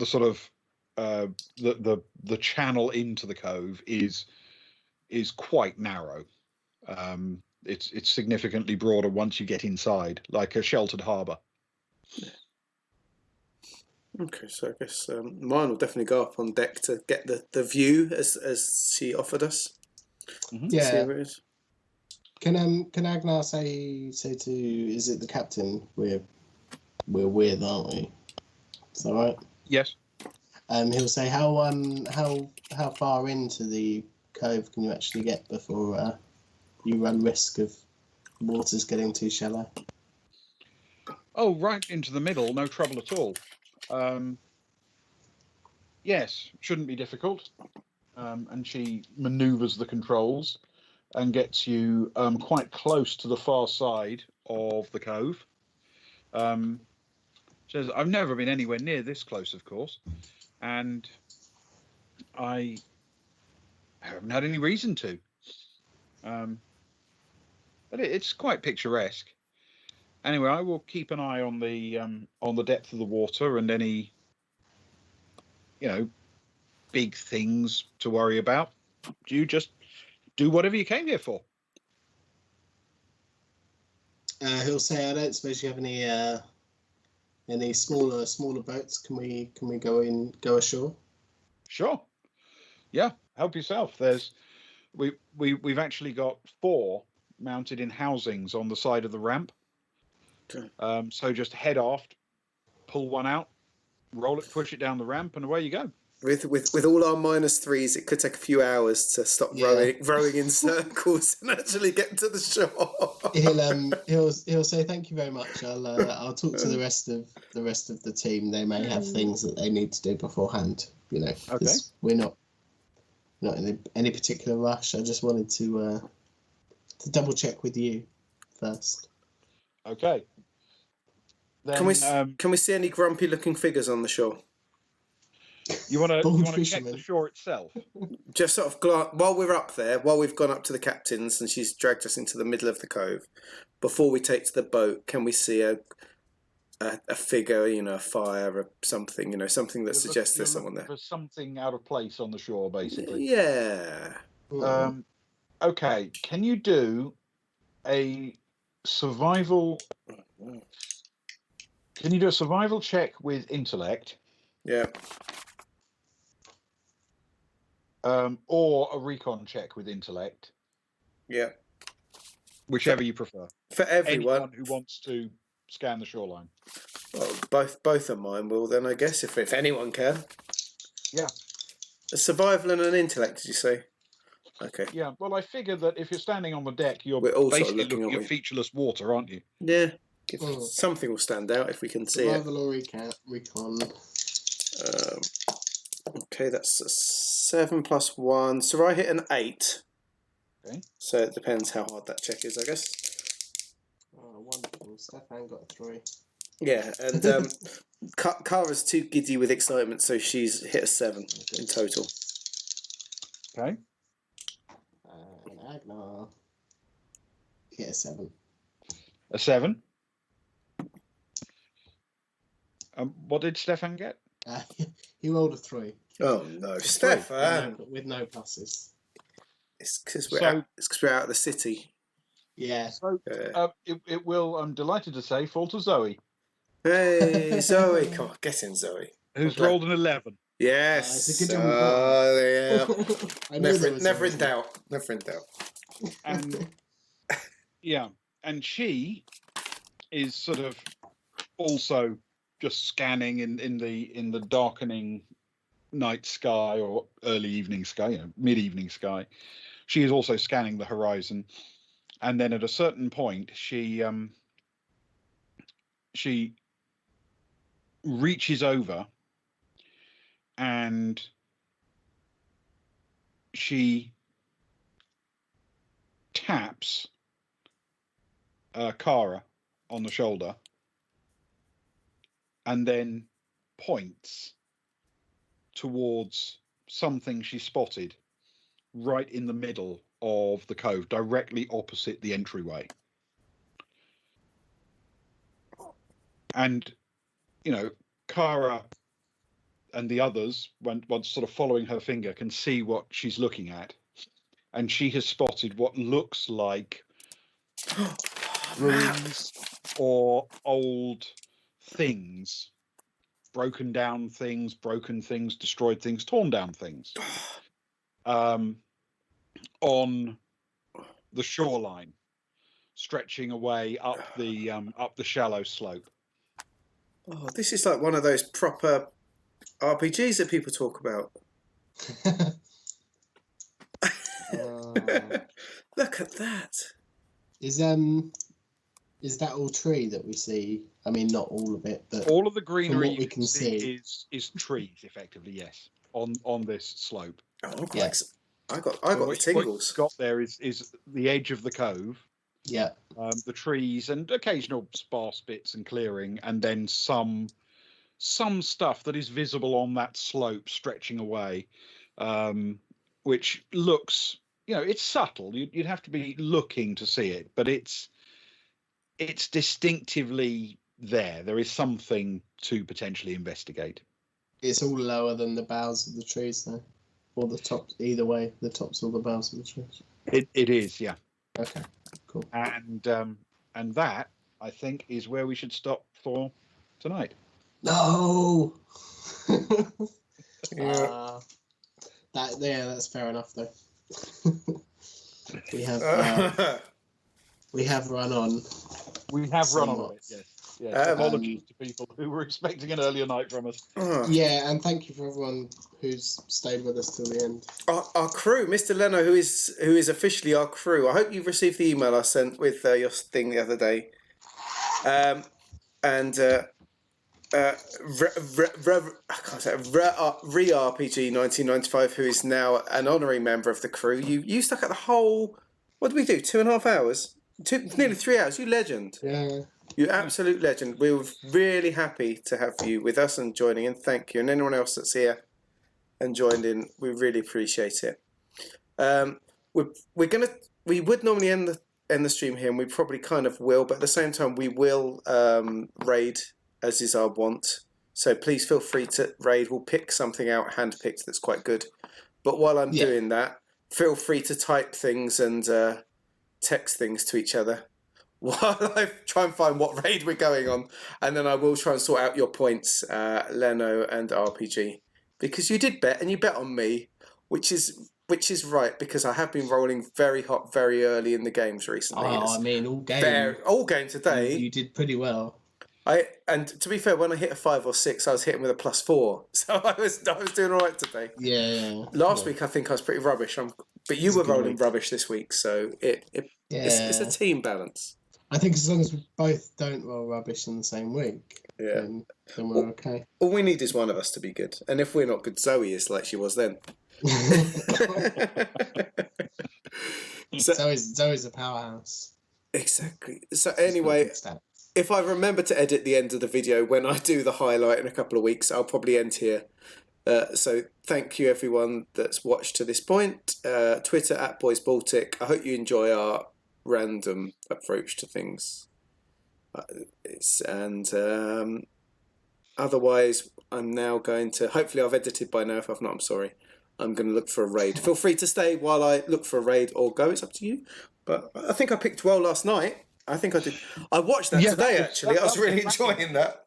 sort of the channel into the cove is quite narrow. It's significantly broader once you get inside, like a sheltered harbour. Yeah. Okay, so I guess mine will definitely go up on deck to get the view as she offered us. Mm-hmm. Yeah. See where it is. Can Agnar say to, is it the captain we're with, aren't we? Is that right? Yes. He'll say how far into the cove can you actually get before you run risk of waters getting too shallow? Oh, right into the middle, no trouble at all. Yes, shouldn't be difficult. And she manoeuvres the controls and gets you quite close to the far side of the cove. Says, I've never been anywhere near this close, of course, and I haven't had any reason to. But it's quite picturesque. Anyway, I will keep an eye on the depth of the water and any, big things to worry about. You just do whatever you came here for. He'll say, I don't suppose you have any smaller boats. Can we go ashore? Sure. Yeah, help yourself. We've actually got 4 mounted in housings on the side of the ramp. Okay. So just head aft, pull one out, roll it, push it down the ramp, and away you go. With all our -3s, it could take a few hours to stop rowing in circles and actually get to the shore. He'll say thank you very much. I'll talk to the rest of the team. They may have things that they need to do beforehand. Okay. We're not in any particular rush. I just wanted to double check with you first. Okay. Then, can we see any grumpy looking figures on the shore? You want to check the shore itself? Just sort of while we're up there, while we've gone up to the captain's and she's dragged us into the middle of the cove, before we take to the boat, can we see a figure, a fire or something, something that suggests there's someone there? There's something out of place on the shore, basically. Yeah. Okay. Can you do a survival? Can you do a survival check with intellect? Yeah. Or a recon check with intellect. Yeah. Whichever you prefer. For everyone. Anyone who wants to scan the shoreline. Well, both of mine will then, I guess, if anyone can. Yeah. A survival and an intellect, did you say? Okay. Yeah, well, I figure that if you're standing on the deck, you're all basically sort of looking at featureless water, aren't you? Yeah. Something will stand out if we can see survival or recon. Okay, that's a 7 + 1. So I hit an 8. Okay. So it depends how hard that check is, I guess. Oh, wonderful. Stefan got a 3. Yeah, and Kara's too giddy with excitement, so she's hit a 7 in total. Okay. And Agnar hit a 7. A 7. What did Stefan get? He rolled a 3. Oh no, Stefan! With no pluses. It's because So- we're out of the city. Yeah. So Uh, it will. I'm delighted to say, fall to Zoe, hey, Zoe, come on, get in, Zoe. who's glad- rolled an 11. Yes. it's a good job we got yeah. I knew there Never, was never in always- doubt. Never in doubt. And yeah, and she is sort of also just scanning in the darkening night sky or early evening sky, mid-evening sky. She is also scanning the horizon, and then at a certain point, she reaches over and she taps Kara on the shoulder and then points towards something she spotted right in the middle of the cove, directly opposite the entryway. And, Kara and the others, once sort of following her finger, can see what she's looking at. And she has spotted what looks like ruins or old things, broken things, destroyed things, torn down things, on the shoreline, stretching away up the shallow slope. Oh, this is like one of those proper RPGs that people talk about. Look at that. Is that all tree that we see? I mean, not all of it, but All of the greenery what we you can see. is trees, effectively, yes, on this slope. Oh, Yeah. I got So the what tingles. you've got there is the edge of the cove, yeah, the trees and occasional sparse bits and clearing, and then some stuff that is visible on that slope stretching away, which looks, it's subtle. You'd have to be looking to see it, but it's distinctively there. There is something to potentially investigate. it's all lower than the boughs of the trees, though, or the tops. Either way, the tops or the boughs of the trees. It is, yeah. Okay, cool. And that, I think, is where we should stop for tonight. No. Yeah. That's fair enough, though. we have run on. We have run on Somewhat. it, yes. Yes. Um, Apologies to people who were expecting an earlier night from us. Yeah, and thank you for everyone who's stayed with us till the end. Our crew, Mr. Leno, who is officially our crew. I hope you've received the email I sent with your thing the other day. I can't say RPG 1995, who is now an honorary member of the crew. You stuck at the whole. What did we do? 2.5 hours? Nearly 3 hours. You legend. Yeah. You absolute legend. We were really happy to have you with us and joining in. Thank you, and anyone else that's here and joined in. We really appreciate it. We would normally end the stream here, and we probably kind of will, but at the same time we will raid, as is our want. So please feel free to raid. We'll pick something out handpicked that's quite good. But while I'm doing that, feel free to type things and text things to each other while I try and find what raid we're going on, and then I will try and sort out your points, Leno and RPG, because you did bet and you bet on me, which is right, because I have been rolling very hot very early in the games recently. Oh, I mean, all game today. You did pretty well. And to be fair, when I hit a 5 or 6, I was hitting with a +4, so I was doing all right today. Yeah. Last week I think I was pretty rubbish. But you were rolling rubbish this week, so it's a team balance. I think as long as we both don't roll rubbish in the same week, then we're okay. All we need is one of us to be good, and if we're not good, Zoe is like she was then. Zoe's a powerhouse. Exactly. So anyway, if I remember to edit the end of the video when I do the highlight in a couple of weeks, I'll probably end here. So thank you everyone that's watched to this point. Twitter @BoysBaltic. I hope you enjoy our random approach to things. Otherwise, I'm now going to. Hopefully, I've edited by now. If I've not, I'm sorry. I'm going to look for a raid. Feel free to stay while I look for a raid or go. It's up to you. But I think I picked well last night. I think I did. I watched that today, actually. I was really enjoying that.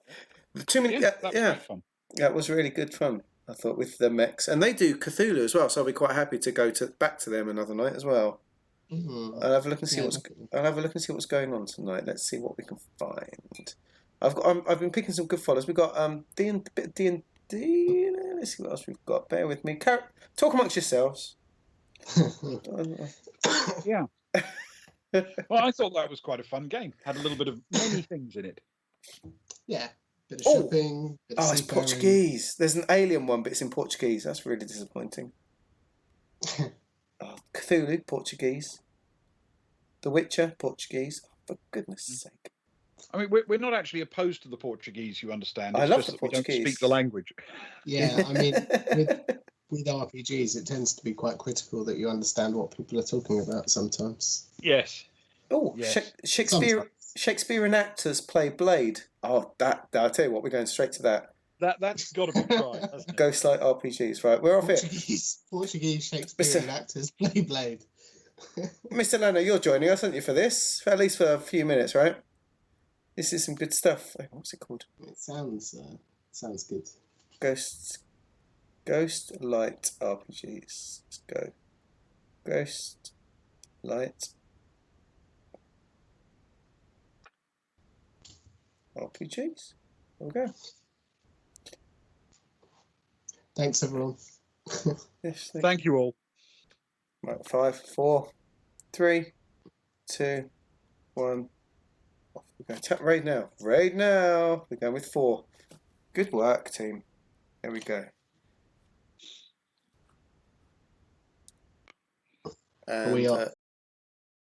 Too many. That was great fun. Yeah, it was really good fun. I thought with the mechs, and they do Cthulhu as well. So I'll be quite happy to go back to them another night as well. Mhm. I'll have a look and see definitely. I'll have a look and see what's going on tonight. Let's see what we can find. I've been picking some good followers. We've got D&D. Let's see what else we've got. Bear with me. Talk amongst yourselves. Yeah. Well, I thought that was quite a fun game. Had a little bit of many things in it. Yeah, bit of shopping. Bit of Oh, it's seafaring. Portuguese. There's an alien one, but it's in Portuguese. That's really disappointing. Cthulhu, Portuguese. The Witcher, Portuguese. Oh, for goodness sake. I mean, we're not actually opposed to the Portuguese, you understand. I It's love just the that we don't Portuguese. speak the language. Yeah, I mean, with RPGs, it tends to be quite critical that you understand what people are talking about sometimes. Yes. Oh, Yes. Shakespearean actors play Blade. Oh, I'll tell you what, we're going straight to that. That's got to be tried, hasn't it? Ghostlight RPGs, right? We're off it. Portuguese Shakespearean actors play Blade. Mr. Lano, you're joining us, aren't you, for this? At least for a few minutes, right? This is some good stuff. What's it called? It sounds good. Ghostlight RPGs. Let's go. Ghostlight RPGs. There we go. Thanks, everyone. Yes, Thank you all. Right, 5, 4, 3, 2, 1. Off we go. Tap raid now. Raid now. We're going with 4. Good work, team. There we go. And, we are